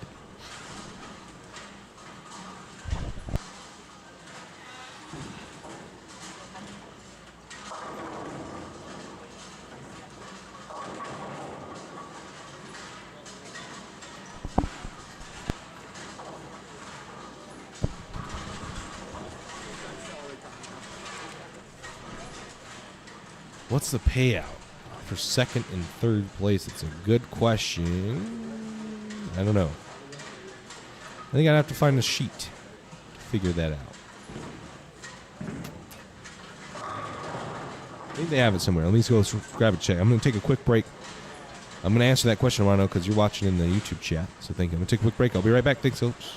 What's the payout for second and third place? It's a good question. I don't know. I think I'd have to find a sheet to figure that out. I think they have it somewhere. Let me go grab a check. I'm going to take a quick break. I'm going to answer that question, Rano, because you're watching in the YouTube chat. So thank you. I'm going to take a quick break. I'll be right back. Thanks, folks.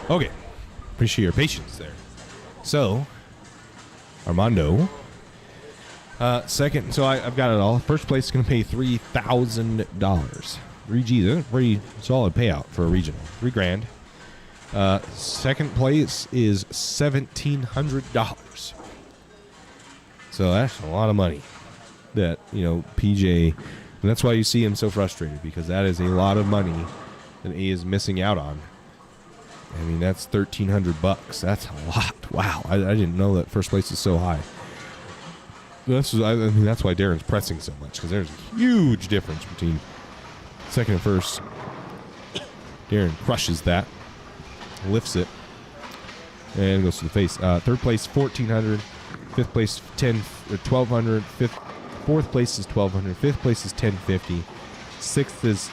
Okay. Appreciate your patience there. So, Armando, Second, so I've got it all. First place is going to pay $3,000. 3G, that's a pretty solid payout for a regional. $3,000. Second place is $1,700. So that's a lot of money that, PJ, and that's why you see him so frustrated, because that is a lot of money that he is missing out on. I mean, that's $1,300. That's a lot. Wow. I didn't know that first place is so high. That's why Darren's pressing so much, because there's a huge difference between second and first. Darren crushes that, lifts it, and goes to the face. Third place, $1,400. Fifth place, $1,200. Fourth place is $1,200. Fifth place is $1,050. Sixth is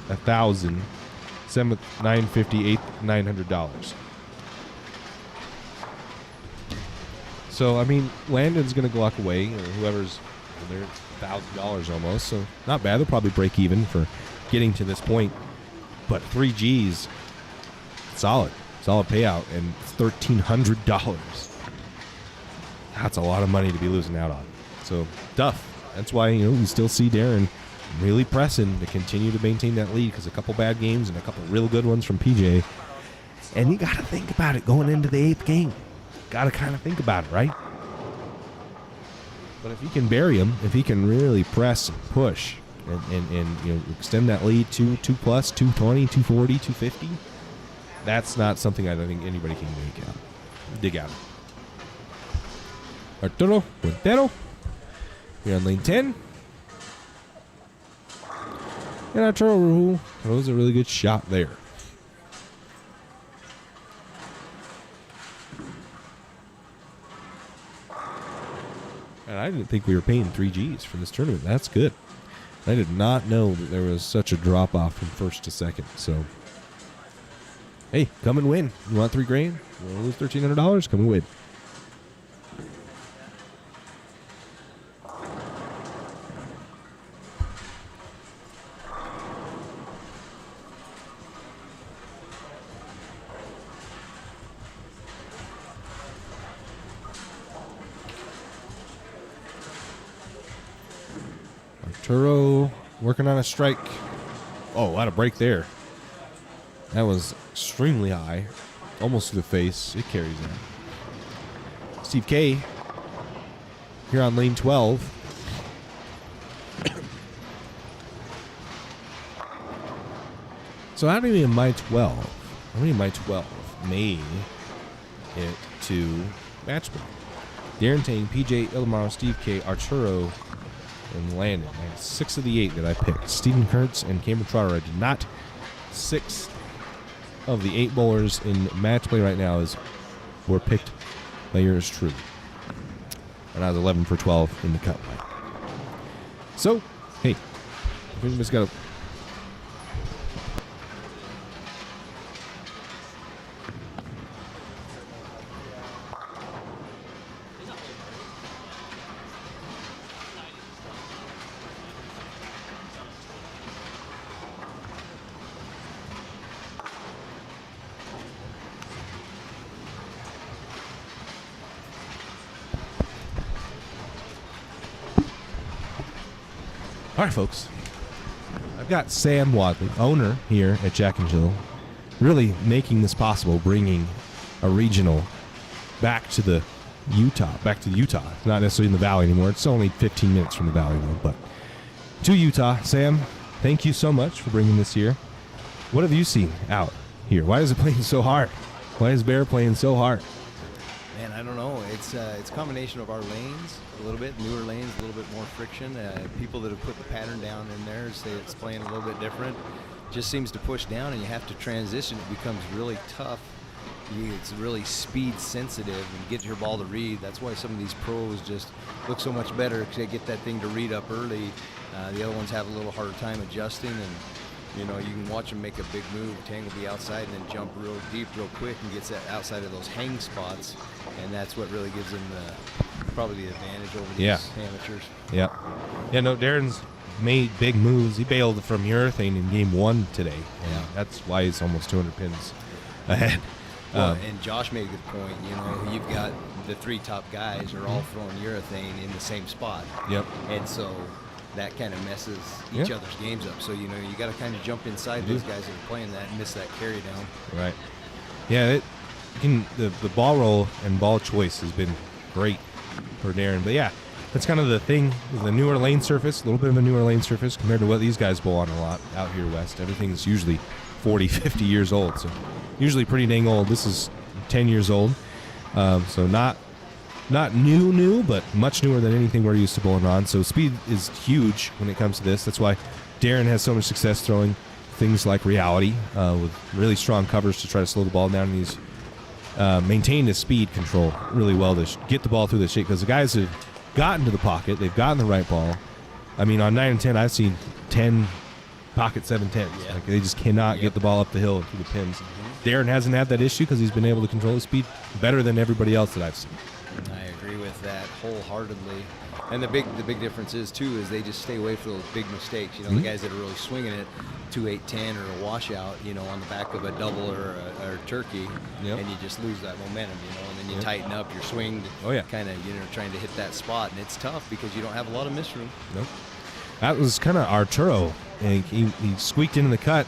$1,000. Seventh, $950. Eighth, $900. So, I mean, Landon's going to walk away, or whoever's there, $1,000 almost. So, not bad. They'll probably break even for getting to this point. But 3Gs, solid payout, and $1,300. That's a lot of money to be losing out on. So, tough. That's why, we still see Darren really pressing to continue to maintain that lead, because a couple bad games and a couple real good ones from PJ. And you got to think about it going into the 8th game. Got to kind of think about it, right? But if he can bury him, if he can really press and push and extend that lead to 2+, 220, 240, 250, that's not something I don't think anybody can dig out. Arturo Quintero here on lane 10. And Arturo throws a really good shot there. And I didn't think we were paying 3Gs for this tournament. That's good. I did not know that there was such a drop-off from first to second. So, hey, come and win. You want $3,000? You want to lose $1,300? Come and win. Arturo working on a strike. Oh, what a break there. That was extremely high. Almost to the face. It carries that. Steve K here on lane 12. So how many of my 12 made it to match play? Darren Tang, PJ Ilmaro, Steve K, Arturo, and Landon. I had 6 of the 8 that I picked. Stephen Kurtz and Cameron Trotter I did not. 6 of the 8 bowlers in match play right now were picked by yours truly. And I was 11 for 12 in the cut line. So, hey, we just got to... All right, folks. I've got Sam Wadley, owner here at Jack and Jill, really making this possible, bringing a regional back to Utah. Not necessarily in the Valley anymore. It's only 15 minutes from the Valley, though, but to Utah. Sam, thank you so much for bringing this here. What have you seen out here? Why is it playing so hard? Why is Bear playing so hard?
Man, I don't know. It's a combination of our lanes, a little bit newer lanes, a little bit more friction. People that have put the pattern down in there say it's playing a little bit different. Just seems to push down, and you have to transition. It becomes really tough. It's really speed sensitive, and get your ball to read. That's why some of these pros just look so much better, because they get that thing to read up early. The other ones have a little harder time adjusting, and you can watch them make a big move. Tang will be outside and then jump real deep real quick and gets that outside of those hang spots, and that's what really gives them probably the advantage over these amateurs.
Yeah. Yeah, no, Darren's made big moves. He bailed from urethane in game 1 today. Yeah. That's why he's almost 200 pins ahead.
Well, and Josh made a good point. You know, you've got the 3 top guys are all throwing urethane in the same spot.
Yep.
And so that kind of messes each other's games up. So, you know, you got to kind of jump inside those guys that are playing that and miss that carry down.
Right. Yeah, the ball roll and ball choice has been great for Darren. But yeah, that's kind of the thing. The newer lane surface, a little bit of a newer lane surface compared to what these guys bowl on a lot out here west. Everything's usually 40, 50 years old. So usually pretty dang old. This is 10 years old. So not new, but much newer than anything we're used to bowling on. So speed is huge when it comes to this. That's why Darren has so much success throwing things like reality with really strong covers to try to slow the ball down. And he's maintained his speed control really well to get the ball through the shape. Because the guys have gotten to the pocket, they've gotten the right ball. I mean, on 9 and 10, I've seen 10 pocket 7-10s.
Yeah.
Like they just cannot get the ball up the hill through the pins. Darren hasn't had that issue because he's been able to control his speed better than everybody else that I've seen.
I agree with that wholeheartedly. And the big difference is too is they just stay away from those big mistakes. You know, the guys that are really swinging it 2-8-10 or a washout, you know, on the back of a double or a turkey, and you just lose that momentum, you know, and then you tighten up your swing, kind of, you know, trying to hit that spot, and it's tough because you don't have a lot of miss room.
Nope. That was kind of Arturo, and he squeaked into the cut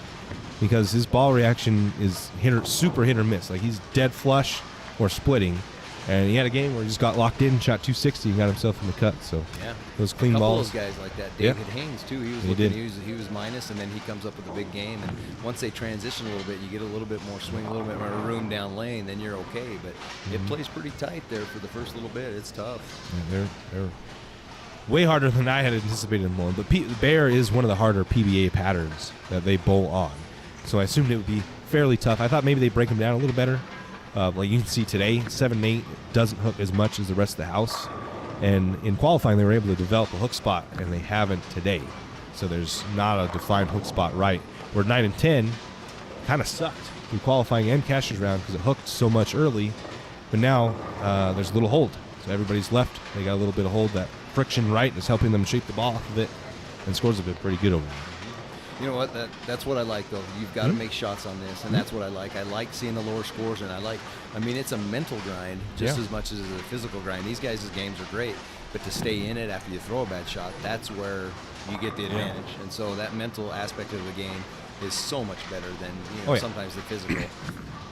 because his ball reaction is super hit or miss. Like he's dead flush or splitting. And he had a game where he just got locked in, shot 260, and got himself in the cut. So those clean balls.
A couple of those guys like that. David Haynes too. He was minus, and then he comes up with a big game. And once they transition a little bit, you get a little bit more swing, a little bit more room down lane, then you're okay. But it plays pretty tight there for the first little bit. It's tough.
Yeah, they're way harder than I had anticipated them on. But Bear is one of the harder PBA patterns that they bowl on. So I assumed it would be fairly tough. I thought maybe they'd break them down a little better. Like you can see today, 7-8 doesn't hook as much as the rest of the house. And in qualifying, they were able to develop a hook spot, and they haven't today. So there's not a defined hook spot right. Where 9 and 10 kind of sucked through qualifying and Cashier's round because it hooked so much early. But now there's a little hold. So everybody's left. They got a little bit of hold. That friction right is helping them shape the ball off of it. And scores have been pretty good over there.
You know what? That's what I like, though. You've got to make shots on this, and that's what I like. I like seeing the lower scores, and I mean, it's a mental grind just as much as a physical grind. These guys' games are great, but to stay in it after you throw a bad shot, that's where you get the advantage. And so that mental aspect of the game is so much better than sometimes the physical.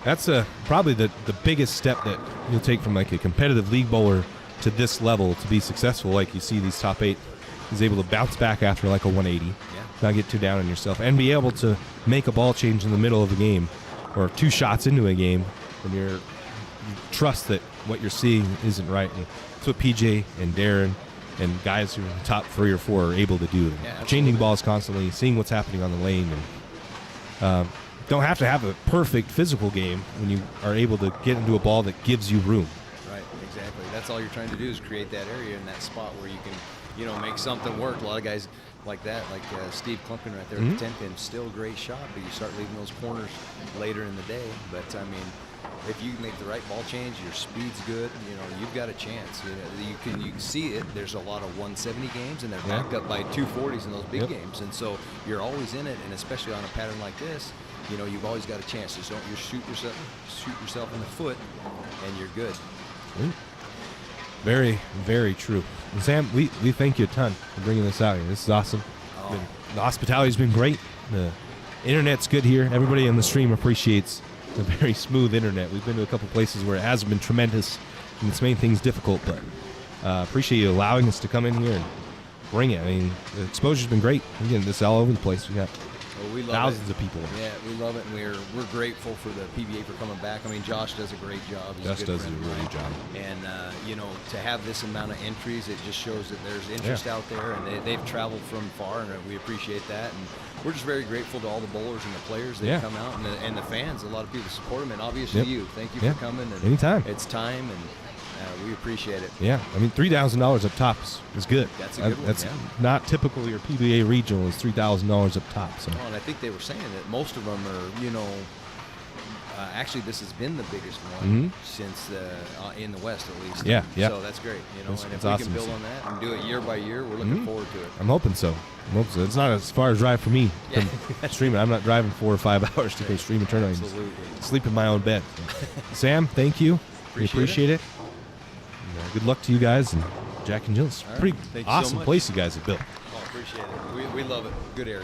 That's probably the biggest step that you'll take from like a competitive league bowler to this level to be successful. Like you see these top 8 is able to bounce back after like a 180. Not get too down on yourself, and be able to make a ball change in the middle of a game or 2 shots into a game when you trust that what you're seeing isn't right. And that's what PJ and Darren and guys who are in the top 3 or 4 are able to do. Changing balls constantly, seeing what's happening on the lane. And don't have to have a perfect physical game when you are able to get into a ball that gives you room.
Right, exactly. That's all you're trying to do is create that area in that spot where you can, make something work. A lot of guys like that, like Steve Klumpkin right there at the 10 pin, still a great shot, but you start leaving those corners later in the day. But I mean, if you make the right ball change, your speed's good, you've got a chance. You can see it. There's a lot of 170 games, and they're backed up by 240s in those big games, and so you're always in it. And especially on a pattern like this, you've always got a chance. Just don't shoot yourself in the foot, and you're good.
Very, very true. And Sam, we thank you a ton for bringing this out here. This is awesome. The hospitality's been great. The internet's good here. Everybody on the stream appreciates the very smooth internet. We've been to a couple places where it hasn't been tremendous, and it's made things difficult, but appreciate you allowing us to come in here and bring it. I mean, the exposure's been great. We're getting this all over the place. We got thousands of people.
Yeah, we love it, and we're grateful for the PBA for coming back. I mean, Josh does a great job.
Josh does a really good job.
And, to have this amount of entries, it just shows that there's interest out there, and they've traveled from far, and we appreciate that. And we're just very grateful to all the bowlers and the players that come out, and the fans. A lot of people support them, and obviously you. Thank you for coming. And
anytime.
It's time, and we appreciate it.
Yeah, I mean, $3,000 up top is good.
That's a good one.
That's not typical. Your PBA regional is $3,000 up top. So.
And I think they were saying that most of them are, Actually, this has been the biggest one since in the West, at least.
Yeah, yeah.
So that's great. You know,
That's-
and
that's
if we
awesome.
can build on that and do it year by year, we're looking forward to it.
I'm hoping so. It's not as far a drive for me
Yeah.
from streaming. I'm not driving 4 or 5 hours to go stream a tournament.
Absolutely.
Sleep in my own bed. Sam, thank you. We appreciate it. And, good luck to you guys and Jack and Jill's.
All right.
Pretty
Thank you so
awesome
much.
place you guys have built.
Oh, appreciate it. We love it. Good area.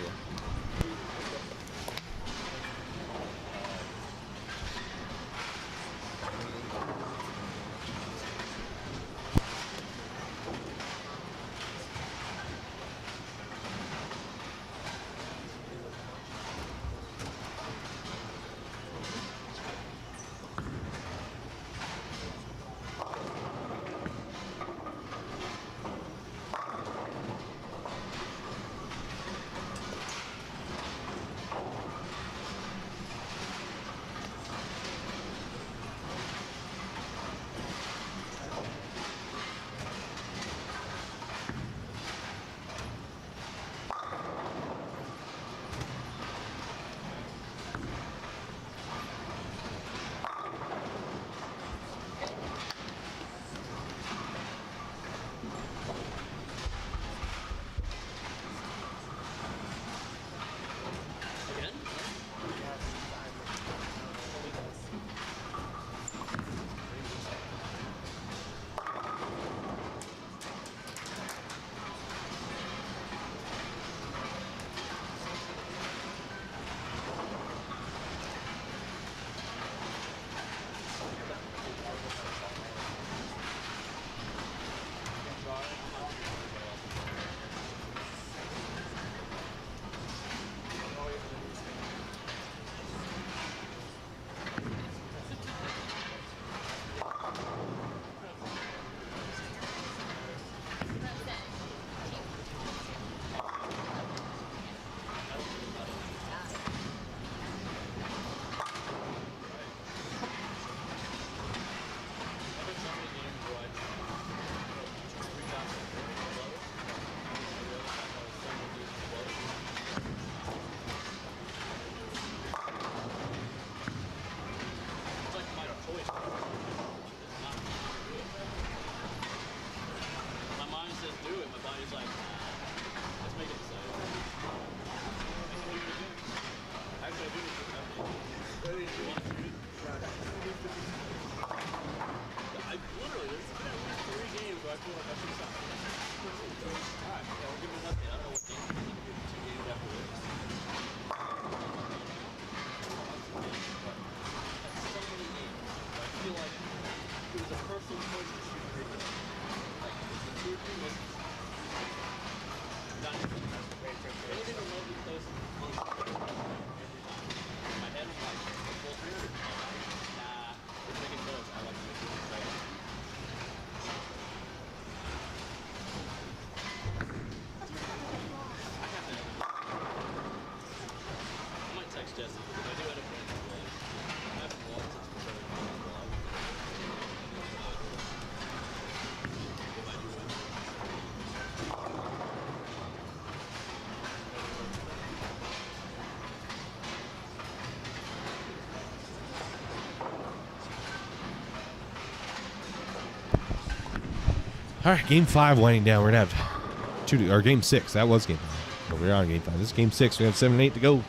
All right, game 5 winding down. We're going to have or game 6. That was game 5. But we're on game 5. This is game 6. We have 7 and 8 to go.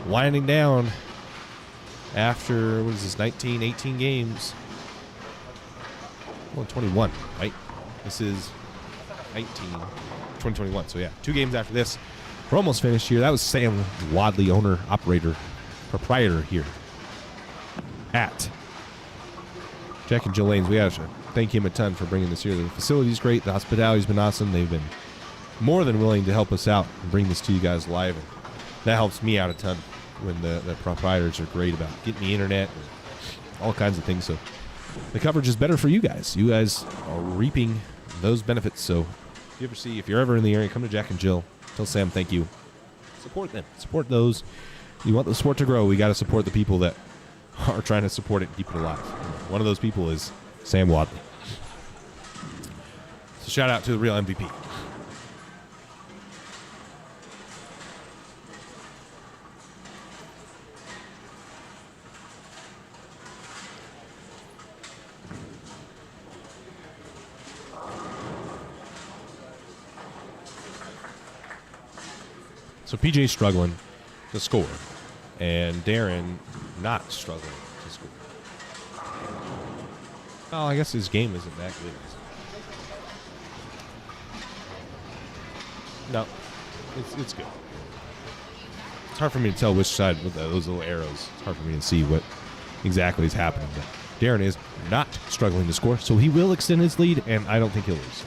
Winding down after, what is this, 19, 18 games. Well, 21, right? This is 2021. So, yeah, 2 games after this. We're almost finished here. That was Sam Wadley, owner, operator, proprietor here at Jack and Jill Lanes. We have to thank him a ton for bringing this here. The facility's great. The hospitality's been awesome. They've been more than willing to help us out and bring this to you guys live. And that helps me out a ton when the proprietors are great about getting the internet and all kinds of things. So the coverage is better for you guys. You guys are reaping those benefits. So if you're ever in the area, come to Jack and Jill. Tell Sam thank you. Support them. Support those. You want the sport to grow, we got to support the people that are trying to support it and keep it alive. One of those people is Sam Wadley. So shout out to the real MVP. So PJ's struggling to score, and Darren not struggling to score. Well, I guess his game isn't that good. No, it's good. It's hard for me to tell which side with those little arrows. It's hard for me to see what exactly is happening. But Darren is not struggling to score, so he will extend his lead, and I don't think he'll lose.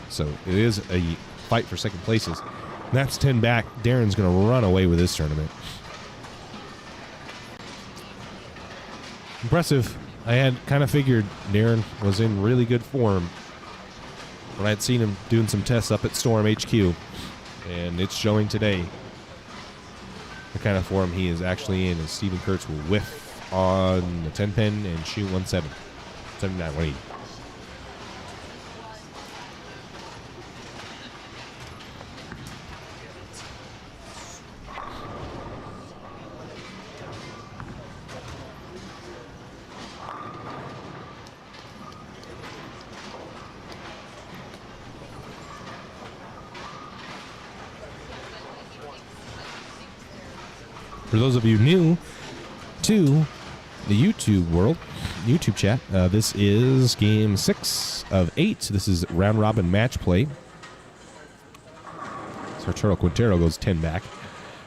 So it is a fight for second places. And that's 10 back. Darren's going to run away with this tournament. Impressive. I had kind of figured Darren was in really good form when I had seen him doing some tests up at Storm HQ, and it's showing today the kind of form he is actually in, as Stephen Kurtz will whiff on the 10 pin and shoot 170, 79, 180. For those of you new to the YouTube world, YouTube chat, this is game 6 of 8. This is round robin match play. So Arturo Quintero goes 10 back.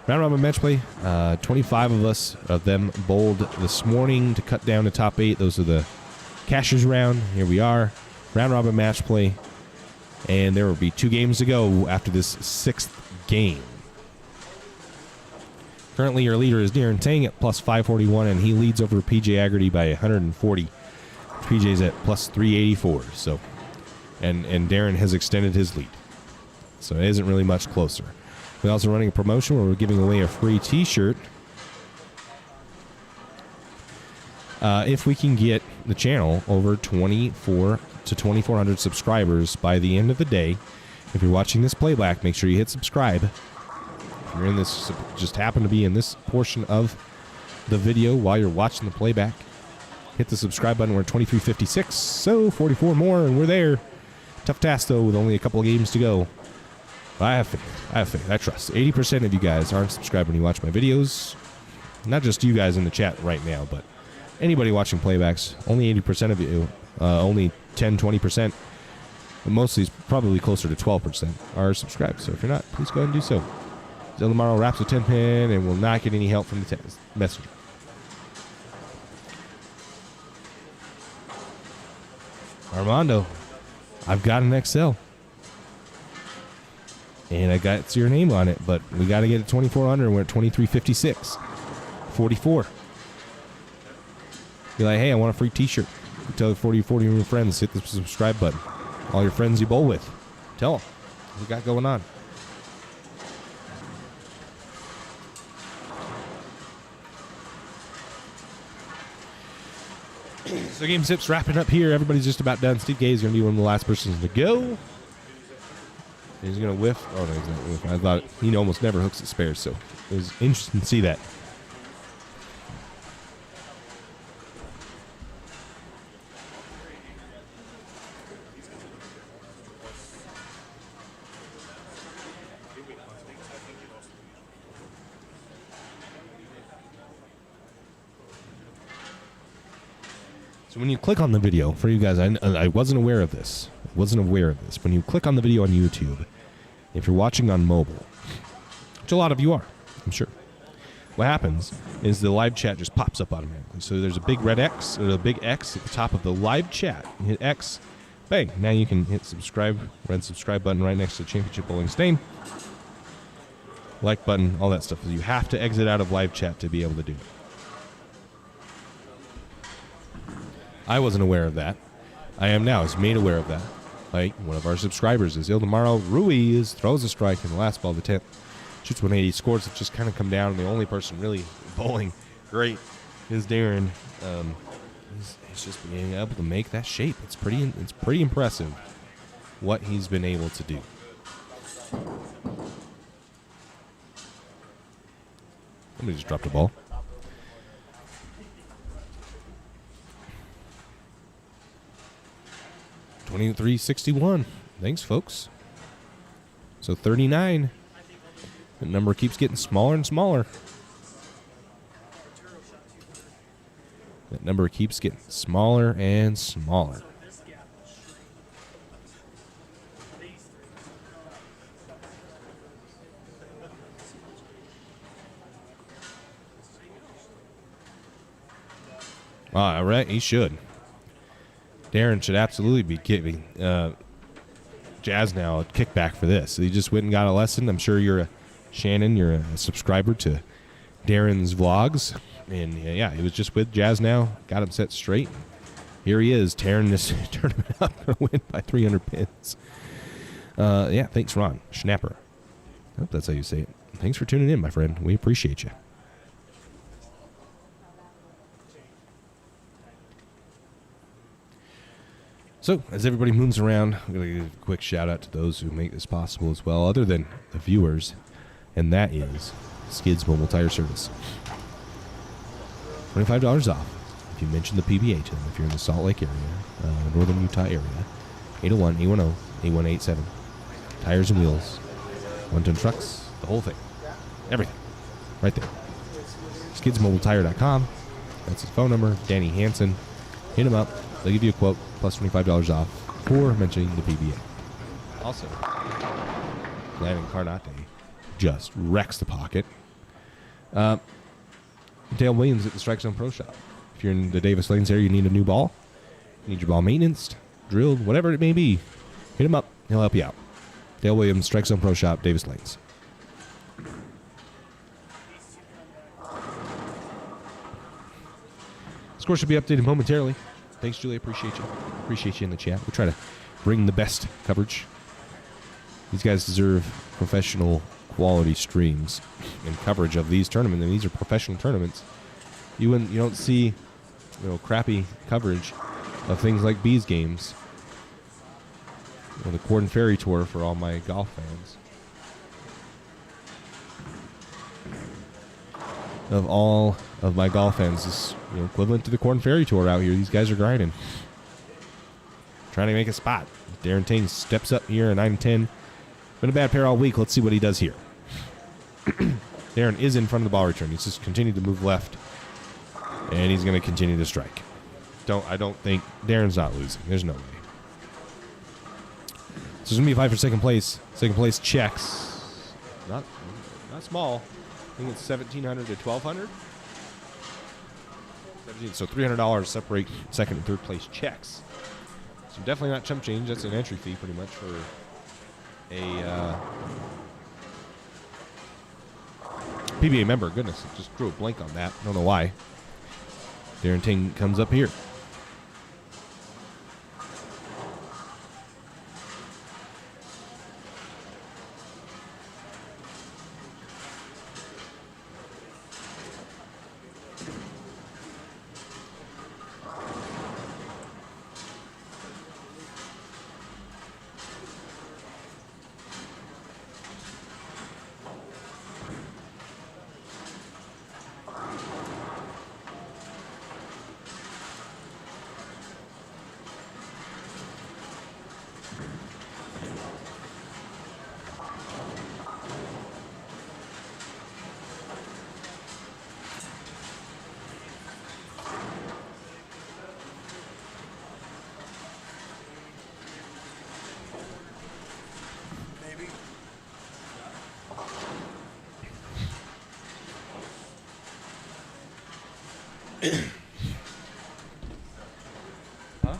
Round robin match play. 25 of them bowled this morning to cut down to top 8. Those are the cashers round. Here we are. Round robin match play. And there will be 2 games to go after this 6th game. Currently, your leader is Darren Tang at plus 541, and he leads over PJ Aggerty by 140. PJ's at plus 384. So, and Darren has extended his lead. So it isn't really much closer. We're also running a promotion where we're giving away a free T-shirt if we can get the channel over 24 to 2,400 subscribers by the end of the day. If you're watching this playback, make sure you hit subscribe. You're in this, just happen to be in this portion of the video while you're watching the playback. Hit the subscribe button. We're at 2356, so 44 more, and we're there. Tough task, though, with only a couple of games to go. But I have faith. I trust. 80% of you guys aren't subscribed when you watch my videos. Not just you guys in the chat right now, but anybody watching playbacks. Only 80% of you, only 10, 20%, but mostly it's probably closer to 12% are subscribed. So if you're not, please go ahead and do so. Del Tomorrow wraps a 10 pin and will not get any help from the messenger. Armando, I've got an XL. And I got your name on it, but we got to get it 2400 and we're at 2356. 44. Be like, hey, I want a free T-shirt. You tell 40 of your friends, hit the subscribe button. All your friends you bowl with. Tell them what we got going on. So game 6 wrapping up here. Everybody's just about done. Steve Gay is going to be one of the last persons to go. He's going to whiff. Oh, no, he's not whiffing. I thought he almost never hooks at spares, so it was interesting to see that. So when you click on the video, for you guys, I wasn't aware of this. When you click on the video on YouTube, if you're watching on mobile, which a lot of you are, I'm sure, what happens is the live chat just pops up automatically. So there's a big red X, or a big X at the top of the live chat. You hit X, bang. Now you can hit subscribe, red subscribe button right next to Championship Bowling Stain. Like button, all that stuff. You have to exit out of live chat to be able to do it. I wasn't aware of that. I am now. I was made aware of that. Like one of our subscribers is Ildemaro Ruiz throws a strike in the last ball of the 10th. Shoots 180. Scores have just kind of come down. And the only person really bowling great is Darren. He's just being able to make that shape. It's pretty impressive what he's been able to do. Somebody just dropped a ball. 2361. Thanks, folks. So 39. The number keeps getting smaller and smaller. That number keeps getting smaller and smaller. All right, he should. Darren should absolutely be giving Jazz now a kickback for this. He just went and got a lesson. I'm sure you're Shannon, you're a subscriber to Darren's vlogs. And yeah, he was just with Jazz now, got him set straight. Here he is, tearing this tournament up, going to win by 300 pins. Yeah, thanks, Ron. Schnapper. I hope that's how you say it. Thanks for tuning in, my friend. We appreciate you. So, as everybody moves around, I'm going to give a quick shout out to those who make this possible as well, other than the viewers, and that is Skids Mobile Tire Service. $25 off if you mention the PBA to them if you're in the Salt Lake area, northern Utah area. 801-810-8187. Tires and wheels, 1-ton trucks, the whole thing. Everything. Right there. SkidsMobileTire.com. That's his phone number. Danny Hansen. Hit him up. They'll give you a quote plus $25 off for mentioning the PBA. Also, Glenn Incarnate just wrecks the pocket. Dale Williams at the Strike Zone Pro Shop. If you're in the Davis Lanes area, you need a new ball, you need your ball maintenance, drilled, whatever it may be, hit him up. He'll help you out. Dale Williams, Strike Zone Pro Shop, Davis Lanes. Score should be updated momentarily. Thanks, Julie. Appreciate you. Appreciate you in the chat. We try to bring the best coverage. These guys deserve professional quality streams and coverage of these tournaments, and these are professional tournaments. You don't see, crappy coverage of things like Bees games, or the Corn Ferry Tour for all my golf fans. Of all of my golf fans, is equivalent to the Corn Ferry Tour out here. These guys are grinding, trying to make a spot. Darren Ting steps up here at 9-10. Been a bad pair all week. Let's see what he does here. Darren is in front of the ball return. He's just continued to move left, and he's going to continue to strike. I don't think Darren's not losing. There's no way. So there's going to be a fight for second place. Second place checks. Not small. I think it's $1,700 to $1,200. So $300 separate second and third place checks. So definitely not chump change. That's an entry fee pretty much for a PBA member. Goodness, I just drew a blank on that. I don't know why. Darren Ting comes up here. Huh?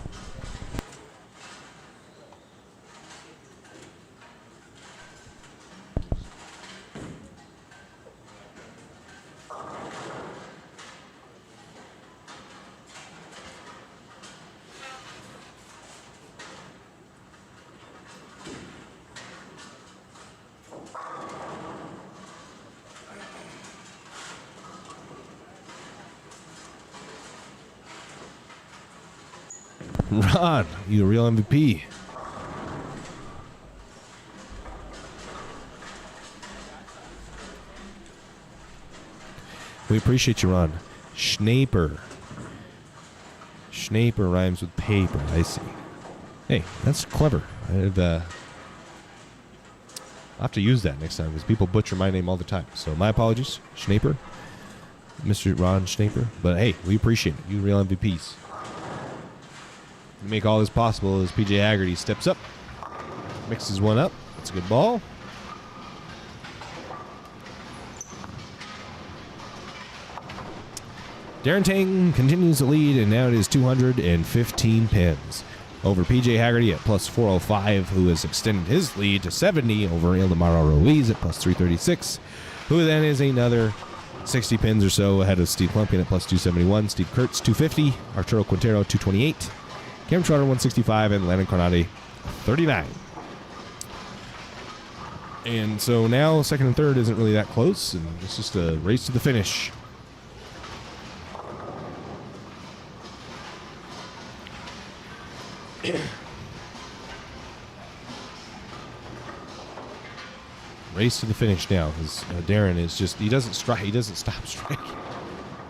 Ron, you the real MVP. We appreciate you, Ron. Schnaper. Schnaper rhymes with paper. I see. Hey, that's clever. I'll have to use that next time because people butcher my name all the time. So my apologies, Schnaper, Mr. Ron Schnaper. But hey, we appreciate it. You real MVPs. You make all this possible as PJ Haggerty steps up, mixes one up. That's a good ball. Darren Tang continues to lead, and now it is 215 pins over PJ Haggerty at plus 405, who has extended his lead to 70 over Ildemaro Ruiz at plus 336, who then is another 60 pins or so ahead of Steve Klumpian at plus 271, Steve Kurtz 250, Arturo Quintero 228, Cam Trotter 165, and Landon Carnati 39. And so now second and third isn't really that close, and it's just a race to the finish. Race to the finish now because Darren is just, he doesn't stop striking.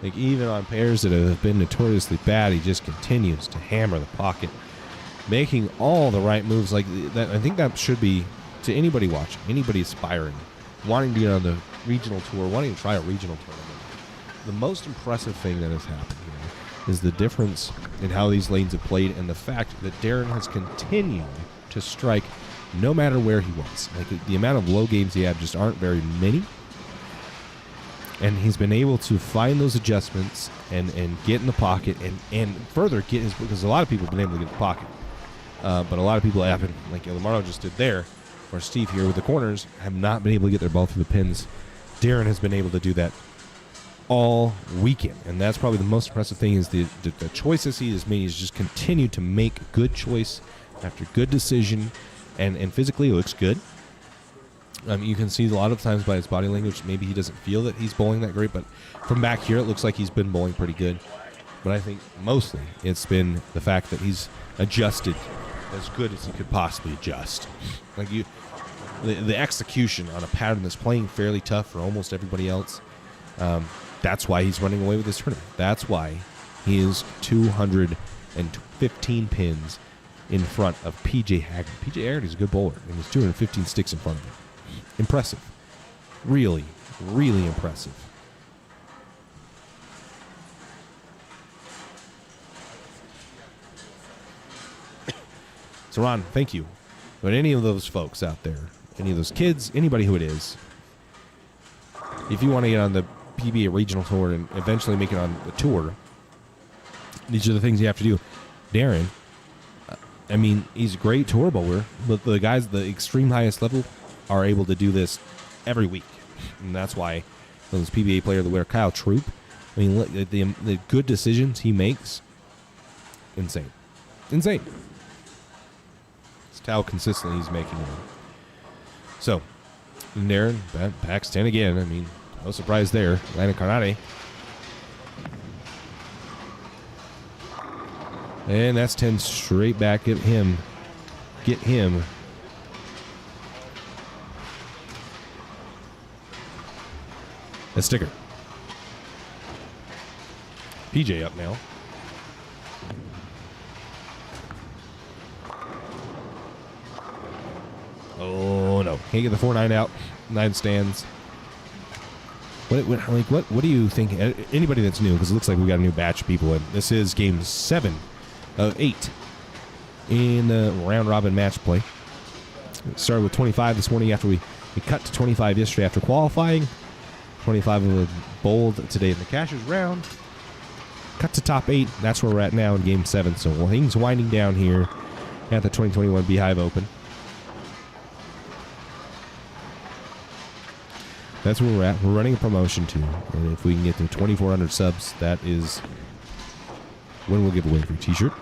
Like, even on pairs that have been notoriously bad, he just continues to hammer the pocket, making all the right moves. Like that, I think that should be to anybody watching, anybody aspiring, wanting to get on the regional tour, wanting to try a regional tournament. The most impressive thing that has happened here is the difference in how these lanes have played and the fact that Darren has continued to strike no matter where he was. Like, the amount of low games he had just aren't very many. And he's been able to find those adjustments and get in the pocket and further get his, because a lot of people have been able to get in the pocket. But a lot of people haven't, like Ildemaro just did there, or Steve here with the corners, have not been able to get their ball through the pins. Darren has been able to do that all weekend. And that's probably the most impressive thing is the choices he has made. He's just continued to make good choice after good decision. And physically, it looks good. You can see a lot of times by his body language, maybe he doesn't feel that he's bowling that great, but from back here, it looks like he's been bowling pretty good. But I think mostly it's been the fact that he's adjusted as good as he could possibly adjust. Like, the execution on a pattern that's playing fairly tough for almost everybody else, that's why he's running away with this tournament. That's why he is 215 pins in front of PJ Haggerty. PJ Haggerty's a good bowler, and there's 215 sticks in front of him. Impressive. Really, really impressive. So, Ron, thank you. But any of those folks out there, any of those kids, anybody who it is, if you want to get on the PBA Regional Tour and eventually make it on the tour, these are the things you have to do. Darren, I mean, he's a great tour bowler, but the guys at the extreme highest level are able to do this every week. And that's why those PBA player of the year, Kyle Troop, I mean, look, the good decisions he makes, insane. Insane. It's how consistently he's making them. So, Darren, backs 10 again. I mean, no surprise there. Landon Carnati. And that's 10 straight back. Get him. A sticker. PJ up now. Oh no! Can't get the 4-9 out. 9 stands. What do you think? Anybody that's new, because it looks like we got a new batch of people in. This is game 7 of 8 in round robin match play. It started with 25 this morning after we cut to 25 yesterday after qualifying. 25 of the bowled today in the Cashers round. Cut to top 8. That's where we're at now in game 7. So things winding down here at the 2021 Beehive Open. That's where we're at. We're running a promotion too. And if we can get to 2,400 subs, that is when we'll give away a free t-shirt.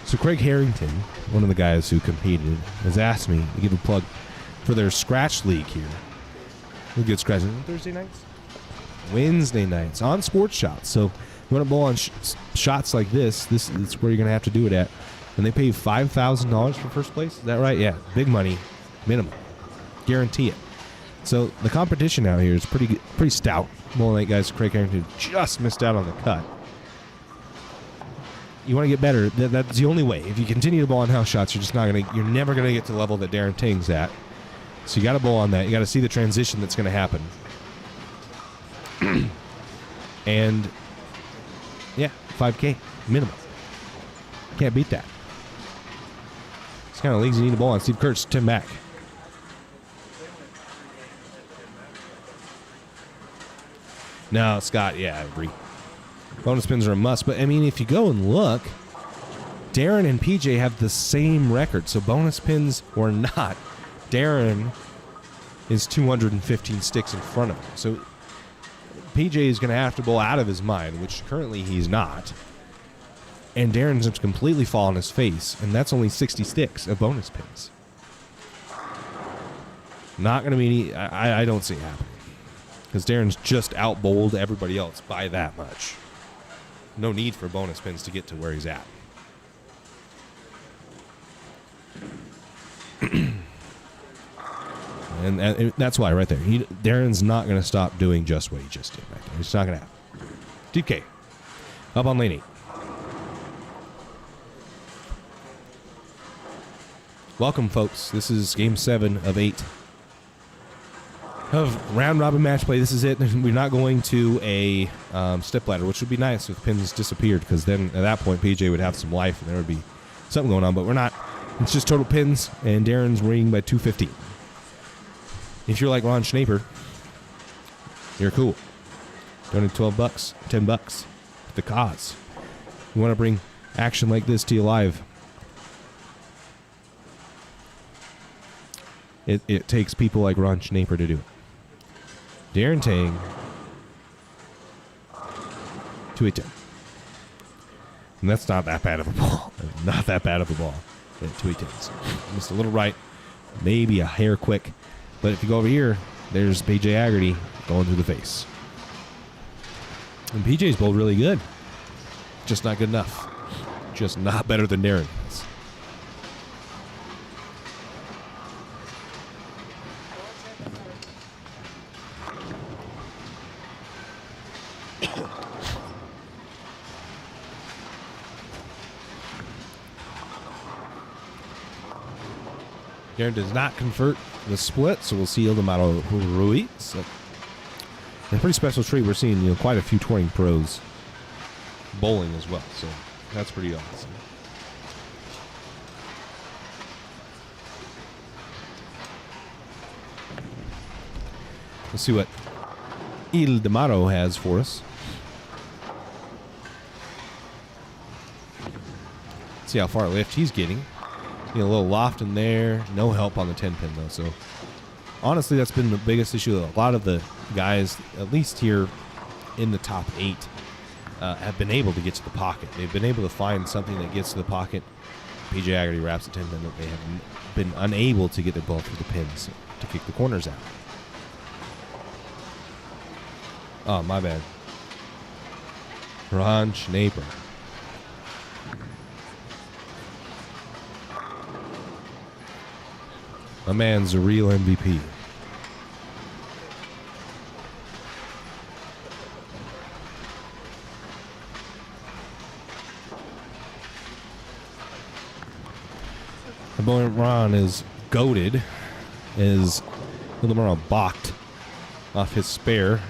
So Craig Harrington, one of the guys who competed, has asked me to give a plug for their Scratch League here. We get scratch on Thursday nights? Wednesday nights on Sports Shots. So you want to bowl on shots like this is where you're going to have to do it at. And they pay $5,000 for first place. Is that right? Yeah. Big money. Minimum. Guarantee it. So the competition out here is pretty stout. Bowling Lake guys, Craig Harrington just missed out on the cut. You want to get better. That's the only way. If you continue to bowl on house shots, you're never gonna get to the level that Darren Tang's at. So you got to bowl on that. You got to see the transition that's going to happen. And yeah, 5K minimum. Can't beat that. It's kind of leagues you need to bowl on. Steve Kurtz, Tim Mack. No, Scott, yeah, I agree. Bonus pins are a must. But, I mean, if you go and look, Darren and PJ have the same record. So bonus pins or not, Darren is 215 sticks in front of him. So PJ is going to have to bowl out of his mind, which currently he's not. And Darren's just completely fall on his face, and that's only 60 sticks of bonus pins. Not going to be any... I don't see it happening. Because Darren's just out-bowled everybody else by that much. No need for bonus pins to get to where he's at. And that's why right there. Darren's not going to stop doing just what he just did right there. It's not going to happen. DK. Up on lane 8. Welcome, folks. This is game 7 of 8 of round robin match play. This is it. We're not going to a step ladder, which would be nice if pins disappeared, because then at that point PJ would have some life and there would be something going on. But we're not. It's just total pins, and Darren's winning by 215. If you're like Ron Schnaper, you're cool. Donate $12, $10 for the cause. You want to bring action like this to you live. It takes people like Ron Schnaper to do it. Darren Tang, 2-8-10. And that's not that bad of a ball. Not that bad of a ball. 2-8-10s. Just a little right, maybe a hair quick. But if you go over here, there's PJ Aggerty going through the face. And PJ's bowled really good. Just not good enough. Just not better than Darren is. Darren does not convert the split, so we'll see Ildemaro Ruiz. So, a pretty special treat. We're seeing quite a few touring pros bowling as well, so that's pretty awesome. Let's see what Ildemaro has for us. See how far left he's getting. A little loft in there. No help on the 10 pin, though. So, honestly, that's been the biggest issue. A lot of the guys, at least here in the top 8, have been able to get to the pocket. They've been able to find something that gets to the pocket. PJ Aggerty wraps the 10 pin, that they have been unable to get the ball through the pins to kick the corners out. Oh, my bad. Ron Schnaper. My man's a real MVP. The boy Ron is goated as Ildemaro balked off his spare.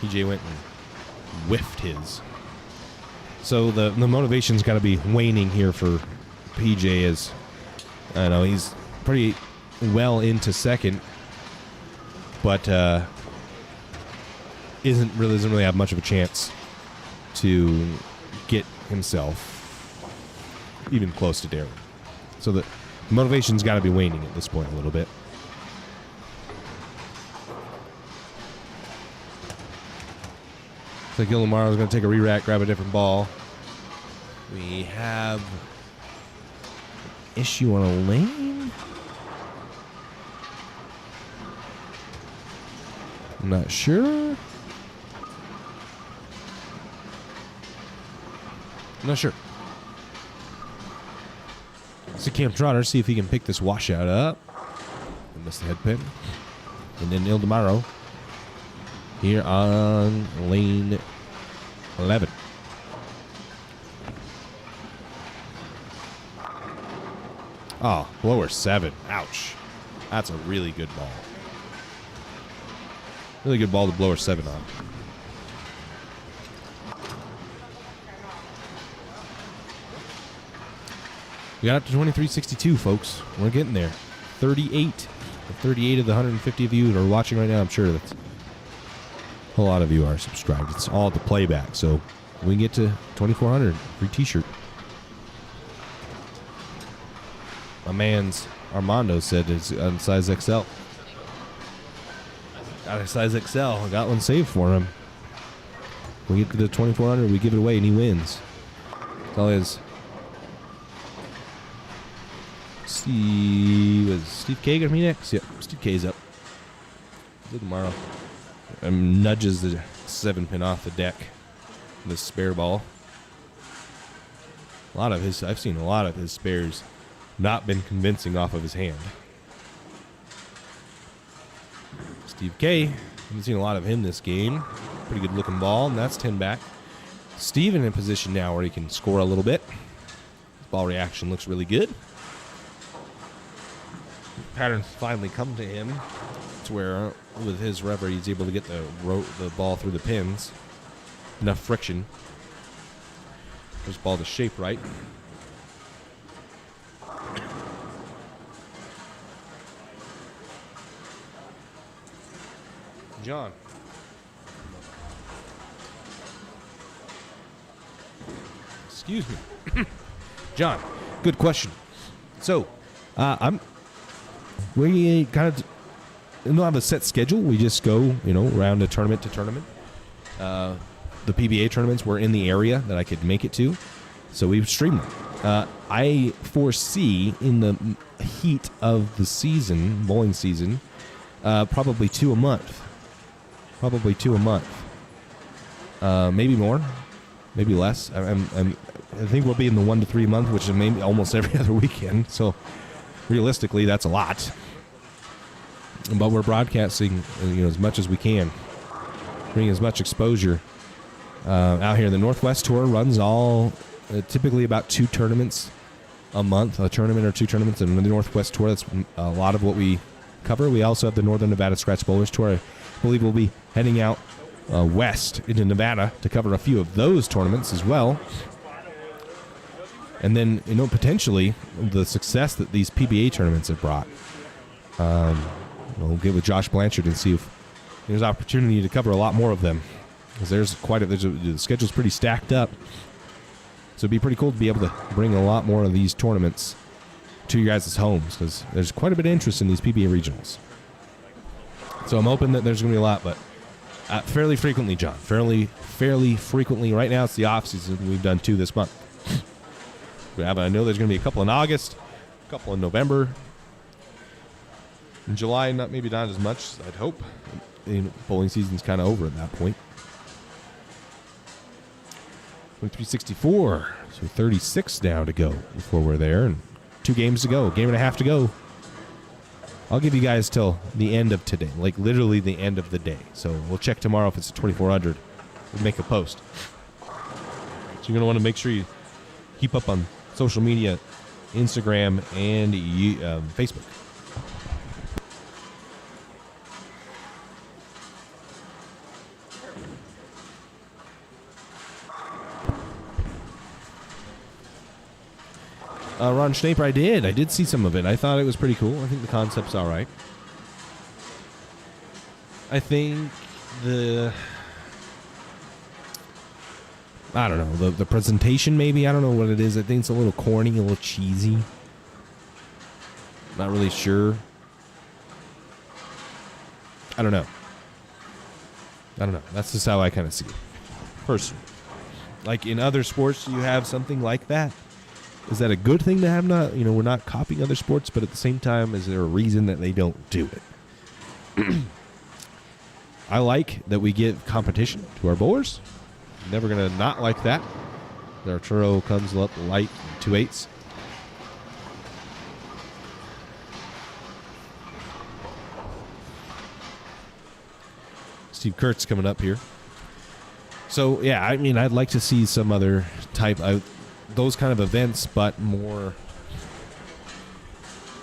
PJ went and whiffed his. So the motivation's got to be waning here for PJ, as I know he's pretty well into second, but doesn't really have much of a chance to get himself even close to Darren. So the motivation's got to be waning at this point a little bit. Looks like Ildemaro's going to take a re-rack, grab a different ball. We have issue on a lane. I'm not sure. Let's see Cam Trotter, see if he can pick this washout up. I missed the head pin. and then Ildemaro here on lane 11. Oh, blower 7. Ouch. That's a really good ball. Really good ball to blower 7 on. We got up to 2362, folks. We're getting there. 38. 38 of the 150 of you that are watching right now, I'm sure that's a whole lot of you are subscribed. It's all at the playback, so we can get to 2400. Free t-shirt. My man's Armando said it's on size XL. Got a size XL. I got one saved for him. We get to the 2400, we give it away, and he wins. That's all it is. Steve K gonna be next? Yep, Steve K's up. Tomorrow. Nudges the 7-pin off the deck. The spare ball. I've seen a lot of his spares not been convincing off of his hand. Steve K, haven't seen a lot of him this game. Pretty good looking ball, and that's 10 back. Steven in position now where he can score a little bit. Ball reaction looks really good. Pattern's finally come to him. It's where, with his rubber, he's able to get the ball through the pins. Enough friction. This ball to shape right. John. Excuse me. John, good question. So, we kind of don't have a set schedule. We just go, around tournament to tournament. The PBA tournaments were in the area that I could make it to, so we stream them. I foresee in the heat of the season, bowling season, probably 2 a month. Probably 2 a month. Maybe more, maybe less. I think we'll be in the 1 to 3 month, which is maybe almost every other weekend. So realistically, that's a lot. But we're broadcasting, as much as we can, bring as much exposure. Out here, the Northwest Tour runs all typically about 2 tournaments a month, a tournament or 2 tournaments, and the Northwest Tour. That's a lot of what we cover. We also have the Northern Nevada Scratch Bowlers Tour. I believe we'll be heading out west into Nevada to cover a few of those tournaments as well. And then, potentially the success that these PBA tournaments have brought. We'll get with Josh Blanchard and see if there's opportunity to cover a lot more of them. Because the schedule's pretty stacked up. So it'd be pretty cool to be able to bring a lot more of these tournaments to you guys' homes, because there's quite a bit of interest in these PBA regionals. So I'm hoping that there's going to be a lot, but fairly frequently, John. Fairly frequently. Right now it's the off season. We've done 2 this month. I know there's going to be a couple in August, a couple in November. In July, maybe not as much, I'd hope. Bowling season's kind of over at that point. 364, so 36 now to go before we're there, and 2 games to go, game and a half to go. I'll give you guys till the end of today, like literally the end of the day. So we'll check tomorrow if it's a 2400. We'll make a post. So you're going to want to make sure you keep up on social media, Instagram and Facebook. Ron Schnaper, I did see some of it. I thought it was pretty cool. I think the concept's all right. I think I don't know, the presentation maybe, I don't know what it is. I think it's a little corny, a little cheesy. Not really sure. I don't know. That's just how I kind of see it. Personally. Like in other sports, you have something like that. Is that a good thing to have? Not, we're not copying other sports, but at the same time, is there a reason that they don't do it? I like that we give competition to our bowlers. Never going to not like that. Arturo comes up light, 2/8. Steve Kurtz coming up here. So, yeah, I mean, I'd like to see some other type of those kind of events, but more,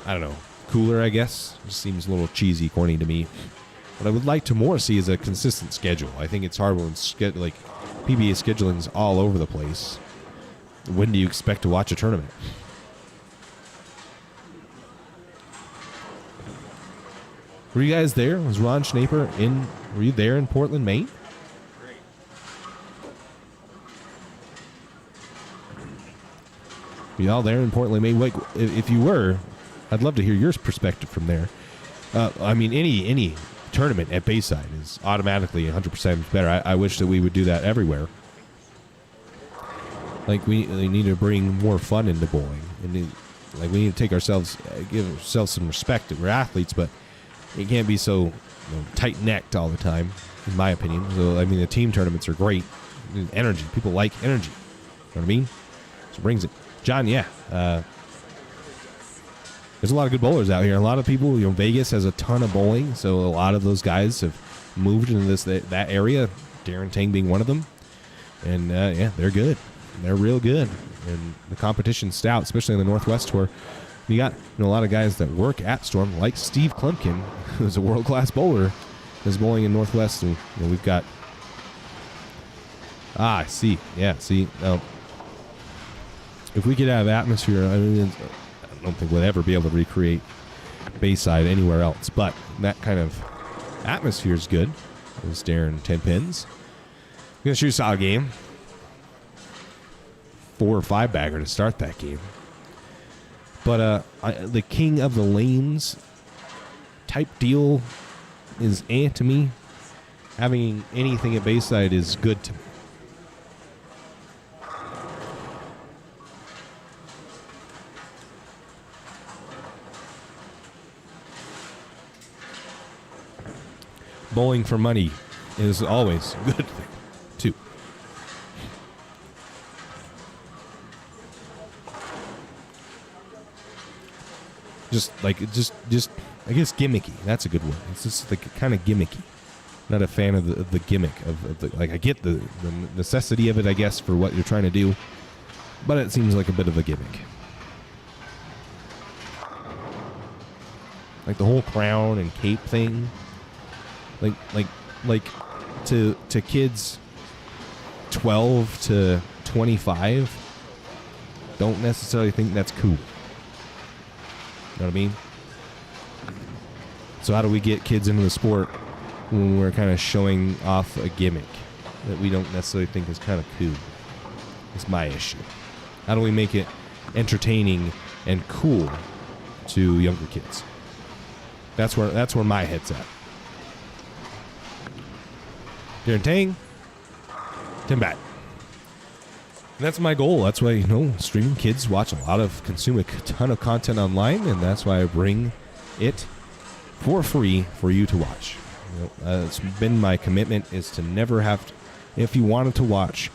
I don't know, cooler, I guess. Just seems a little cheesy, corny to me. What I would like to more see is a consistent schedule. I think it's hard when like PBA scheduling's all over the place. When do you expect to watch a tournament? Were you guys there? Was Ron Schnaper in? Were you there in Portland, Maine? Were you all there in Portland, Maine? Like, if you were, I'd love to hear your perspective from there. I mean, any tournament at Bayside is automatically 100% better. I wish that we would do that everywhere. Like, we need to bring more fun into bowling, and we need to give ourselves some respect. We're athletes, but it can't be so tight-necked all the time, in my opinion. So, I mean, the team tournaments are great. Energy. People like energy. You know what I mean? So it brings it. John, yeah. There's a lot of good bowlers out here. A lot of people, Vegas has a ton of bowling, so a lot of those guys have moved into that area, Darren Tang being one of them. And, yeah, they're good. They're real good. And the competition's stout, especially in the Northwest Tour. You got a lot of guys that work at Storm, like Steve Klumpkin, who's a world-class bowler, is bowling in Northwest. And we've got... I see. Yeah, see. If we could have atmosphere, I don't think we'll ever be able to recreate Bayside anywhere else. But that kind of atmosphere is good. There's Darren 10 pins. We're going to shoot a solid game. 4 or 5 bagger to start that game. But the king of the lanes type deal is to me. Having anything at Bayside is good to me. Bowling for money is always a good thing, too. Just I guess gimmicky. That's a good word. It's just like kind of gimmicky. Not a fan of the gimmick of the like. I get the necessity of it, I guess, for what you're trying to do, but it seems like a bit of a gimmick. Like the whole crown and cape thing. Like to kids 12 to 25 don't necessarily think that's cool. You know what I mean? So how do we get kids into the sport when we're kind of showing off a gimmick that we don't necessarily think is kind of cool? It's my issue. How do we make it entertaining and cool to younger kids? That's where my head's at. Darren Tang, Tim Bat. And that's my goal. That's why, streaming kids watch consume a ton of content online, and that's why I bring it for free for you to watch. It's been my commitment is to never have to, if you wanted to watch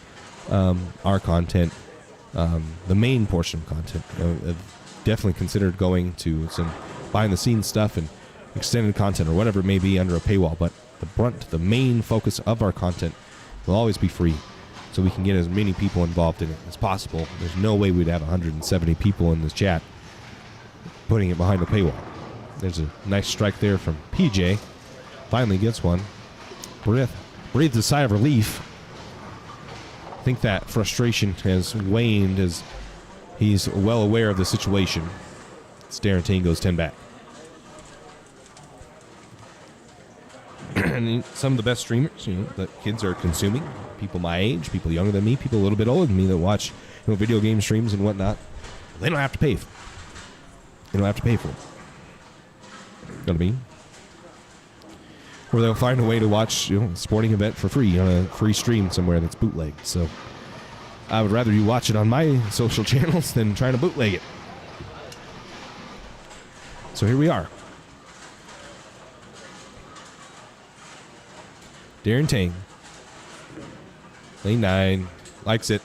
our content, the main portion of content, I've definitely considered going to some behind-the-scenes stuff and extended content or whatever it may be under a paywall, but the main focus of our content will always be free, so we can get as many people involved in it as possible. There's no way we'd have 170 people in this chat putting it behind a paywall. There's a nice strike there from PJ. Finally gets one. Breathed a sigh of relief. I think that frustration has waned as he's well aware of the situation. Darren Tang goes 10 back. And some of the best streamers, that kids are consuming, people my age, people younger than me, people a little bit older than me that watch, video game streams and whatnot, they don't have to pay. They don't have to pay for it. You know what I mean? Or they'll find a way to watch, a sporting event for free on a free stream somewhere that's bootlegged. So I would rather you watch it on my social channels than trying to bootleg it. So here we are. Darren Tang, lane 9, likes it,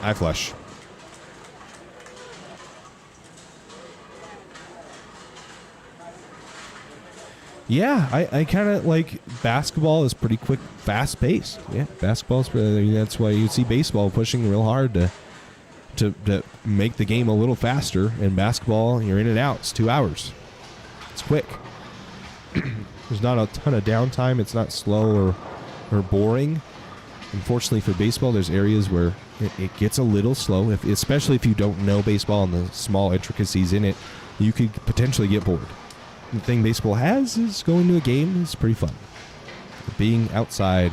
high flush. Yeah, I kind of like basketball is pretty quick, fast paced. Yeah, basketball's. I mean, that's why you see baseball pushing real hard to make the game a little faster. And basketball, you're in and out. It's 2 hours. It's quick. There's not a ton of downtime. It's not slow or boring. Unfortunately for baseball, there's areas where it gets a little slow, especially if you don't know baseball and the small intricacies in it. You could potentially get bored. The thing baseball has is going to a game is pretty fun. Being outside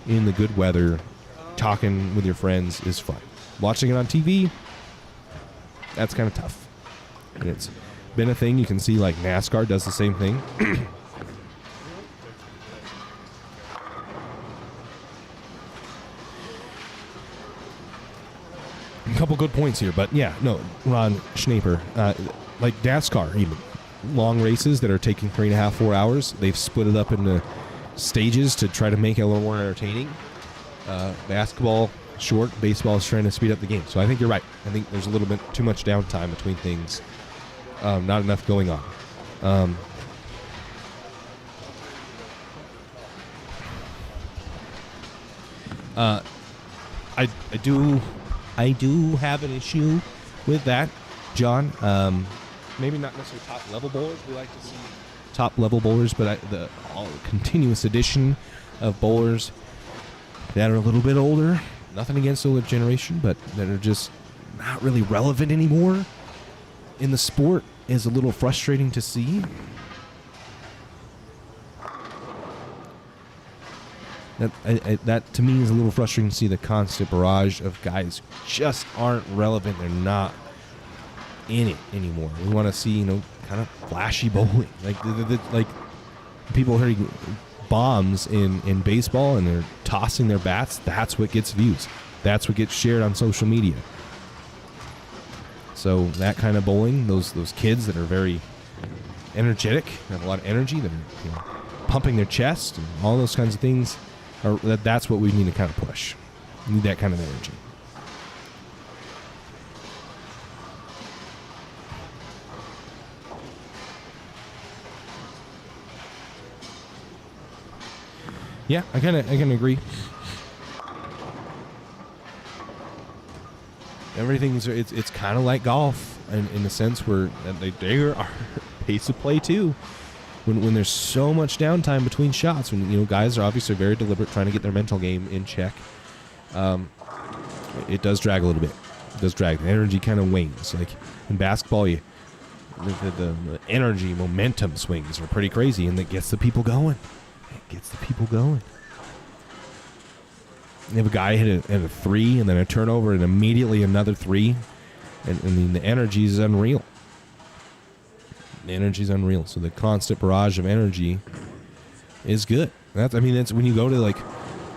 in the good weather, talking with your friends is fun. Watching it on TV, that's kind of tough. And it's been a thing. You can see like NASCAR does the same thing. A couple good points here, but yeah, no, Ron Schnaper, like NASCAR even. Long races that are taking 3.5, 4 hours. They've split it up into stages to try to make it a little more entertaining. Basketball, short. Baseball is trying to speed up the game. So I think you're right. I think there's a little bit too much downtime between things. Not enough going on. I do have an issue with that, John. Maybe not necessarily top level bowlers. We like to see top level bowlers, but the continuous addition of bowlers that are a little bit older. Nothing against the older generation, but that are just not really relevant anymore in the sport is a little frustrating to see. That to me is a little frustrating to see the constant barrage of guys who just aren't relevant. They're not in it anymore. We want to see, kind of flashy bowling. Like people hitting bombs in baseball and they're tossing their bats. That's what gets views. That's what gets shared on social media. So that kind of bowling, those kids that are very energetic, have a lot of energy, that are pumping their chest and all those kinds of things, that's what we need to kind of push. We need that kind of energy. Yeah, I kind of agree. It's kind of like golf in the sense where they are pace of play too. When there's so much downtime between shots, when guys are obviously very deliberate trying to get their mental game in check, it does drag a little bit. It does drag. The energy kind of wanes. Like in basketball, the energy momentum swings are pretty crazy, and it gets the people going. You have a guy hit a three and then a turnover and immediately another three. And I mean, the energy is unreal. So the constant barrage of energy is good. That's when you go to like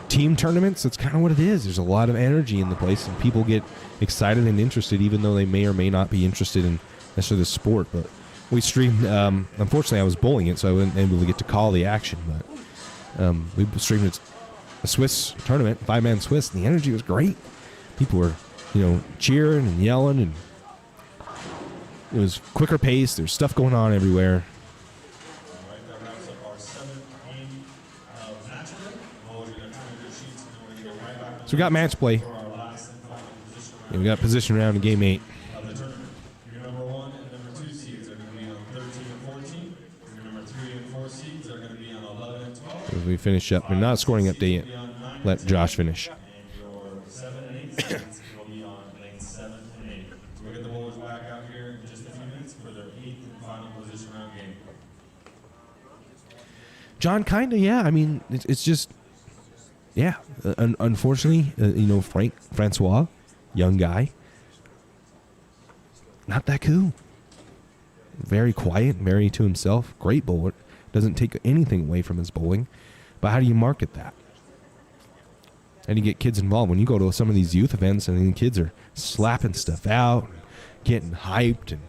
team tournaments, that's kind of what it is. There's a lot of energy in the place and people get excited and interested even though they may or may not be interested in necessarily the sport. But we streamed, unfortunately I was bowling it so I wasn't able to get to call the action, but we streamed a Swiss tournament, 5-man Swiss, and the energy was great. People were, cheering and yelling, and it was quicker pace. There's stuff going on everywhere.
All right, that wraps up our 7th game of match play. We're going to turn your sheets and then we're going to go right back.
So we got match play.
For our last and final position round.
Yeah, we got position round in game 8.
Of the tournament. Your number 1 and number 2 seeds are going to be on 13 and 14. Your number 3 and 4 seeds are going to be on 11 and 12.
As we finish up, we're not a scoring update yet. Let Josh finish.
And your 7 and 8 seeds will be on lanes 7 and 8. So we'll get the bowlers back out here in just a few minutes for their 8th and final position round game.
John, kind of, yeah. I mean, it's just, yeah. Unfortunately, Francois, young guy, not that cool. Very quiet, very to himself. Great bowler. Doesn't take anything away from his bowling. But how do you market that? How do you get kids involved? When you go to some of these youth events and the kids are slapping stuff out, and getting hyped, and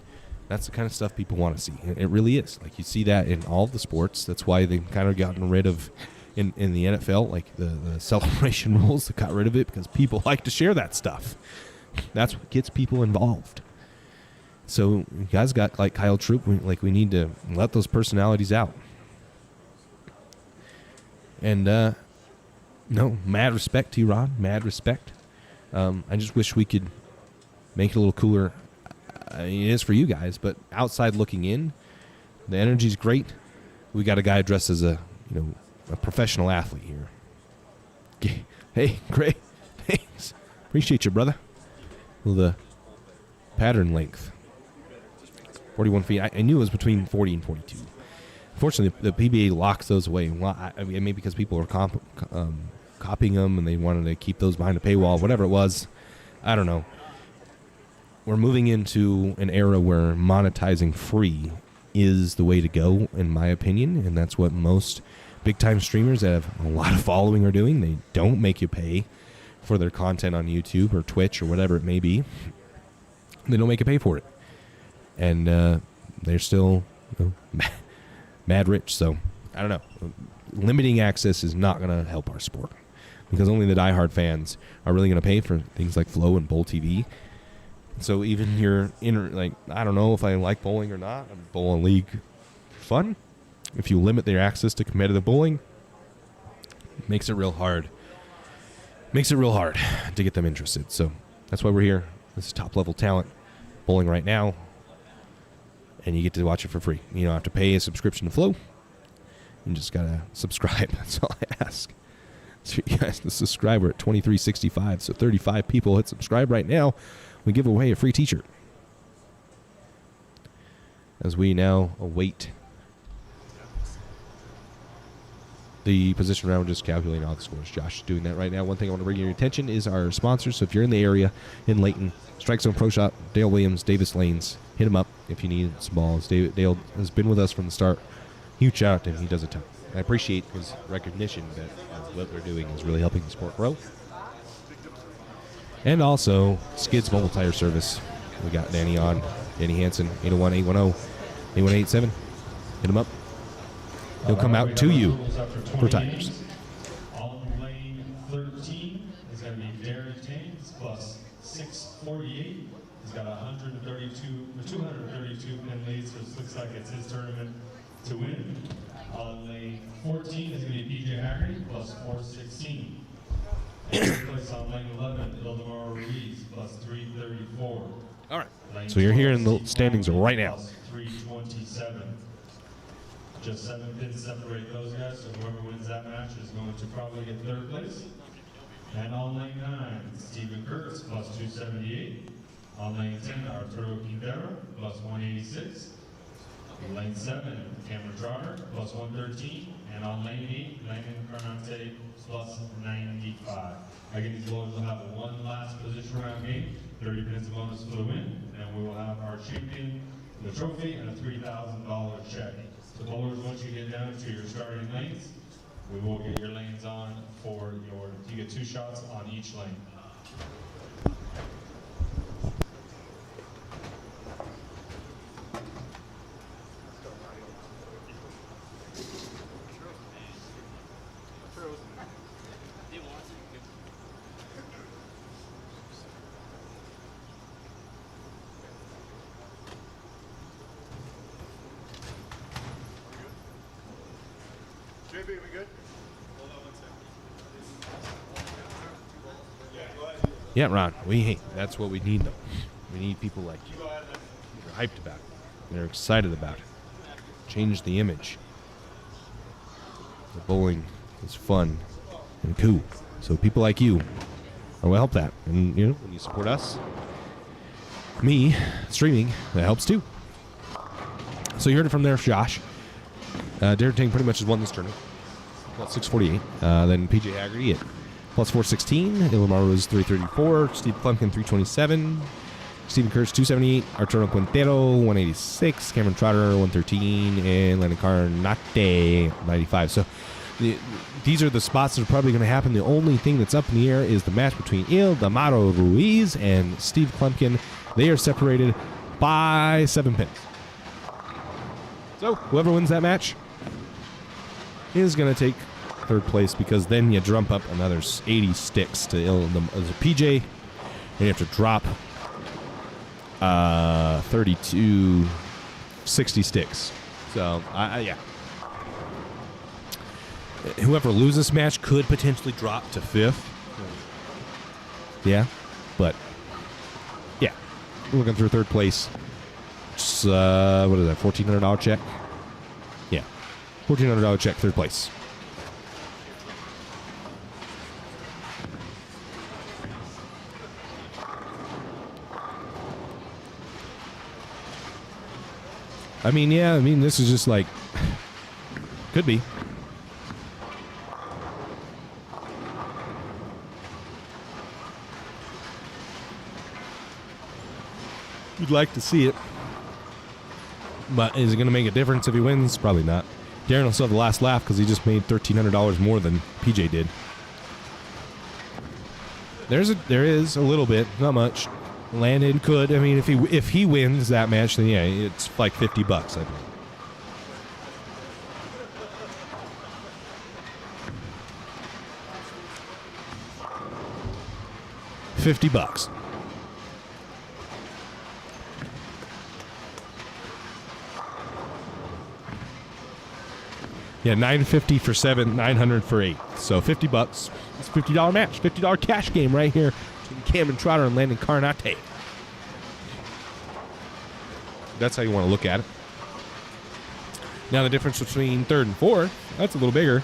that's the kind of stuff people want to see. It really is. Like you see that in all the sports. That's why they've kind of gotten rid of, in the NFL, like the celebration rules. They got rid of it because people like to share that stuff. That's what gets people involved. So you guys got like Kyle Troop. We need to let those personalities out. And no, mad respect to you, Ron. Mad respect. I just wish we could make it a little cooler. I mean, it is for you guys, but outside looking in, the energy's great. We got a guy dressed as a professional athlete here. Hey, great. Thanks. Appreciate you, brother. Well, the pattern length, 41 feet. I knew it was between 40 and 42. Unfortunately, the PBA locks those away. Well, I mean, maybe because people are copying them and they wanted to keep those behind a paywall, whatever it was. I don't know. We're moving into an era where monetizing free is the way to go, in my opinion, and that's what most big-time streamers that have a lot of following are doing. They don't make you pay for their content on YouTube or Twitch or whatever it may be. They don't make you pay for it. And they're still mad rich, so I don't know. Limiting access is not going to help our sport because only the diehard fans are really going to pay for things like Flow and Bowl TV. So even your I don't know if I like bowling or not. I'm bowling league for fun. If you limit their access to competitive bowling, it makes it real hard. Makes it real hard to get them interested. So that's why we're here. This is top level talent bowling right now, and you get to watch it for free. You don't have to pay a subscription to Flow. You just gotta subscribe. That's all I ask. So you guys, the subscriber at 2365. So 35 people hit subscribe right now. We give away a free t-shirt. As we now await the position round, just calculating all the scores. Josh is doing that right now. One thing I want to bring your attention is our sponsors. So if you're in the area in Layton, Strike Zone Pro Shop, Dale Williams, Davis Lanes, hit him up if you need some balls. Dale has been with us from the start. Huge shout out to him. He does a ton. I appreciate his recognition that what we're doing is really helping the sport grow. And also, Skids Mobile Tire Service. We got Danny Hansen, 801-810-8187. Hit him up. He'll come out to you for tires.
On lane 13 is going to be Derek Tames plus 648. He's got 232 pin leads, so it looks like it's his tournament to win. On lane 14 is going to be PJ Haggerty plus 416. And third place on lane 11, Ildemar Ruiz plus 334.
All right. So you're here in the standings right now.
327. Just 7 pins separate those guys, so whoever wins that match is going to probably get third place. And on lane 9, Stephen Kurtz plus 278. On lane 10, Arturo Quintero plus 186. Lane 7, Cameron Trotter plus 113. And on lane 8, Landon Carnante plus 95. Again, these bowlers will have one last position round game, 30 pins bonus for the win, and we will have our champion, the trophy, and a $3,000 check. So bowlers, once you get down to your starting lanes, we will get your lanes on for you get 2 shots on each lane.
JB, we good? Hold on 1 second.
Yeah, Ron. That's what we need, though. We need people like you. They're hyped about it. They're excited about it. Change the image. The bowling is fun and cool. So people like you will help that. And, when you support us, me, streaming, that helps too. So you heard it from there, Josh. Derek Ting pretty much has won this tournament. Plus 648. Then PJ Haggerty at plus 416. Ilmar was 334. Steve Plumpkin 327. Stephen Kurtz 278. Arturo Quintero 186. Cameron Trotter 113. And Landon Carnate 95. So these are the spots that are probably going to happen. The only thing that's up in the air is the match between Ildemar Ruiz and Steve Plumpkin. They are separated by 7 pins. So whoever wins that match is going to take third place, because then you jump up another 80 sticks to as a PJ, and you have to drop 60 sticks. So yeah, Whoever loses this match could potentially drop to 5th. Yeah, but yeah, we're looking through 3rd place. Just, what is that? $1,400 check. Yeah, $1,400 check, 3rd place. I mean, yeah, I mean, this is just like, could be. You'd like to see it. But is it going to make a difference if he wins? Probably not. Darren will still have the last laugh because he just made $1,300 more than PJ did. There is a little bit, not much. Landon could. I mean, if he wins that match, then yeah, it's like $50, I think. $50. Yeah, $950 for 7, $900 for 8. So $50. It's a $50 match, $50 cash game right here between Cameron Trotter and Landon Carnate. That's how you want to look at it. Now the difference between 3rd and 4th, that's a little bigger.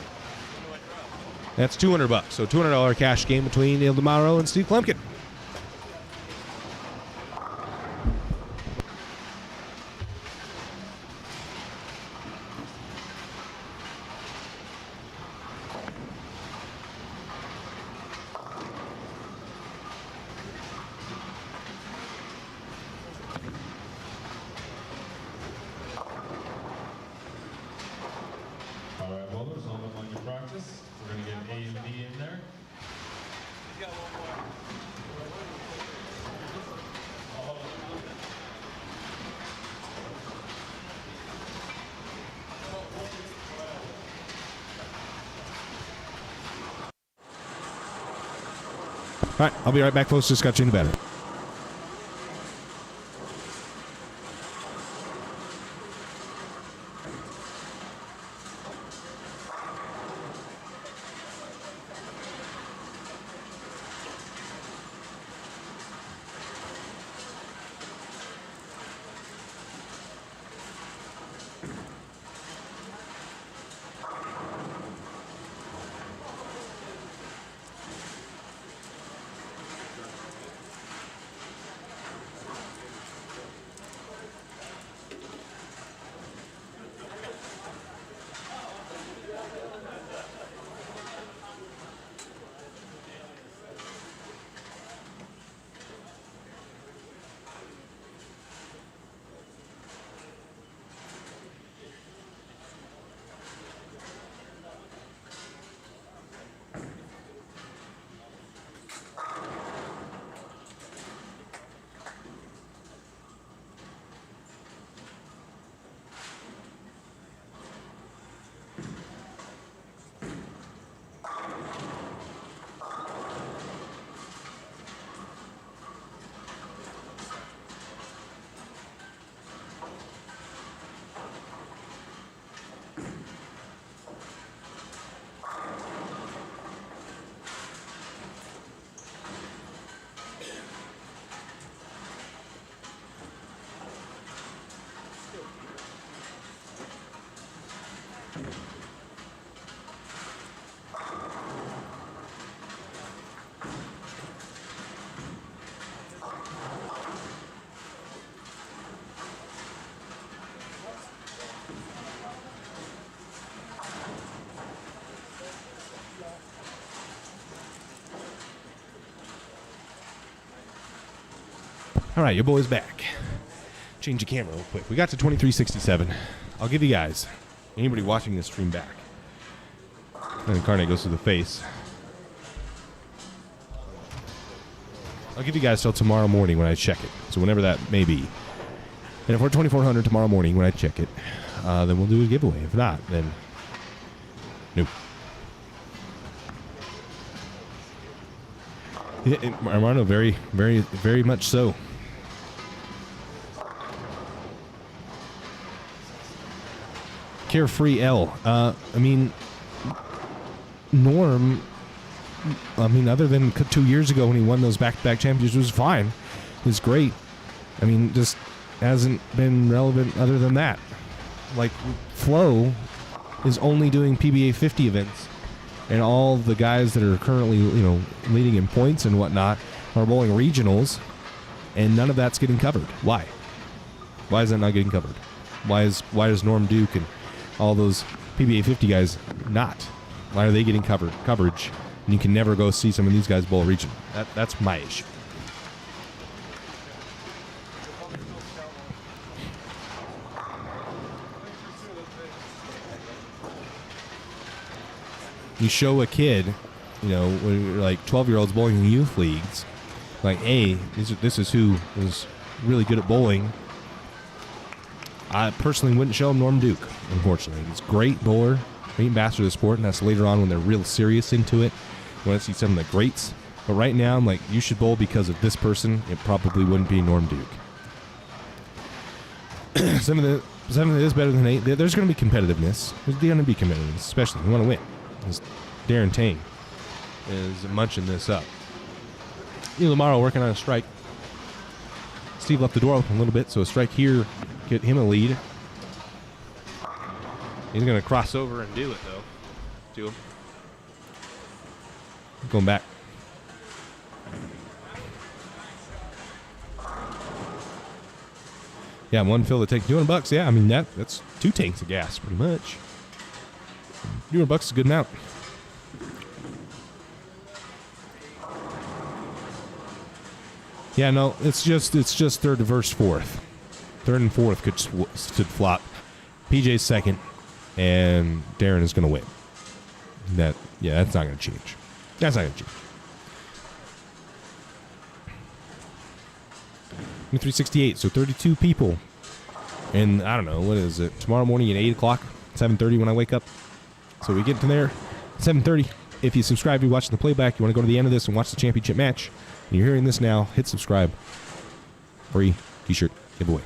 That's $200. So $200 cash game between Neil DeMauro and Steve Klemkin.
All right, well, there's on your practice. We're going to get A and B in there.
All right, I'll be right back, folks. Just got you in the battery. All right, your boy's back. Change the camera real quick. We got to 2367. I'll give you guys, anybody watching this stream back. And Incarnate goes through the face. I'll give you guys till tomorrow morning when I check it. So whenever that may be. And if we're 2400 tomorrow morning when I check it, then we'll do a giveaway. If not, then nope. Yeah, Armando, very, very, very much so. Carefree L. I mean, Norm, I mean, other than 2 years ago when he won those back-to-back championships, was fine. He was great. I mean, just hasn't been relevant other than that. Like, Flo is only doing PBA 50 events, and all the guys that are currently, leading in points and whatnot are bowling regionals, and none of that's getting covered. Why? Why is that not getting covered? Why does Norm Duke and all those PBA 50 guys not? Why are they getting coverage? And you can never go see some of these guys bowl regional. That's my issue. You show a kid, when you're like 12-year-olds bowling in youth leagues, like, hey, this is who is really good at bowling. I personally wouldn't show him Norm Duke, unfortunately. He's a great bowler, great ambassador of the sport, and that's later on when they're real serious into it. You want to see some of the greats. But right now, I'm like, you should bowl because of this person. It probably wouldn't be Norm Duke. Some of it is better than 8. There's going to be competitiveness. There's going to be competitiveness, especially if you want to win. Darren Tang is munching this up. Lamaro working on a strike. Steve left the door open a little bit, so a strike here get him a lead. He's going to cross over and do it, though. To him. Going back. Yeah, one fill to take $200. Yeah, I mean, that's 2 tanks of gas, pretty much. $200 is a good amount. Yeah, no, it's just third versus fourth. Third and fourth could flop. PJ's second, and Darren is going to win. That's not going to change. That's not going to change. 368, so 32 people. And I don't know, what is it? Tomorrow morning at 8 o'clock, 7:30 when I wake up. So we get to there, 7:30. If you subscribe, you're watching the playback, you want to go to the end of this and watch the championship match, and you're hearing this now, hit subscribe. Free t-shirt giveaway.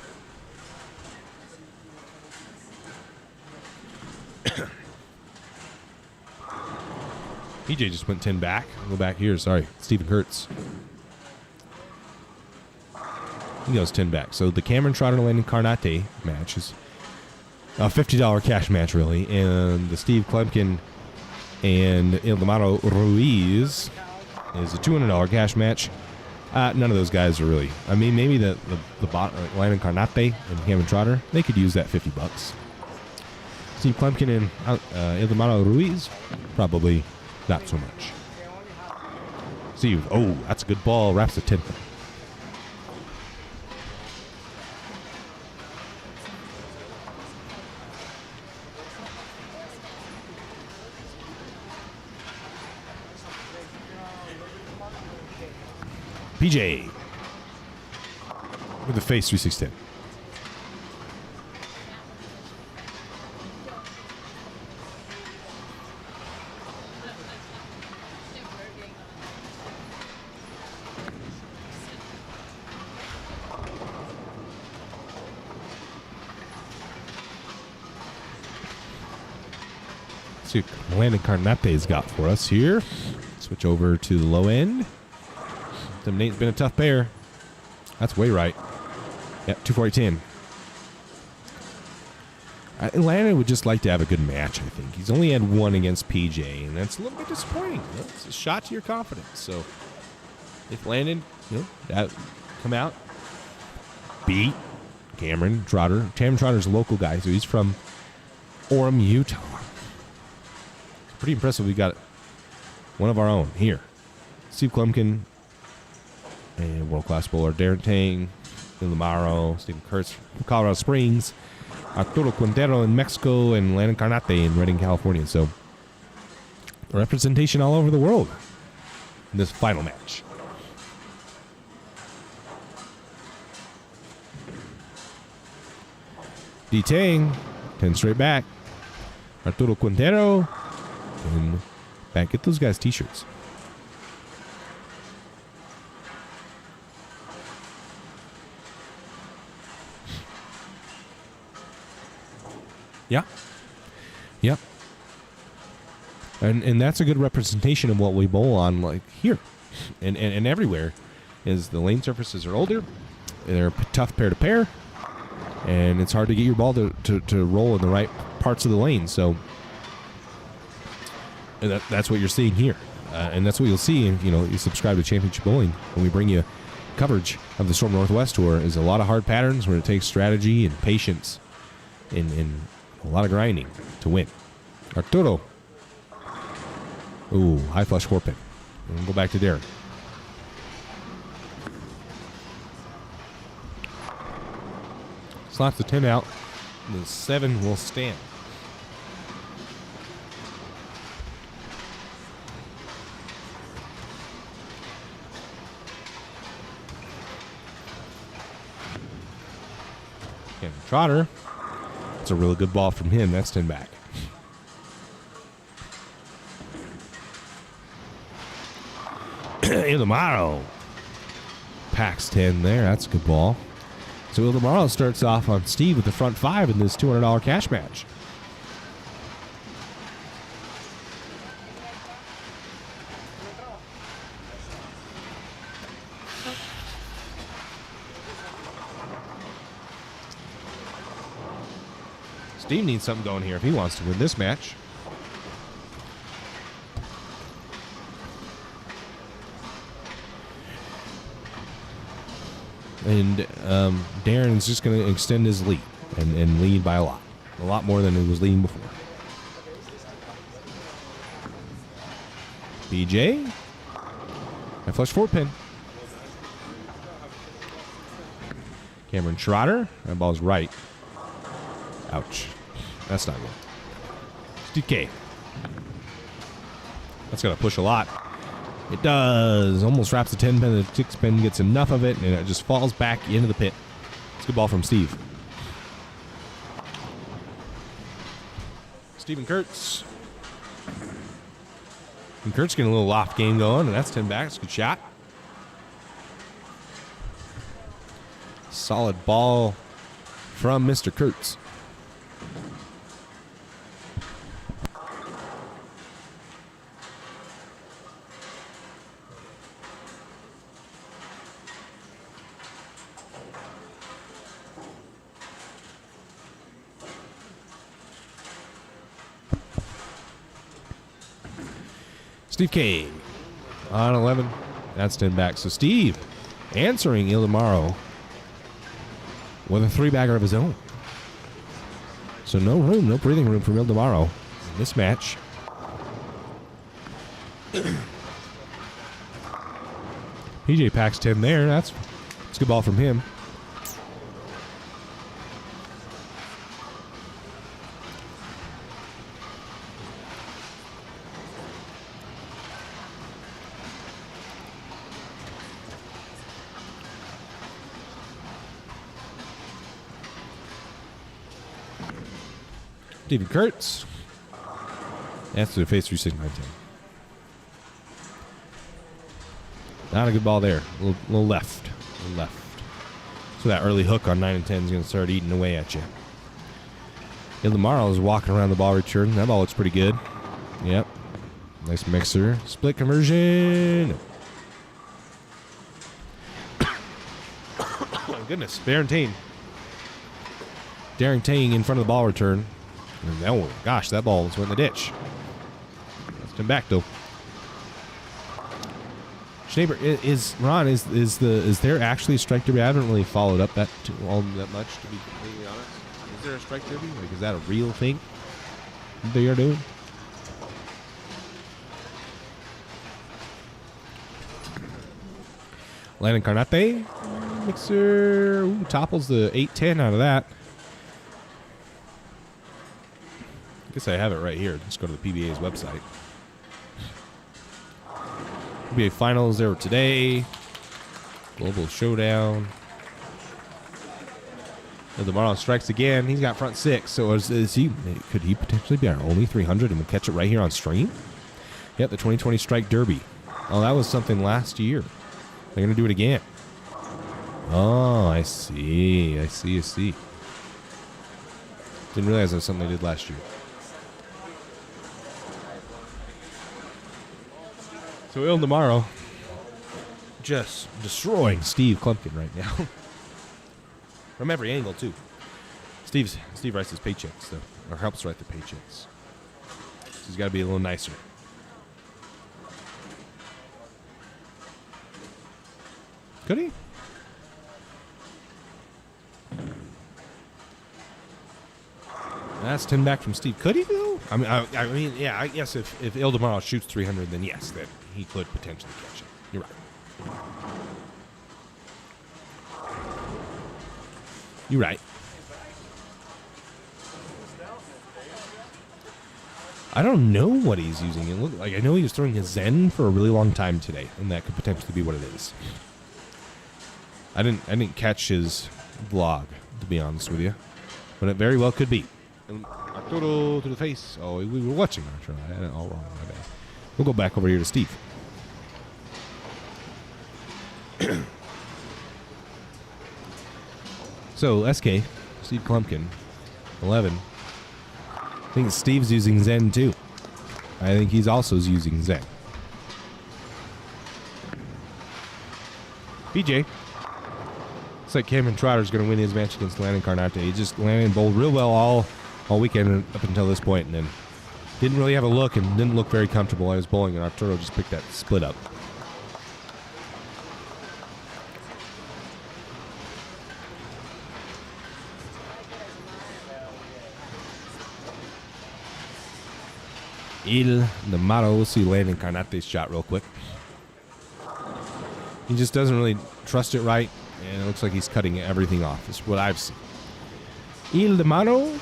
PJ just went 10 back. I'll go back here, sorry. Stephen Kurtz. He goes 10 back. So the Cameron Trotter and Landon Carnate match is a $50 cash match, really. And the Steve Klemkin and Ildemaro Ruiz is a $200 cash match. None of those guys are really. I mean, maybe the Landon Carnate and Cameron Trotter, they could use that $50. Steve Klemkin and Ildemaro Ruiz, probably not so much. Steve, that's a good ball. Wraps the 10th. PJ with the face 3610. See what Landon Carnate's got for us here. Switch over to the low end. Tim Nate's been a tough pair. That's way right. Yep, 240-10. Landon would just like to have a good match, I think. He's only had one against PJ, and that's a little bit disappointing. It's a shot to your confidence. So if Landon, that come out, beat Cameron Trotter. Cameron Trotter's a local guy, so he's from Orem, Utah. Pretty impressive. We got one of our own here. Steve Klemkin, and world-class bowler Darren Tang, Ildemaro, Stephen Kurtz from Colorado Springs, Arturo Quintero in Mexico, and Landon Carnate in Redding, California. So representation all over the world in this final match. D. Tang, 10 straight back. Arturo Quintero, and back. Get those guys t-shirts. Yeah. Yep. And that's a good representation of what we bowl on, like here and everywhere, is the lane surfaces are older, they're a tough pair to pair, and it's hard to get your ball to roll in the right parts of the lane. So that's what you're seeing here. And that's what you'll see if you subscribe to Championship Bowling when we bring you coverage of the Storm Northwest Tour. Is a lot of hard patterns where it takes strategy and patience and a lot of grinding to win. Arturo. Ooh, high flush 4-pin. We'll go back to Darren. Slaps the 10 out. The 7 will stand. Again, Trotter. That's a really good ball from him. That's 10 back. Ildemaro packs 10 there. That's a good ball. So Ildemaro starts off on Steve with the front 5 in this $200 cash match. Steve needs something going here if he wants to win this match. And Darren's just going to extend his lead and lead by a lot more than he was leading before. BJ, a flush 4-pin. Cameron Trotter, that ball's right. Ouch, that's not good. Steve K. That's going to push a lot. It does. Almost wraps the 10 pin. The 6 pin gets enough of it, and it just falls back into the pit. It's a good ball from Steve. Steven Kurtz. And Kurtz getting a little loft game going, and that's 10 back. It's a good shot. Solid ball from Mr. Kurtz. Steve K on 11. That's 10 back. So Steve answering Ildemaro with a 3-bagger of his own. So no breathing room for Ildemaro in this match. PJ packs 10 there. That's a good ball from him. Steven Kurtz. That's to the face 36910. Not a good ball there. A little left. So that early hook on 9 and 10 is going to start eating away at you. Ildemaro is walking around the ball return. That ball looks pretty good. Yep. Nice mixer. Split conversion. Oh, my goodness. Darren Tang in front of the ball return. And oh, gosh, that ball went in the ditch. Let's come back, though. Schneber, is there actually a strike derby? I haven't really followed up that much, to be completely honest. Is there a strike derby? Like, is that a real thing they are doing? Landon Carnate. Mixer. Ooh, topples the 8-10 out of that. I guess I have it right here. Just go to the PBA's website. PBA Finals there today. Global Showdown. And Ildemaro strikes again. He's got front 6. So could he potentially be our only 300 and we'll catch it right here on stream? Yep, the 2020 Strike Derby. Oh, that was something last year. They're going to do it again. Oh, I see. Didn't realize that was something they did last year. So Il Demaro just destroying Steve Klumpkin right now. From every angle, too. Steve writes his paychecks, though. Or helps write the paychecks. So he's got to be a little nicer. Could he? That's 10 back from Steve. Could he, though? I mean, yeah, I guess if Il Demaro shoots 300, then yes, then he could potentially catch it. You're right. You're right. I don't know what he's using. It looked like I know he was throwing his Zen for a really long time today, and that could potentially be what it is. I didn't catch his vlog, to be honest with you, but it very well could be. And Arturo to the face. Oh, we were watching Arturo. I had it all wrong. My bad. We'll go back over here to Steve. So SK, Steve Klumpkin, 11. I think Steve's using Zen too. I think he's also using Zen. BJ. Looks like Cameron Trotter's going to win his match against Landon Carnate. He just landed and bowled real well all weekend up until this point, and then didn't really have a look and didn't look very comfortable while he was bowling, and Arturo just picked that split up. Il Demaro. We'll see Landon Carnate's shot real quick. He just doesn't really trust it right, and it looks like he's cutting everything off. That's what I've seen. Il Demaro.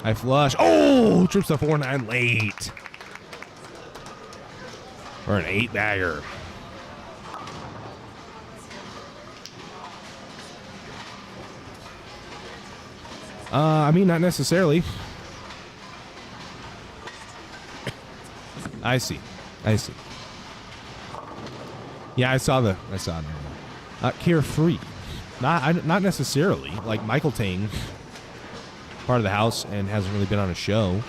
I flush. Oh, trips a 4-9 late. Or an 8-bagger. I mean, not necessarily. I see. Yeah, I saw it. Carefree. Not necessarily. Like Michael Tang, part of the house and hasn't really been on a show.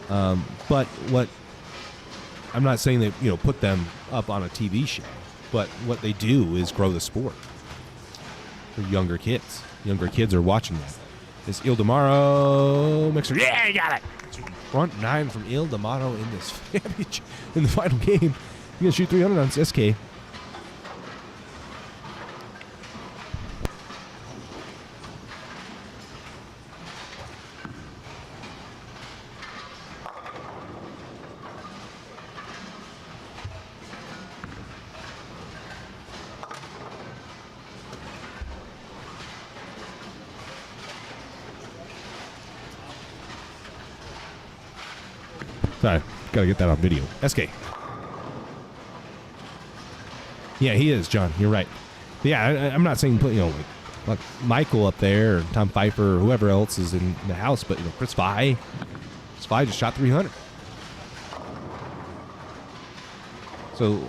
But what I'm not saying that, put them up on a TV show, but what they do is grow the sport for younger kids. Younger kids are watching that. This Il Demaro mixer. Yeah, you got it. Front 9 from Il Demaro in this in the final game. He's going to shoot 300 on SK. Sorry, gotta get that on video. SK. Yeah, he is, John. You're right. Yeah, I'm not saying put like Michael up there or Tom Pfeiffer or whoever else is in the house, but Chris Vai. Chris Vai just shot 300. So,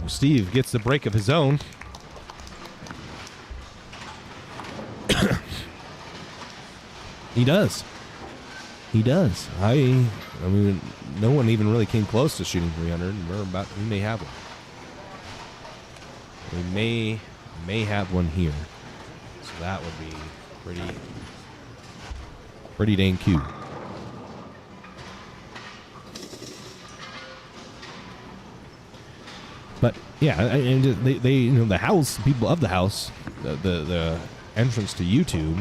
Steve gets the break of his own. He does. I mean, no one even really came close to shooting 300, and we may have one. We may have one here. So that would be pretty dang cute. But yeah, and they the house, people of the house, the entrance to YouTube,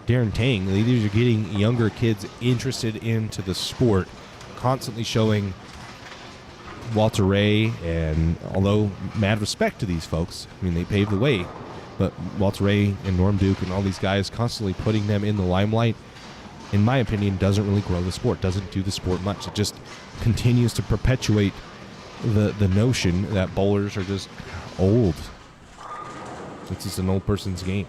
Darren Tang, these are getting younger kids interested into the sport, constantly showing Walter Ray, and although mad respect to these folks, I mean, they paved the way, but Walter Ray and Norm Duke and all these guys constantly putting them in the limelight, in my opinion, doesn't really grow the sport, doesn't do the sport much. It just continues to perpetuate the notion that bowlers are just old. It's just an old person's game.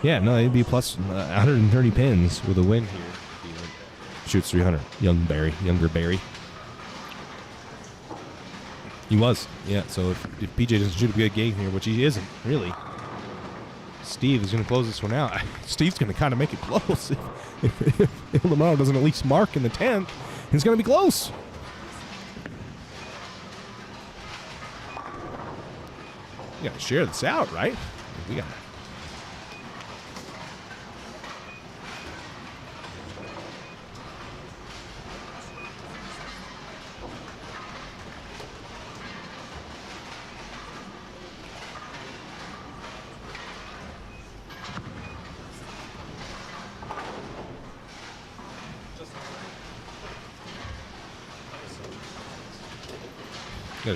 Yeah, no, it'd be plus 130 pins with a win here. Shoots 300. Younger Barry. He was, yeah. So if PJ doesn't shoot a good game here, which he isn't, really, Steve is going to close this one out. Steve's going to kind of make it close if Lamaro doesn't at least mark in the 10th, it's going to be close. You got to share this out, right? We got to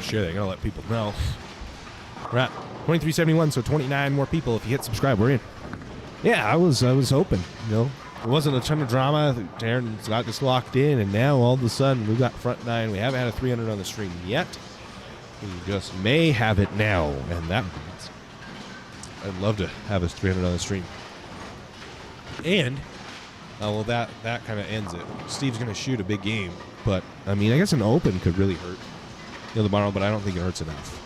share that. Got to let people know. We're at 2371, so 29 more people. If you hit subscribe, we're in. Yeah, I was hoping. You know, there wasn't a ton of drama. Darren's got this locked in, and now all of a sudden we've got front nine. We haven't had a 300 on the stream yet. We just may have it now, and that means I'd love to have us 300 on the stream. And well, that kind of ends it. Steve's going to shoot a big game, but I mean, I guess an open could really hurt tomorrow, but I don't think it hurts enough.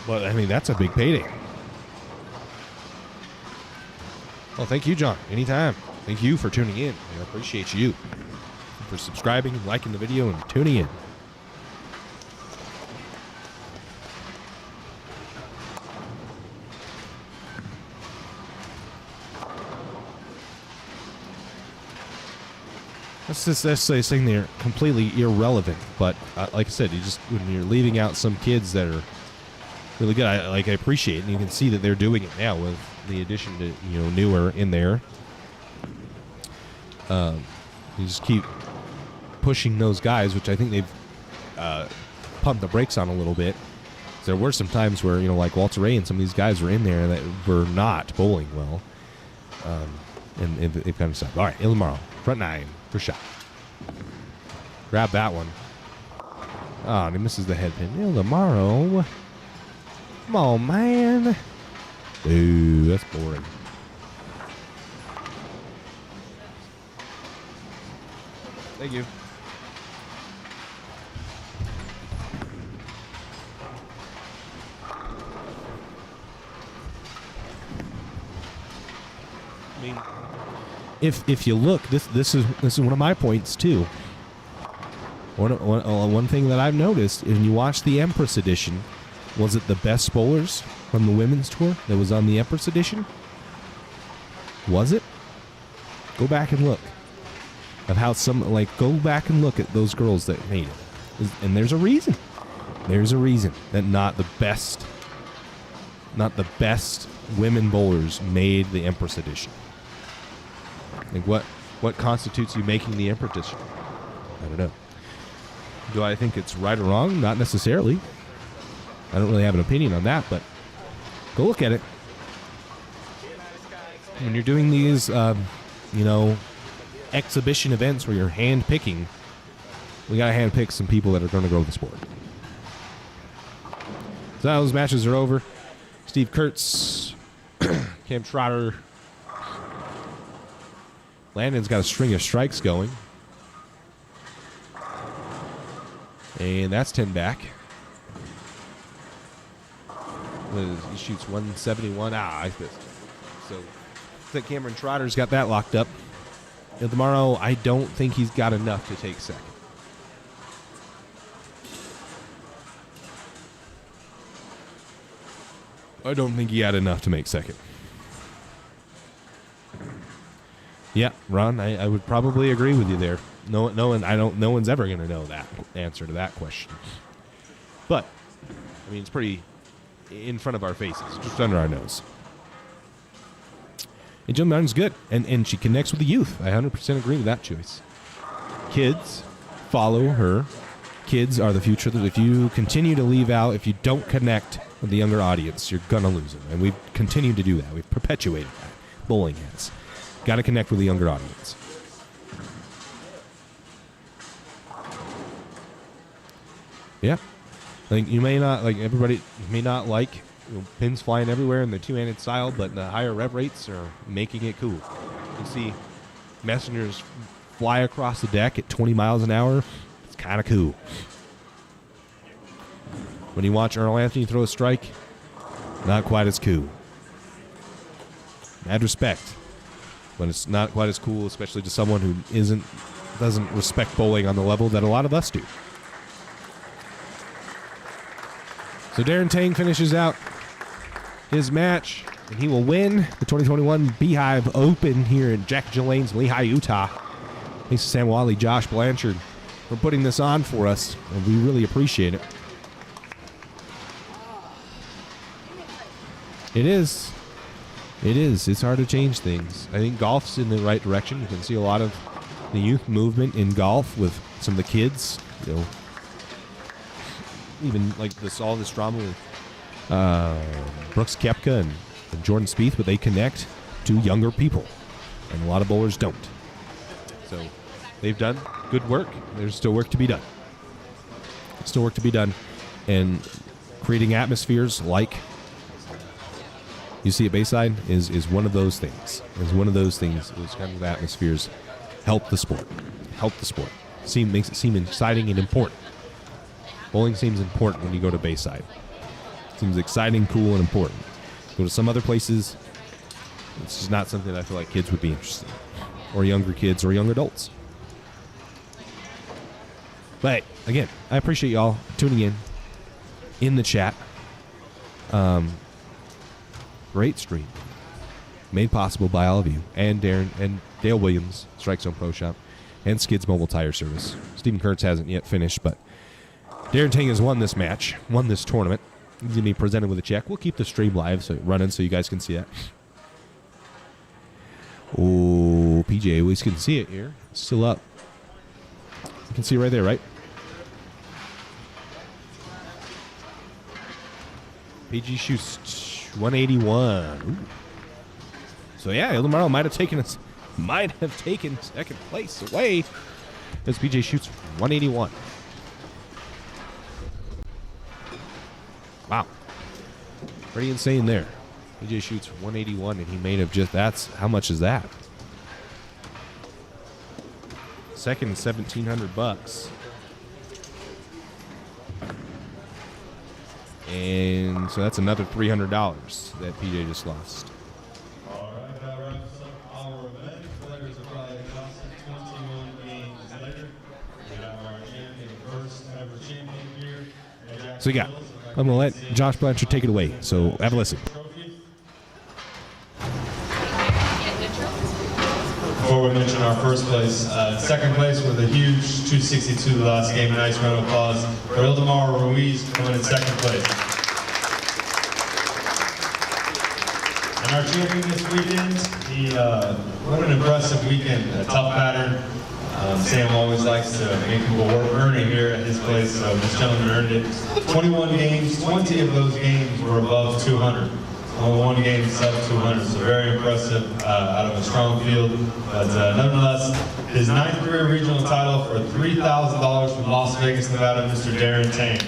But I mean, that's a big payday. Well, thank you, John. Anytime. Thank you for tuning in. I appreciate you for subscribing, liking the video, and tuning in. Let's say something there completely irrelevant, but like I said, when you're leaving out some kids that are really good, I appreciate it, and you can see that they're doing it now with the addition to newer in there. You just keep pushing those guys, which I think they've pumped the brakes on a little bit. There were some times where like Walter Ray and some of these guys were in there that were not bowling well, and they've kind of stopped. All right, Ilmaro, front nine. First shot. Grab that one. Oh, and he misses the head pin. Lamaro. Come on, man. Ooh, that's boring. Thank you. I mean, if you look, this is one of my points too. One thing that I've noticed, and you watch the Empress edition, was it the best bowlers from the women's tour that was on the Empress edition? Was it? Go back and look of how go back and look at those girls that made it, and there's a reason. There's a reason that not the best women bowlers made the Empress edition. Like what constitutes you making the Emperor edition? I don't know. Do I think it's right or wrong? Not necessarily. I don't really have an opinion on that, but go look at it. When you're doing these, exhibition events where you're hand picking, we gotta hand pick some people that are going to grow the sport. So now those matches are over. Steve Kurtz, Cam Trotter. Landon's got a string of strikes going. And that's 10 back. He shoots 171. I missed. So I think Cameron Trotter's got that locked up. And tomorrow, I don't think he's got enough to take second. I don't think he had enough to make second. Yeah, Ron, I would probably agree with you there. No one's ever going to know that answer to that question. But I mean, it's pretty in front of our faces, just under our nose. And Jill Martin's good, and she connects with the youth. I 100% agree with that choice. Kids follow her. Kids are the future. If you continue to leave out, if you don't connect with the younger audience, you're going to lose them. And we've continued to do that. We've perpetuated that. Bowling has. Got to connect with the younger audience. Yeah. I think you may not, everybody may not like pins flying everywhere in the two-handed style, but the higher rev rates are making it cool. You see messengers fly across the deck at 20 miles an hour. It's kind of cool. When you watch Earl Anthony throw a strike, not quite as cool. Mad respect. But it's not quite as cool, especially to someone who doesn't respect bowling on the level that a lot of us do. So Darren Tang finishes out his match, and he will win the 2021 Beehive Open here in Jack Jill Lanes, Lehigh, Utah. Thanks to Sam Wally, Josh Blanchard for putting this on for us, and we really appreciate it. It is. It's hard to change things. I think golf's in the right direction. You can see a lot of the youth movement in golf with some of the kids. You know, even like all this drama with Brooks Koepka and Jordan Spieth, but they connect to younger people, and a lot of bowlers don't. So they've done good work. There's still work to be done. And creating atmospheres like you see at Bayside is one of those things. Those kind of atmospheres help the sport. Makes it seem exciting and important. Bowling seems important when you go to Bayside. It seems exciting, cool, and important. Go to some other places, it's just not something that I feel like kids would be interested in, or younger kids or young adults. But again, I appreciate y'all tuning in the chat. Great stream, made possible by all of you, and Darren and Dale Williams, Strike Zone Pro Shop, and Skids Mobile Tire Service. Stephen Kurtz hasn't yet finished, but Darren Tang has won this match, won this tournament. He's going to be presented with a check. We'll keep the stream live, running so you guys can see that. Oh, PJ, we can see it here. It's still up. You can see it right there, right? PG shoots 181. Ooh. So yeah, Ildemaro might have taken second place away as PJ shoots 181. Wow, pretty insane there. PJ shoots 181, and he may have how much is that? Second, $1,700. And so that's another $300 that PJ just lost.
All right, that wraps up our event. Players are probably exhausted. 21 games later, we have our champion, first ever champion here.
So yeah, I'm going to let Josh Blanchard take it away. So have a listen.
Before we mention our first place, second place with a huge 262 last game. Nice round of applause for Ildemaro Ruiz coming in second place. And our champion this weekend, what an impressive weekend, a tough pattern. Sam always likes to make people work, earn it here at his place, so this gentleman earned it. 21 games, 20 of those games were above 200. Only one game sub 200, so very impressive out of a strong field. But nonetheless, his 9th career regional title for $3,000 from Las Vegas, Nevada, Mr. Darren Tang.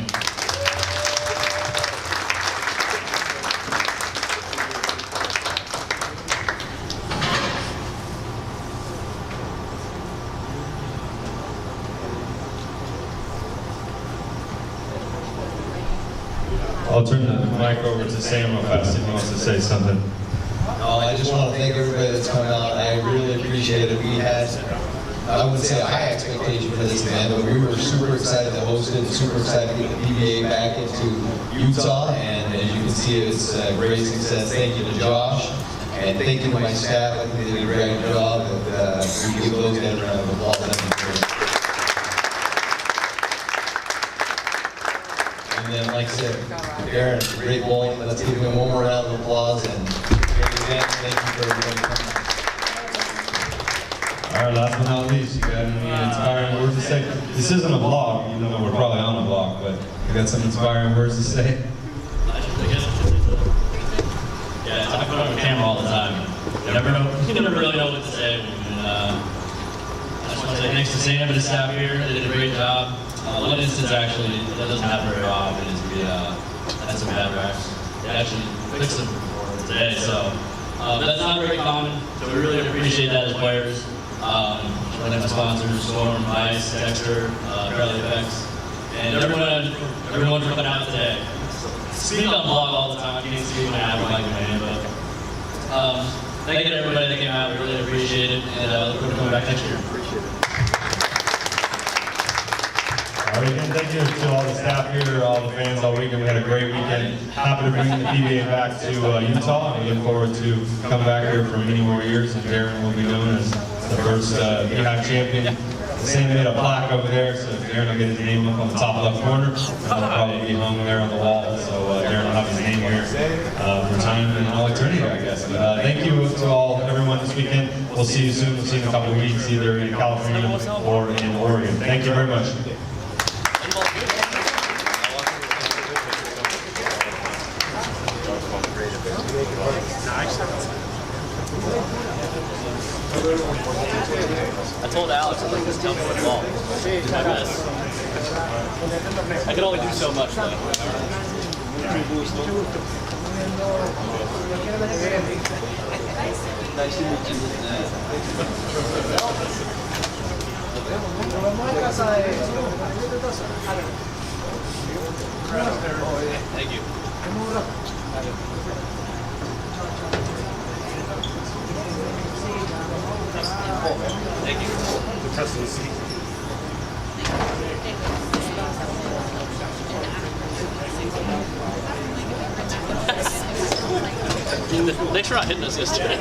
I'll turn the mic over to Sam real fast if he wants to say something.
I just want to thank everybody that's come out. I really appreciate it. We had, I wouldn't say a high expectation for this event, but we were super excited to host it, super excited to get the PBA back into Utah, and as you can see, it's a great success. Thank you to Josh, and thank you to my staff. I think they did a great job. We give those guys a round of applause. And then, like I said, Darren, great bowling. Let's give him one more round of applause, and great event. Thank you for everybody coming.
All right, last but not least, you got any inspiring words to say? This isn't a vlog, even though we're probably on a vlog, but you got some inspiring words to say?
Yeah, I put on the camera all the time. You never really know what to say. And, I just want to say thanks to Sam and his staff here. They did a great job. One instance actually that doesn't happen very often is we had some bad racks. They actually fixed them for today, so that's not very common. So we really appreciate that as players. One of my sponsors, Storm, Ice, Dexter, Bradley Effects, and everyone for coming out today. Speak on vlog all the time. You can see when I have my name, but thank you to everybody that came out. We really appreciate it, and look forward to coming back next year.
All right, again, thank you to all the staff here, all the fans all weekend. We had a great weekend. Happy to bring the PBA back to Utah, and we look forward to coming back here for many more years. And Darren will be known as the first Beehive champion. Sam made a plaque over there, so Darren will get his name up on the top left corner. It'll probably be hung there on the wall, so Darren will have his name here for time and all eternity, I guess. But thank you to everyone this weekend. We'll see you soon. We'll see you in a couple of weeks, either in California or in Oregon. Thank you very much.
I told Alex, I'm like, just tell me what's wrong. Do my best. I can only do so much, though. Nice to meet you. Thank you. Thank you. The rest of the seat. Thanks for not hitting us yesterday.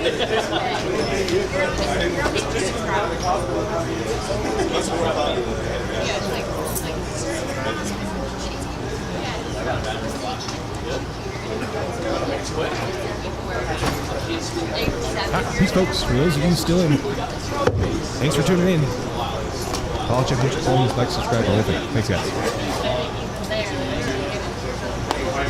Peace, folks. For those of you still in, thanks for tuning in. Follow, check out your phones, like, subscribe, everything. Thanks, guys.